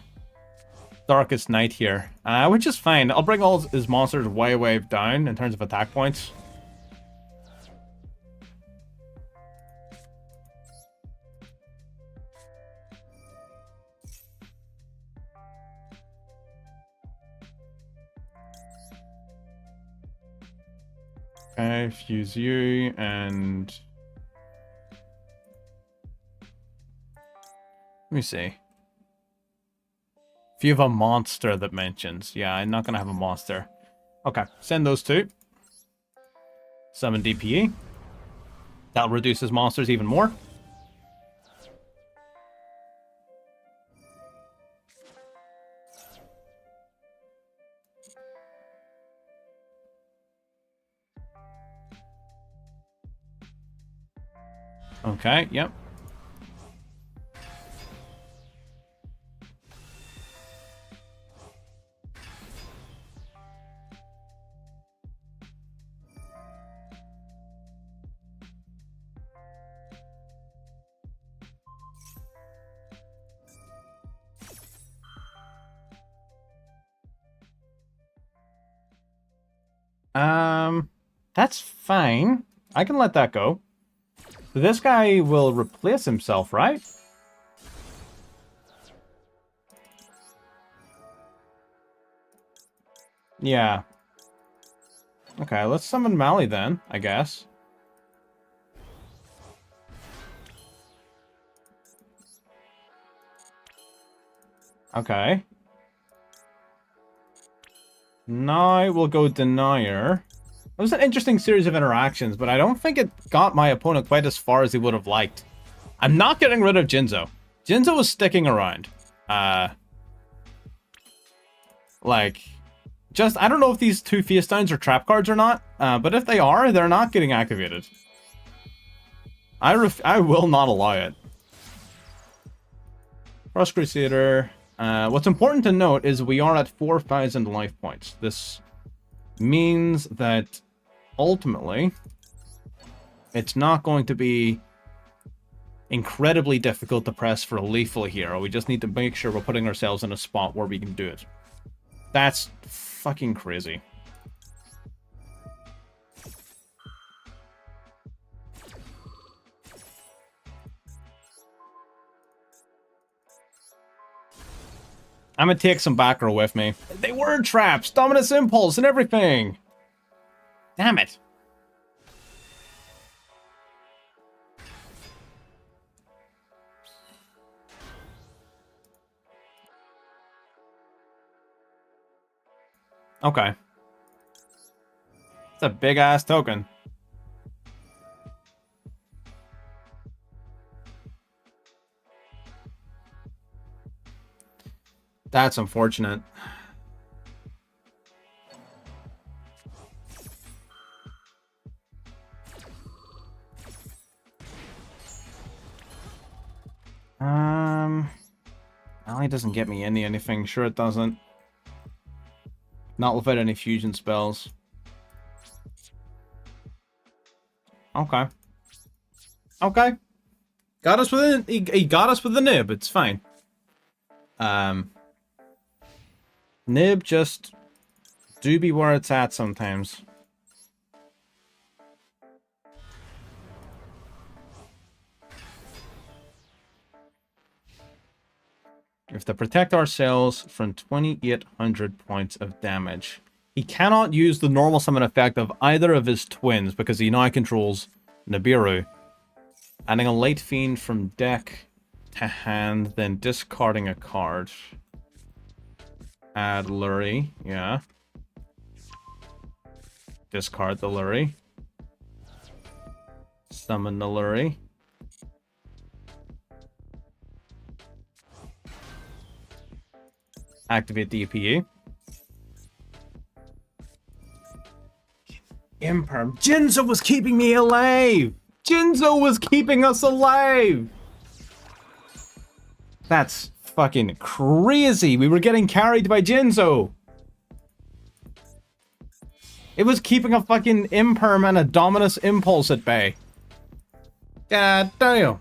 Darkest Night here, which is fine. I'll bring all his monsters way down in terms of attack points. Okay, fuse you, and... Let me see. If you have a monster that mentions... Yeah, I'm not going to have a monster. Okay, send those 2. Summon DPE. That'll reduce his monsters even more. Okay, yep. That's fine. I can let that go. This guy will replace himself, right? Yeah. Okay, let's summon Mali then, I guess. Okay. Now we'll go Denier. It was an interesting series of interactions, but I don't think it got my opponent quite as far as he would have liked. I'm not getting rid of Jinzo. Jinzo is sticking around. Just, I don't know if these 2 Face Downs are trap cards or not, but if they are, they're not getting activated. I will not allow it. Frost Crusader. What's important to note is we are at 4,000 life points. This means that ultimately it's not going to be incredibly difficult to press for a lethal hero. We just need to make sure we're putting ourselves in a spot where we can do it. That's fucking crazy. I'm gonna take some back row with me. They were traps, Dominus Impulse, and everything. Damn it. Okay. It's a big-ass token. That's unfortunate. Well, it doesn't get me into anything. Sure it doesn't. Not without any fusion spells. Okay. Okay. Got us with he got us with the nib. It's fine. Nib just do be where it's at sometimes. We have to protect ourselves from 2,800 points of damage. He cannot use the normal summon effect of either of his twins because he now controls Nibiru. Adding a Light Fiend from deck to hand, then discarding a card. Add Lurie, yeah. Discard the Lurie. Summon the Lurie. Activate DPU. Imperm. Jinzo was keeping me alive! Jinzo was keeping us alive! That's fucking crazy. We were getting carried by Jinzo. It was keeping a fucking Imperm and a Dominus Impulse at bay. God damn.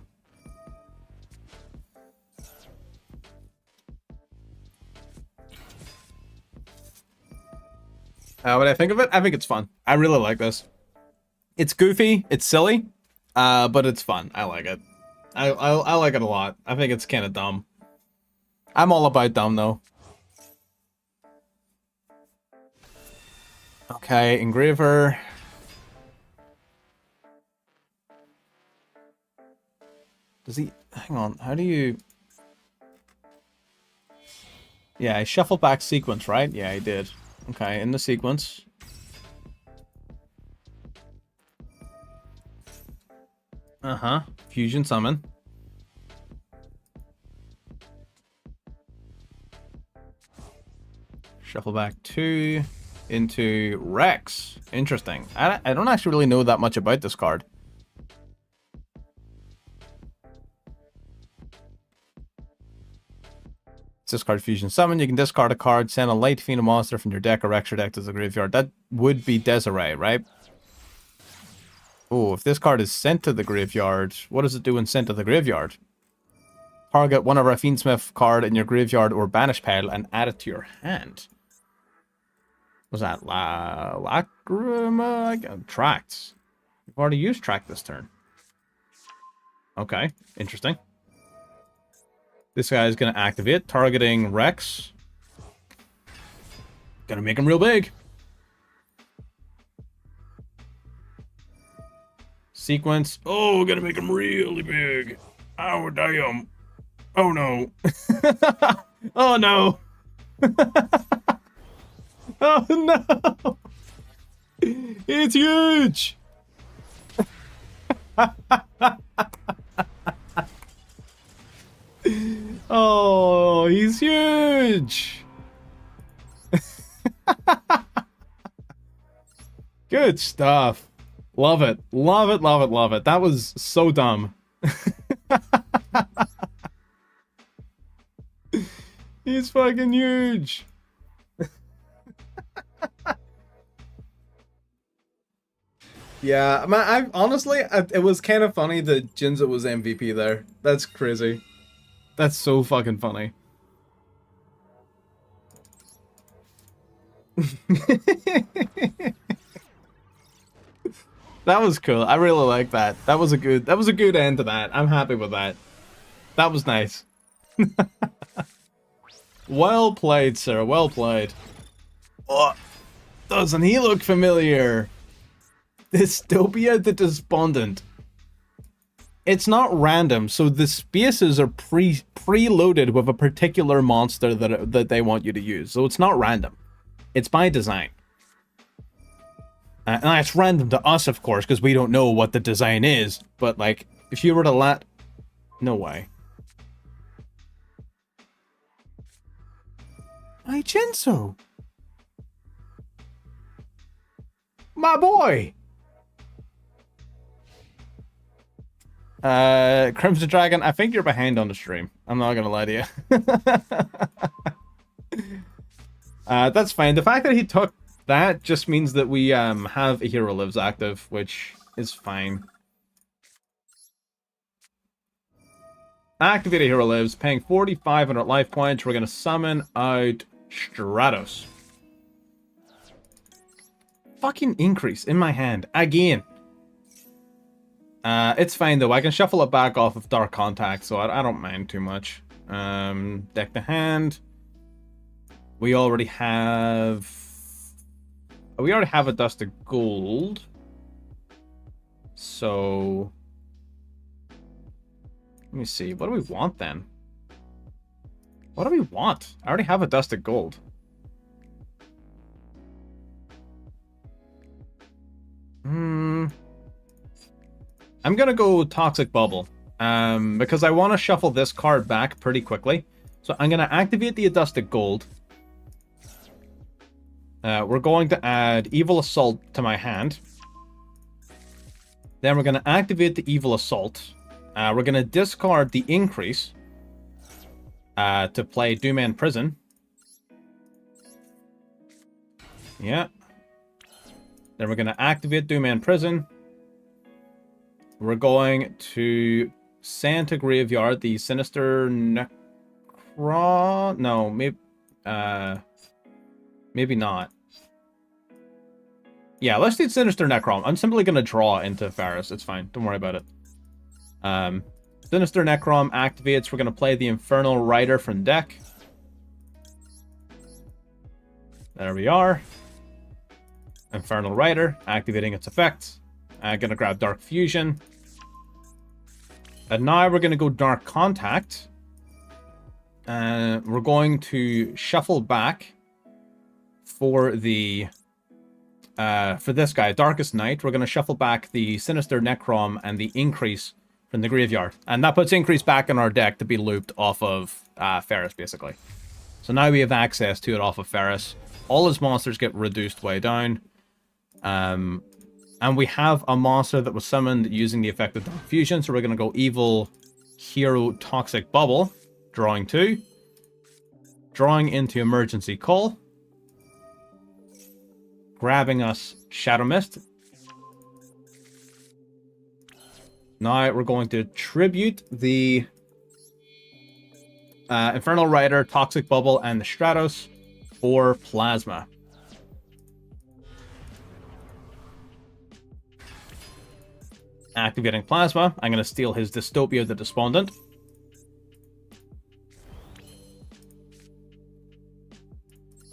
What do I think of it? I think it's fun. I really like this. It's goofy. It's silly. But it's fun. I like it. I like it a lot. I think it's kind of dumb. I'm all about dumb, though. Okay, Engraver. Does he... Hang on. How do you... Yeah, I shuffle back sequence, right? Yeah, I did. Okay, in the sequence. Uh-huh. Fusion summon. Shuffle back 2 into Rex. Interesting. I don't actually really know that much about this card. Discard Fusion Summon. You can discard a card, send a Light Fiend monster from your deck or extra deck to the graveyard. That would be Desiree, right? Oh, if this card is sent to the graveyard, what does it do when sent to the graveyard? Target one of our Fiendsmith card in your graveyard or banish pile and add it to your hand. Was that Lacrima? Tracts. We've already used Tract this turn. Okay, interesting. This guy is going to activate, targeting Rex. Gonna make him real big. Sequence. Oh, gonna make him really big. Oh, damn. Oh, no. Oh, no. Oh, no. It's huge. Oh, he's huge. Good stuff. Love it. Love it, love it, love it. That was so dumb. He's fucking huge. Yeah, man, it was kind of funny that Jinzo was MVP there. That's crazy. That's so fucking funny. That was cool. I really like that. That was a good end to that. I'm happy with that. That was nice. Well played, sir. Well played. Oh, doesn't he look familiar? Dystopia the Despondent. It's not random, so the spaces are preloaded with a particular monster that they want you to use. So it's not random. It's by design. And it's random to us, of course, because we don't know what the design is. But, like, if you were to let... No way. My Jinzo! My boy! Crimson Dragon, I think you're behind on the stream. I'm not gonna lie to you. That's fine. The fact that he took that just means that we have a Hero Lives active, which is fine. Activate a Hero Lives, paying 4,500 life points. We're gonna summon out Stratos. Fucking increase in my hand again. It's fine though. I can shuffle it back off of Dark Contact, so I don't mind too much. Deck the hand. We already have a Dust of Gold. So let me see. What do we want then? What do we want? I already have a Dust of Gold. I'm gonna go Toxic Bubble, because I want to shuffle this card back pretty quickly. So I'm gonna activate the Adusted Gold. We're going to add Evil Assault to my hand. Then we're gonna activate the Evil Assault. We're gonna discard the Increase to play Doomman Prison. Yeah. Then we're gonna activate Doomman Prison. We're going to send to Graveyard the Sinister Necron. No, maybe not. Yeah, let's do Sinister Necron. I'm simply going to draw into Ferris. It's fine. Don't worry about it. Sinister Necron activates. We're going to play the Infernal Rider from deck. There we are. Infernal Rider activating its effects. I'm going to grab Dark Fusion. And now we're going to go Dark Contact. We're going to shuffle back for the for this guy, Darkest Night. We're going to shuffle back the Sinister Necrom and the Increase from the Graveyard. And that puts Increase back in our deck to be looped off of Ferris, basically. So now we have access to it off of Ferris. All his monsters get reduced way down. And we have a monster that was summoned using the effect of Dark Fusion. So we're going to go Evil Hero Toxic Bubble. Drawing 2. Drawing into Emergency Call. Grabbing us Shadow Mist. Now we're going to tribute the Infernal Rider, Toxic Bubble, and the Stratos for Plasma. Activating Plasma. I'm going to steal his Dystopia the Despondent.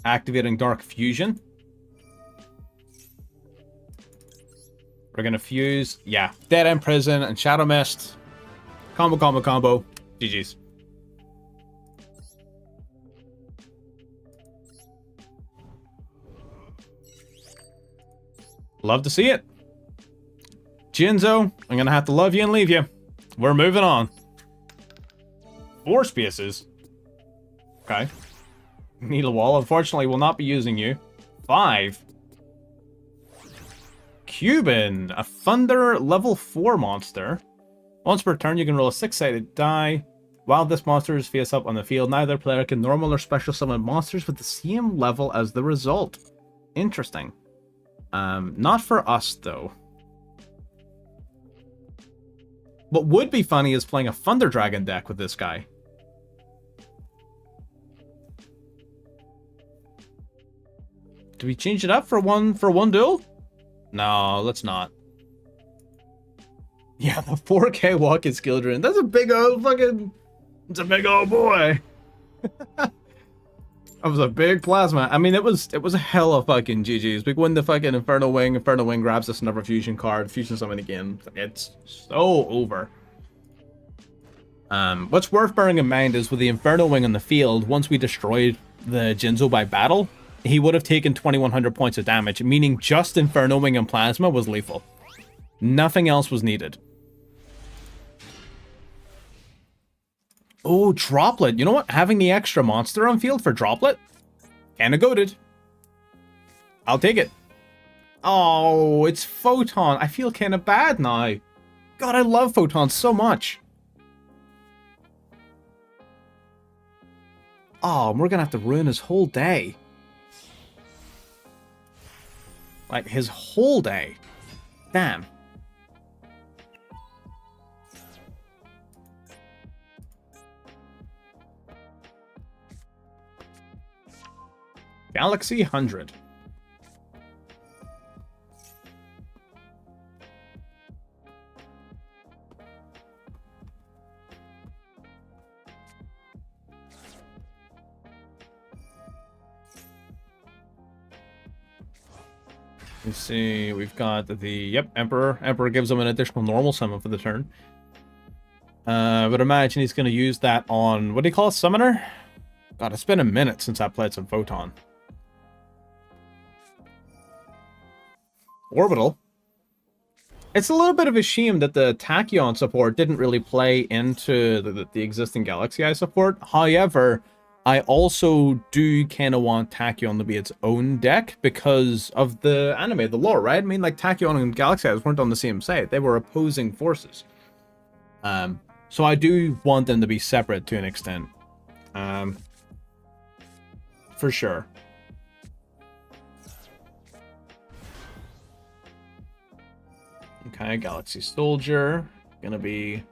Activating Dark Fusion. We're going to fuse, yeah, Dead End Prison and Shadow Mist. Combo, combo, combo. GG's. Love to see it. Jinzo, I'm going to have to love you and leave you. We're moving on. 4 spaces. Okay. Needle Wall, unfortunately, will not be using you. 5. Cuban, a Thunder level 4 monster. Once per turn, you can roll a 6-sided die. While this monster is face up on the field, neither player can normal or special summon monsters with the same level as the result. Interesting. Not for us, though. What would be funny is playing a Thunder Dragon deck with this guy. Do we change it up for one duel? No, let's not. Yeah, the 4K Walking Skildren. That's a big old fucking... It's a big old boy. That was a big plasma. I mean, it was a hell of fucking GG's. We win the fucking Infernal Wing. Infernal Wing grabs us another fusion card. Fusion summon again. It's so over. What's worth bearing in mind is with the Infernal Wing on the field, once we destroyed the Jinzo by battle, he would have taken 2100 points of damage, meaning just Infernoing and Plasma was lethal. Nothing else was needed. Oh, Droplet. You know what? Having the extra monster on field for Droplet? Kinda goated. I'll take it. Oh, it's Photon. I feel kinda bad now. God, I love Photon so much. Oh, we're gonna have to ruin his whole day. Like, his whole day. Damn. Galaxy 100. Let's see, we've got the, yep, Emperor. Emperor gives him an additional normal summon for the turn. But imagine he's going to use that on, what do you call it, Summoner? God, it's been a minute since I played some Photon. Orbital. It's a little bit of a shame that the Tachyon support didn't really play into the existing Galaxy Eye support. However, I also do kind of want Tachyon to be its own deck because of the anime, the lore, right? I mean, like, Tachyon and Galaxy Eyes weren't on the same side. They were opposing forces. So I do want them to be separate to an extent. For sure. Okay, Galaxy Soldier. Gonna be...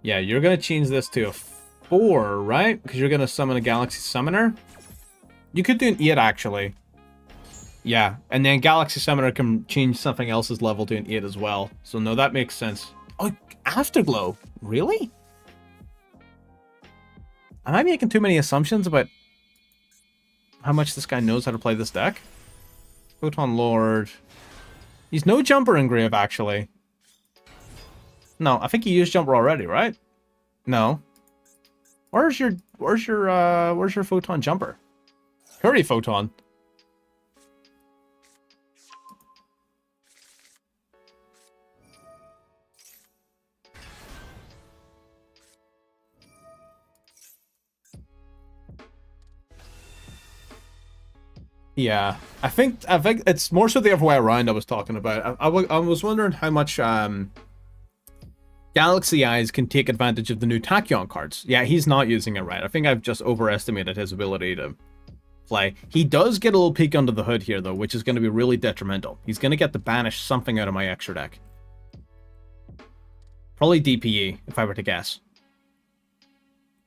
Yeah, you're gonna change this to a 4, right? Because you're gonna summon a Galaxy Summoner. You could do an 8, actually. Yeah, and then Galaxy Summoner can change something else's level to an 8 as well. So no, that makes sense. Oh, Afterglow? Really? Am I making too many assumptions about how much this guy knows how to play this deck? Photon Lord. He's no Jumper Engrave, actually. No, I think he used Jumper already, right? No. Where's your Photon Jumper? Curry Photon. Yeah, I think it's more so the other way around I was talking about. I was wondering how much Galaxy Eyes can take advantage of the new Tachyon cards. Yeah, he's not using it right. I think I've just overestimated his ability to play. He does get a little peek under the hood here, though, which is going to be really detrimental. He's going to get to banish something out of my extra deck. Probably DPE, if I were to guess.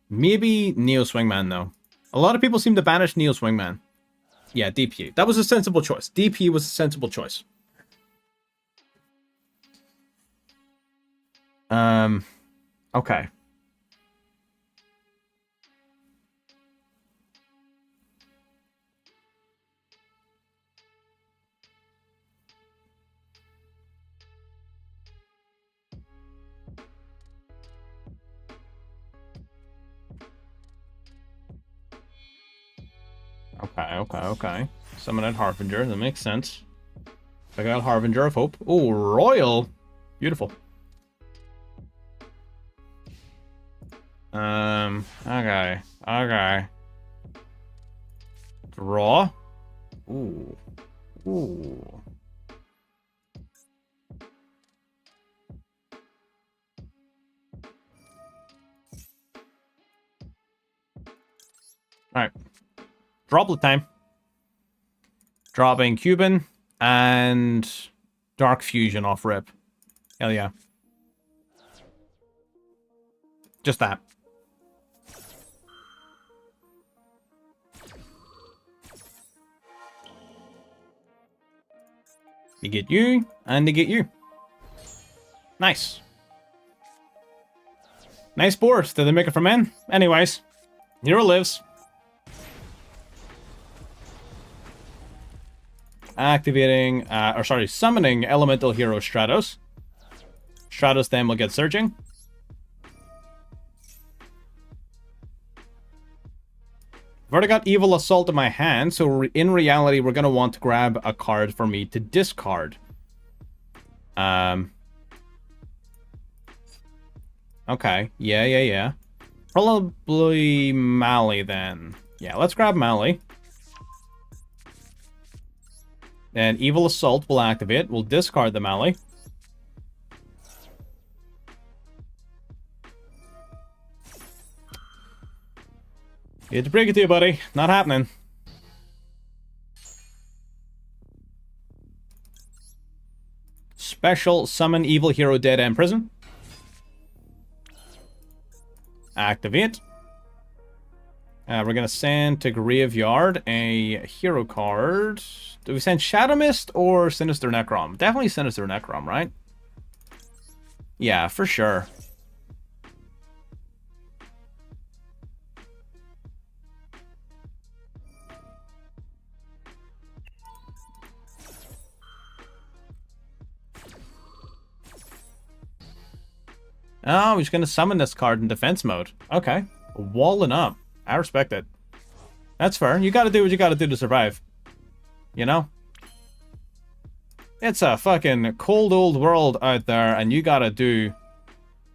Maybe Neo Swingman, though. A lot of people seem to banish Neo Swingman. Yeah, DPE. That was a sensible choice. DPE was a sensible choice. Okay. Okay. Summon at Harbinger, that makes sense. I got Harbinger of Hope. Oh, Royal! Beautiful. Okay. Draw. Ooh. Alright. Droplet time. Dropping Cuban and Dark Fusion off rip. Hell yeah. Just that. You get you, and they get you. Nice. Nice board. Did they make it for men? Anyways, Hero lives. Activating, summoning Elemental Hero Stratos. Stratos then will get Surging. I've already got Evil Assault in my hand, so in reality, we're going to want to grab a card for me to discard. Okay. Yeah. Probably Mali, then. Yeah, let's grab Mali. And Evil Assault will activate. We'll discard the Mali. Hate to break it to you, buddy. Not happening. Special Summon Evil Hero Dead End Prison. Activate. We're going to send to Graveyard a hero card. Do we send Shadow Mist or Sinister Necrom? Definitely Sinister Necrom, right? Yeah, for sure. Oh, he's going to summon this card in defense mode. Okay. Walling up. I respect it. That's fair. You got to do what you got to do to survive. You know? It's a fucking cold old world out there, and you got to do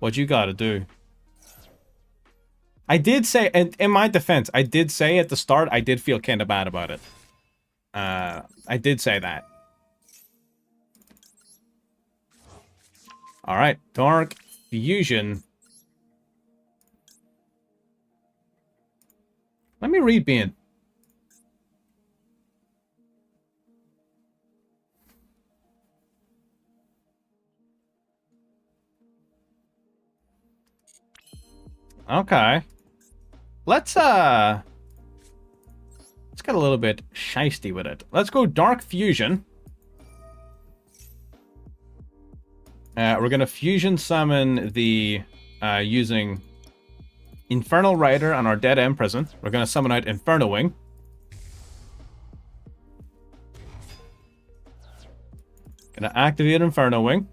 what you got to do. I did say, in my defense, I did say at the start, I did feel kind of bad about it. I did say that. Alright, Dark Fusion. Let me read Bean. Okay. Let's get a little bit shisty with it. Let's go Dark Fusion. We're gonna fusion summon the using Infernal Rider on our Dead End Prison. We're gonna summon out Inferno Wing. Gonna activate Inferno Wing.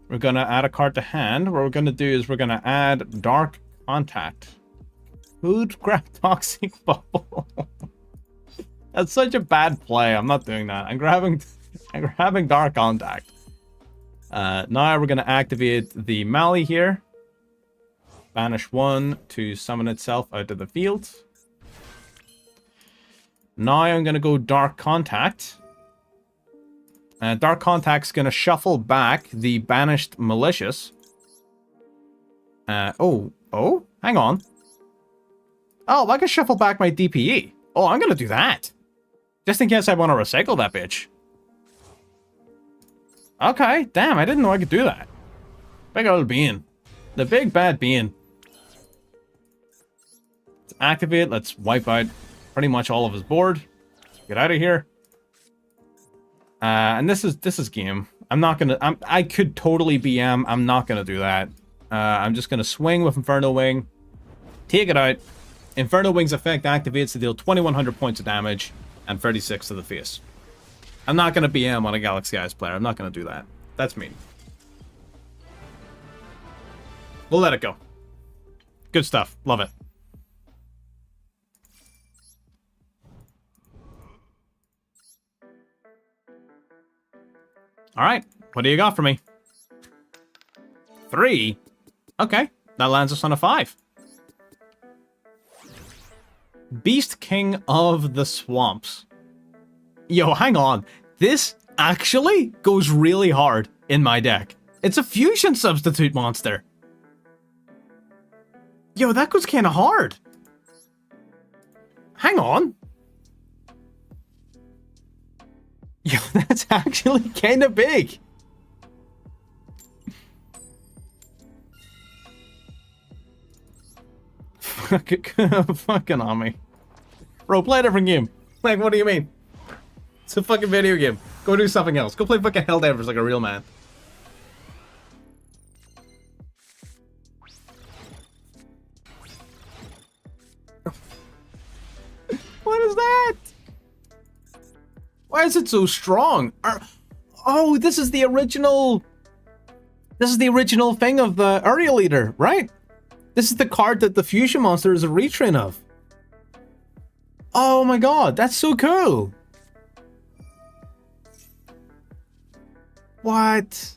We're gonna add a card to hand. What we're gonna do is we're gonna add Dark Contact. Who'd grab Toxic Bubble? That's such a bad play. I'm not doing that. I'm grabbing Dark Contact. Now we're gonna activate the Mali here. Banish 1 to summon itself out of the field. Now I'm gonna go Dark Contact. Dark Contact's gonna shuffle back the banished Malicious. Oh, hang on. Oh, I can shuffle back my DPE. Oh, I'm gonna do that. Just in case I want to recycle that bitch. Okay, damn, I didn't know I could do that. Big old bean. The big bad bean. Let's activate, let's wipe out pretty much all of his board. Get out of here. And this is game. I'm not gonna. I could totally BM. I'm not gonna do that. I'm just gonna swing with Inferno Wing, take it out. Inferno Wing's effect activates to deal 2,100 points of damage and 36 to the face. I'm not gonna BM on a Galaxy Eyes player. I'm not gonna do that. That's mean. We'll let it go. Good stuff. Love it. Alright, what do you got for me? 3? Okay, that lands us on a 5. Beast King of the Swamps. Yo, hang on. This actually goes really hard in my deck. It's a fusion substitute monster. Yo, that goes kind of hard. Hang on. Yo, that's actually kind of big. Fucking on me. Bro, play a different game. Like, what do you mean? It's a fucking video game. Go do something else. Go play fucking Helldivers like a real man. What is that? Why is it so strong? Oh, this is the original... This is the original thing of the Aerial Eater, right? This is the card that the Fusion Monster is a retrain of. Oh my god, that's so cool. What?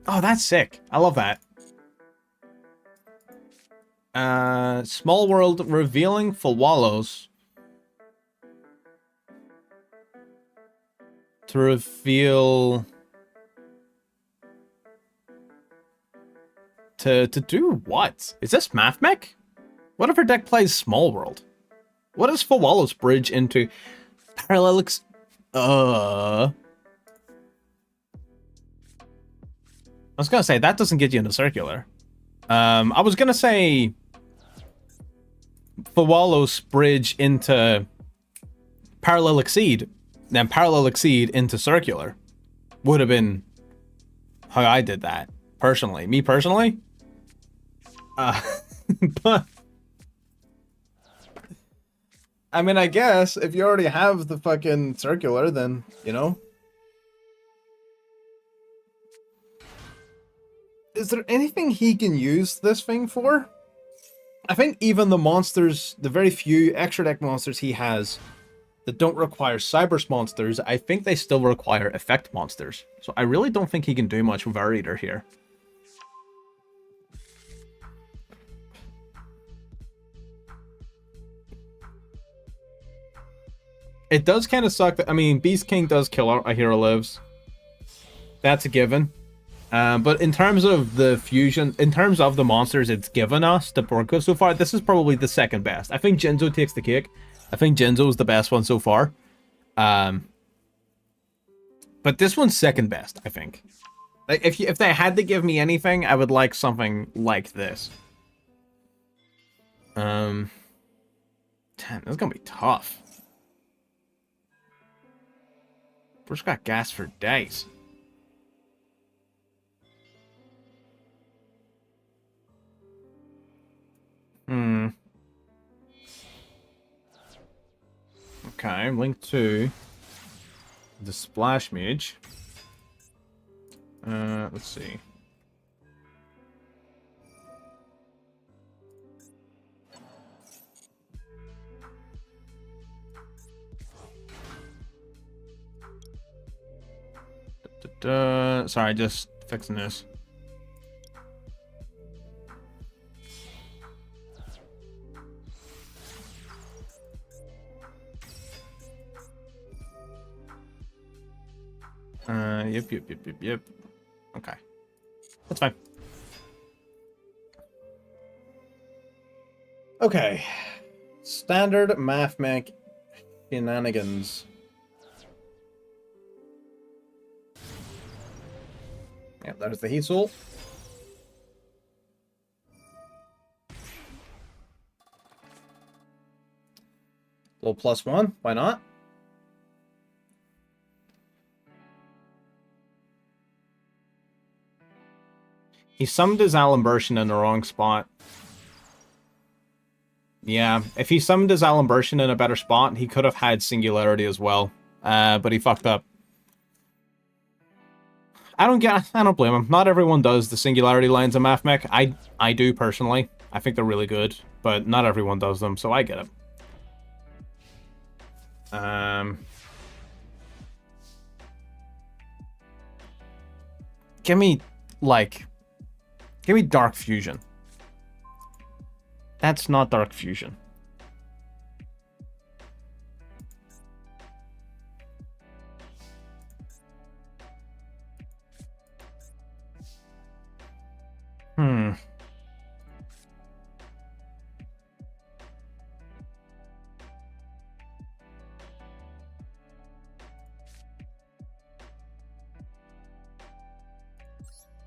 Oh, that's sick. I love that. Small world revealing for wallows. To reveal... To do what? Is this Math Mech? What if her deck plays Small World? What is for wallows bridge into Parallelix? I was gonna say, that doesn't get you into circular. I was gonna say... For wallows bridge into Parallel Exceed, then Parallel Exceed into circular. Would have been how I did that. Personally. Me personally? But... I mean, I guess, if you already have the fucking circular, then, you know. Is there anything he can use this thing for? I think even the monsters, the very few extra deck monsters he has that don't require Cybers monsters, I think they still require effect monsters. So I really don't think he can do much with our Eater here. It does kind of suck that, I mean, Beast King does kill a Hero Lives. That's a given. But in terms of the fusion, in terms of the monsters it's given us to work with so far, this is probably the second best. I think Jinzo takes the cake. I think Jinzo's the best one so far. But this one's second best, I think. Like, if they had to give me anything, I would like something like this. Damn, this is gonna be tough. We've just got gas for days. Okay, link to the Splash Mage. Let's see. Sorry, just fixing this. Yep. Okay. That's fine. Okay. Standard Math Mech shenanigans. Yep, there's the Heat Soul. Little +1, why not? He summoned his Alimbertion in the wrong spot. Yeah, if he summoned his Alimbertion in a better spot, he could have had Singularity as well. But he fucked up. I don't blame him. Not everyone does the Singularity lines in Math Mech. I do personally. I think they're really good, but not everyone does them, so I get it. Give me Dark Fusion. That's not Dark Fusion.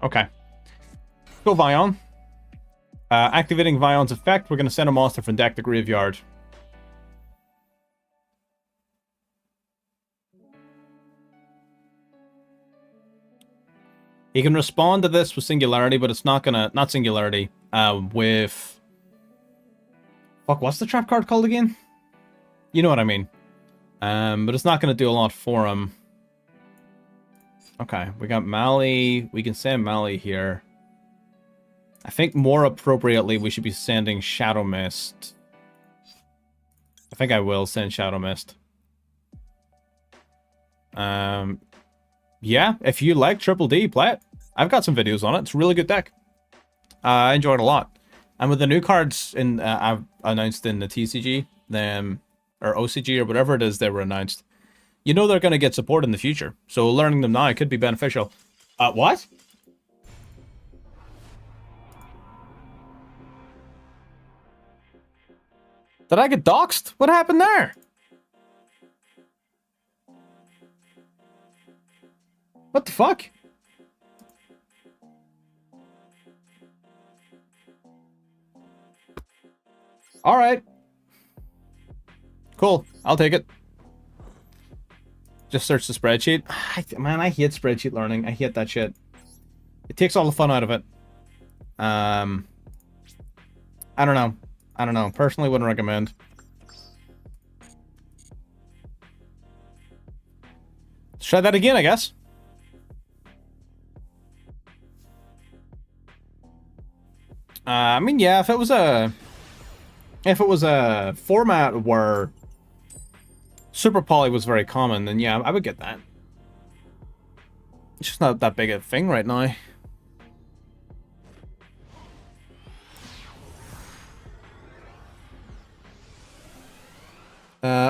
Okay. Go Vion. Activating Vion's effect, we're going to send a monster from deck to graveyard. He can respond to this with Singularity, but it's not gonna... Not Singularity. With... Fuck, what's the trap card called again? You know what I mean. But it's not gonna do a lot for him. Okay, we got Mali. We can send Mali here. I think more appropriately we should be sending Shadow Mist. I think I will send Shadow Mist. Yeah, if you like Triple D, play it. I've got some videos on it. It's a really good deck. I enjoyed it a lot. And with the new cards I've announced in the TCG, or OCG, or whatever it is they were announced, you know they're going to get support in the future. So learning them now could be beneficial. What? Did I get doxxed? What happened there? What the fuck? Alright. Cool. I'll take it. Just search the spreadsheet. Man, I hate spreadsheet learning. I hate that shit. It takes all the fun out of it. I don't know. I don't know. Personally, wouldn't recommend. Let's try that again, I guess. I mean, yeah, if it was a format where Super Poly was very common, then yeah, I would get that. It's just not that big a thing right now.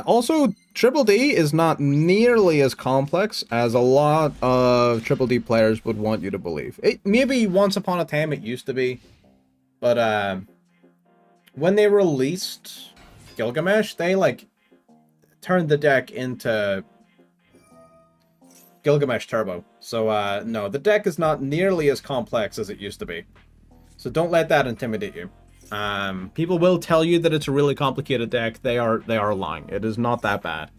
Also, Triple D is not nearly as complex as a lot of Triple D players would want you to believe. Maybe once upon a time it used to be, but when they released Gilgamesh, they like turned the deck into Gilgamesh Turbo. So no, the deck is not nearly as complex as it used to be. So don't let that intimidate you. People will tell you that it's a really complicated deck. They are lying. It is not that bad.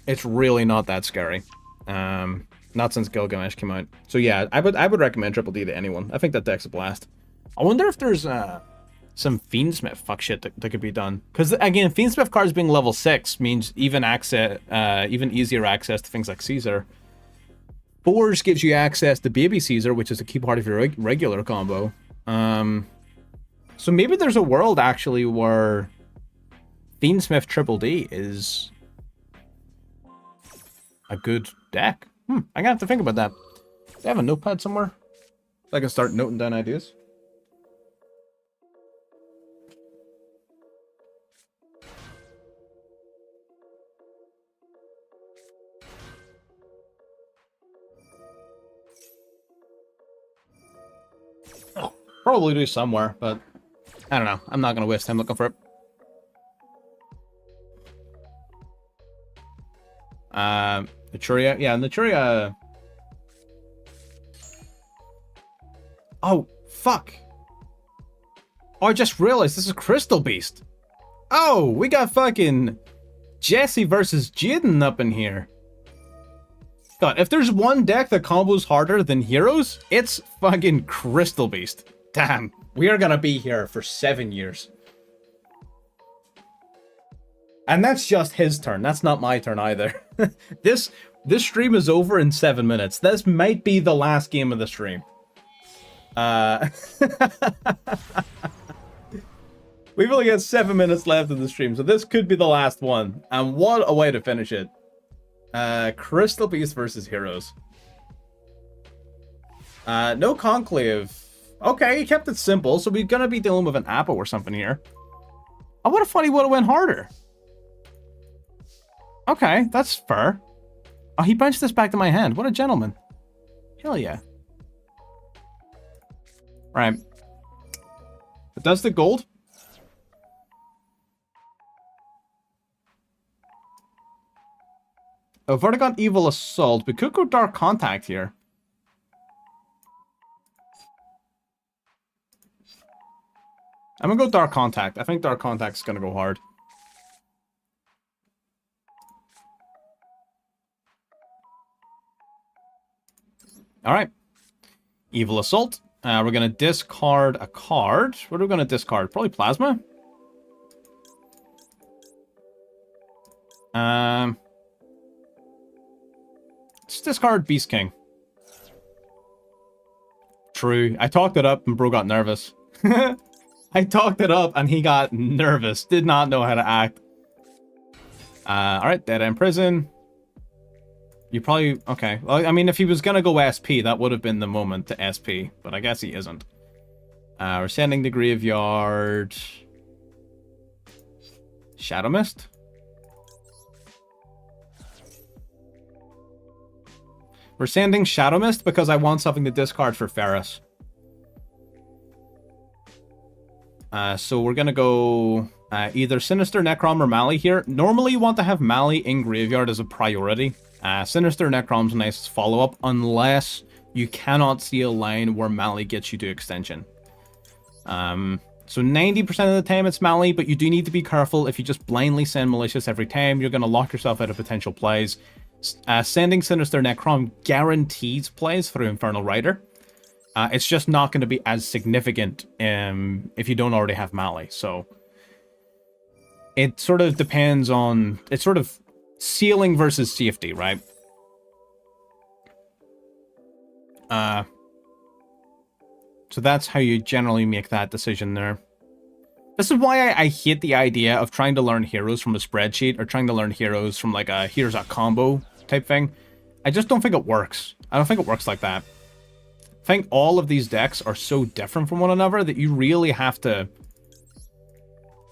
It's really not that scary. Not since Gilgamesh came out. So yeah, I would recommend Triple D to anyone. I think that deck's a blast. I wonder if there's some Fiendsmith fuck shit that could be done. Because again, Fiendsmith cards being level 6 means even easier access to things like Caesar. Forge gives you access to Baby Caesar, which is a key part of your regular combo. So maybe there's a world actually where Fiendsmith Triple D is a good deck. I'm gonna have to think about that. Do I have a notepad somewhere so I can start noting down ideas? Probably do somewhere, but I don't know. I'm not gonna waste time looking for it. Naturia, yeah, Naturia. Oh, fuck. Oh, I just realized this is Crystal Beast. Oh, we got fucking Jesse versus Jaden up in here. God, if there's one deck that combos harder than Heroes, it's fucking Crystal Beast. Damn, we are gonna be here for 7 years. And that's just his turn. That's not my turn either. This stream is over in 7 minutes. This might be the last game of the stream. We've only got 7 minutes left of the stream, so this could be the last one. And what a way to finish it. Crystal Beast versus Heroes. No Conclave. Okay, he kept it simple, so we're gonna be dealing with an Apple or something here. Oh, what a funny would have went harder. Okay, that's fair. Oh, he punched this back to my hand. What a gentleman. Hell yeah. Right. But does the gold? Oh, Vertigon Evil Assault. We could go Dark Contact here. I'm gonna go Dark Contact. I think Dark Contact's gonna go hard. Alright. Evil Assault. We're gonna discard a card. What are we gonna discard? Probably Plasma? Let's discard Beast King. True. I talked it up and bro got nervous. I talked it up and he got nervous. Did not know how to act. Alright, dead end prison. You probably... Okay. Well, I mean, if he was gonna go SP, that would have been the moment to SP. But I guess he isn't. We're sending the graveyard... Shadow Mist? We're sending Shadow Mist because I want something to discard for Ferris. So we're gonna go either Sinister, Necrom, or Mali here. Normally you want to have Mali in graveyard as a priority. Sinister, Necrom's a nice follow-up, unless you cannot see a line where Mali gets you to extension. So 90% of the time it's Mali, but you do need to be careful. If you just blindly send Malicious every time, you're gonna lock yourself out of potential plays. Sending Sinister Necrom guarantees plays through Infernal Rider. It's just not going to be as significant if you don't already have Mali. So it sort of depends on... It's sort of ceiling versus safety, right? So that's how you generally make that decision there. This is why I hate the idea of trying to learn heroes from a spreadsheet or trying to learn heroes from like a here's a combo type thing. I just don't think it works. I don't think it works like that. I think all of these decks are so different from one another that you really have to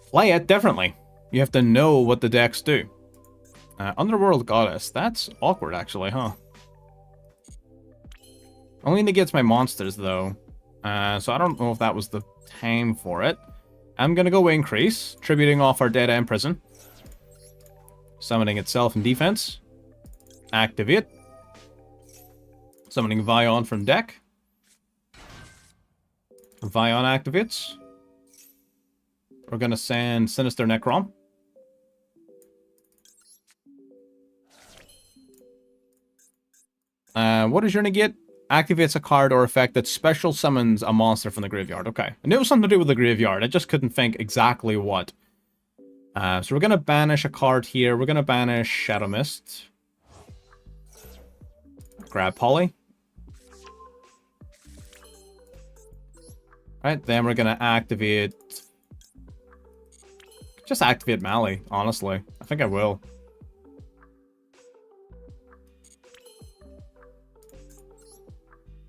play it differently. You have to know what the decks do. Underworld Goddess. That's awkward actually, huh? Only negates my monsters though. So I don't know if that was the time for it. I'm gonna go increase, tributing off our Dead End Prison. Summoning itself in defense. Activate. Summoning Vion from deck. Vion activates. We're gonna send Sinister Necrom. What is your negate? Activates a card or effect that special summons a monster from the graveyard. Okay. I knew it was something to do with the graveyard. I just couldn't think exactly what. So we're going to banish a card here. We're going to banish Shadow Mist. Grab Polly. Right, then we're going to activate... Just activate Mali, honestly. I think I will.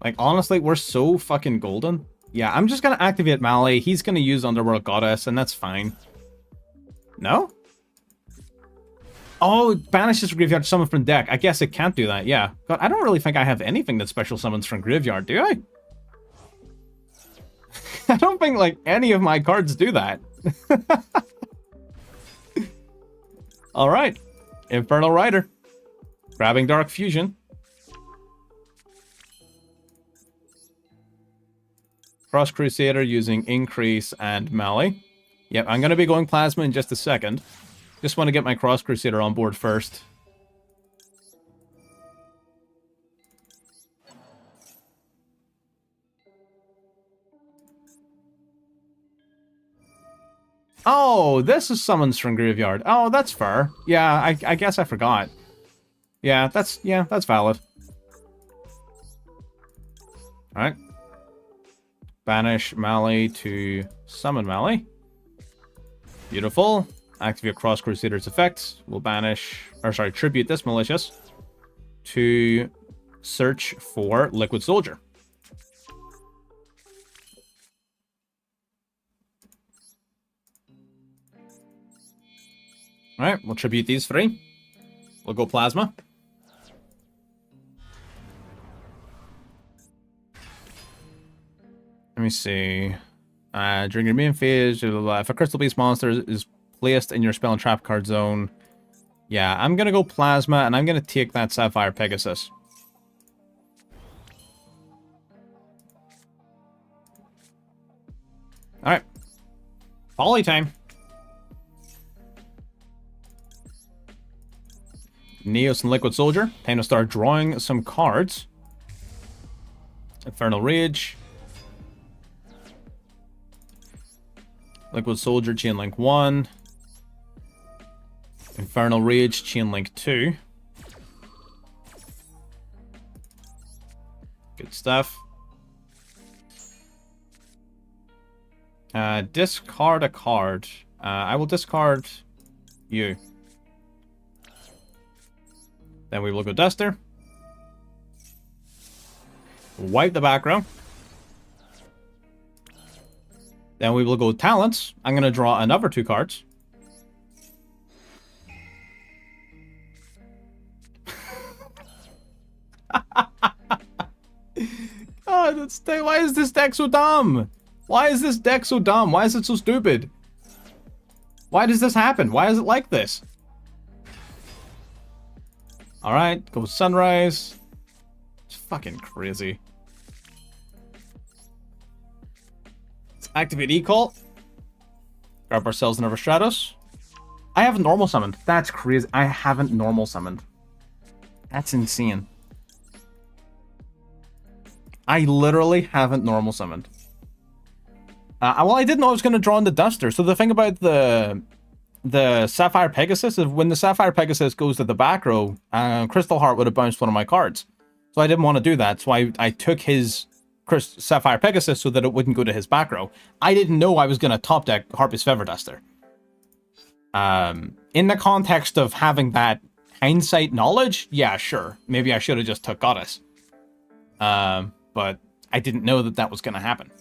Like, honestly, we're so fucking golden. Yeah, I'm just gonna activate Mali. He's gonna use Underworld Goddess, and that's fine. No? Oh, it banishes graveyard summon from deck. I guess it can't do that, yeah. God, I don't really think I have anything that special summons from graveyard, do I? I don't think, like, any of my cards do that. Alright. Infernal Rider. Grabbing Dark Fusion. Cross Crusader using Increase and Mali. Yep, I'm going to be going Plasma in just a second. Just want to get my Cross Crusader on board first. Oh, this is summons from graveyard. Oh, that's fair. Yeah, I guess I forgot. Yeah, that's valid. Alright. Banish Mali to summon Mali. Beautiful. Activate Cross Crusader's effects. We'll banish, or sorry, tribute this Malicious to search for Liquid Soldier. Alright, we'll tribute these three. We'll go Plasma. Let me see. During your main phase, if a Crystal Beast monster is placed in your spell and trap card zone. Yeah, I'm going to go Plasma, and I'm going to take that Sapphire Pegasus. Alright. Volley time. Neos and Liquid Soldier. Time to start drawing some cards. Infernal Rage. Liquid Soldier, Chainlink 1. Infernal Rage, Chainlink 2. Good stuff. Discard a card. I will discard you. Then we will go Duster. Wipe the back row. Then we will go Talents. I'm going to draw another 2 cards. God, why is this deck so dumb? Why is this deck so dumb? Why is it so stupid? Why does this happen? Why is it like this? Alright, go Sunrise. It's fucking crazy. Let's activate E-Call. Grab ourselves another Stratos. I haven't normal summoned. That's crazy. I haven't normal summoned. That's insane. I literally haven't normal summoned. Well, I didn't know I was going to draw in the Duster. So the thing about the Sapphire Pegasus is when the Sapphire Pegasus goes to the back row, Crystal Heart would have bounced one of my cards. So I didn't want to do that. So I took his Sapphire Pegasus so that it wouldn't go to his back row. I didn't know I was going to top deck Harpy's Feather Duster. In the context of having that hindsight knowledge, yeah, sure. Maybe I should have just took Goddess. But I didn't know that that was going to happen.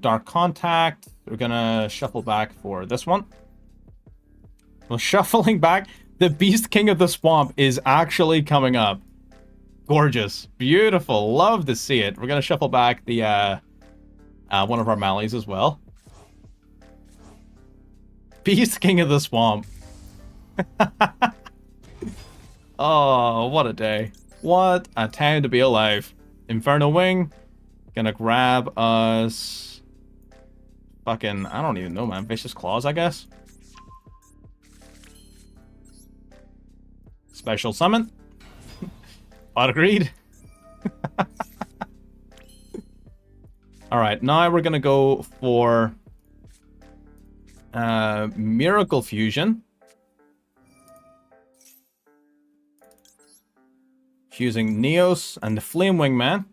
Dark Contact. We're gonna shuffle back for this one. Well, shuffling back. The Beast King of the Swamp is actually coming up. Gorgeous. Beautiful. Love to see it. We're gonna shuffle back the one of our Malleys as well. Beast King of the Swamp. Oh, what a day. What a time to be alive. Inferno Wing. Gonna grab us... Fucking... I don't even know, man. Vicious Claws, I guess. Special Summon. Pot of Greed. Alright, now we're gonna go for... Miracle Fusion. Using Neos and the Flame Wingman.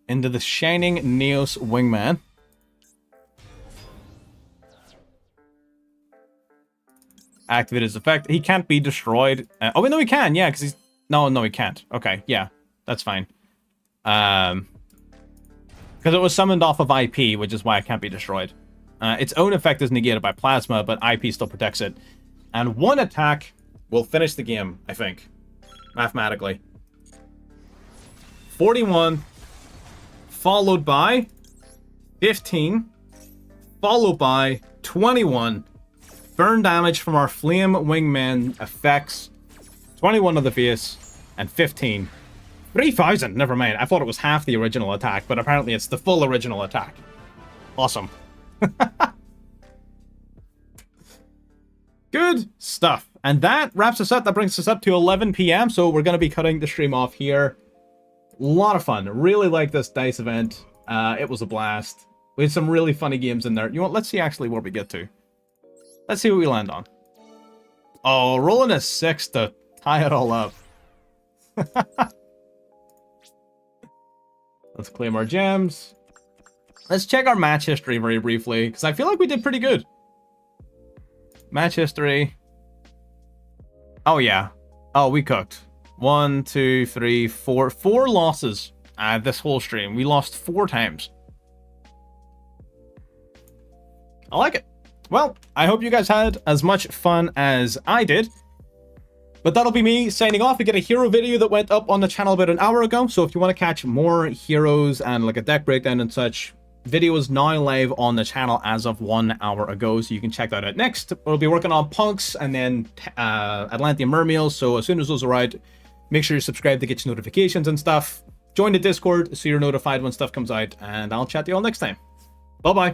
Into the Shining Neos Wingman. Activate his effect. He can't be destroyed. Oh, wait, no, he can. Yeah, because he's... No, he can't. Okay, yeah. That's fine. Because it was summoned off of IP, which is why it can't be destroyed. Its own effect is negated by Plasma, but IP still protects it. And one attack will finish the game, I think. Mathematically. 41... followed by 15, followed by 21. Burn damage from our Flame Wingman effects. 21 of the face, and 15. 3,000, never mind. I thought it was half the original attack, but apparently it's the full original attack. Awesome. Good stuff. And that wraps us up. That brings us up to 11 p.m. So we're going to be cutting the stream off here. A lot of fun. Really like this DICE event. It was a blast. We had some really funny games in there. You know what? Let's see actually where we get to. Let's see what we land on. Oh, rolling a 6 to tie it all up. Let's claim our gems. Let's check our match history very briefly, because I feel like we did pretty good. Match history. Oh, yeah. Oh, we cooked. 1, 2, 3, 4. 4 losses this whole stream. We lost 4 times. I like it. Well, I hope you guys had as much fun as I did. But that'll be me signing off. We get a hero video that went up on the channel about an hour ago. So if you want to catch more heroes and like a deck breakdown and such, video is now live on the channel as of 1 hour ago. So you can check that out next. We'll be working on Punks and then Atlantean Mermeals. So as soon as those are out, make sure you subscribe to get your notifications and stuff. Join the Discord so you're notified when stuff comes out. And I'll chat to you all next time. Bye-bye.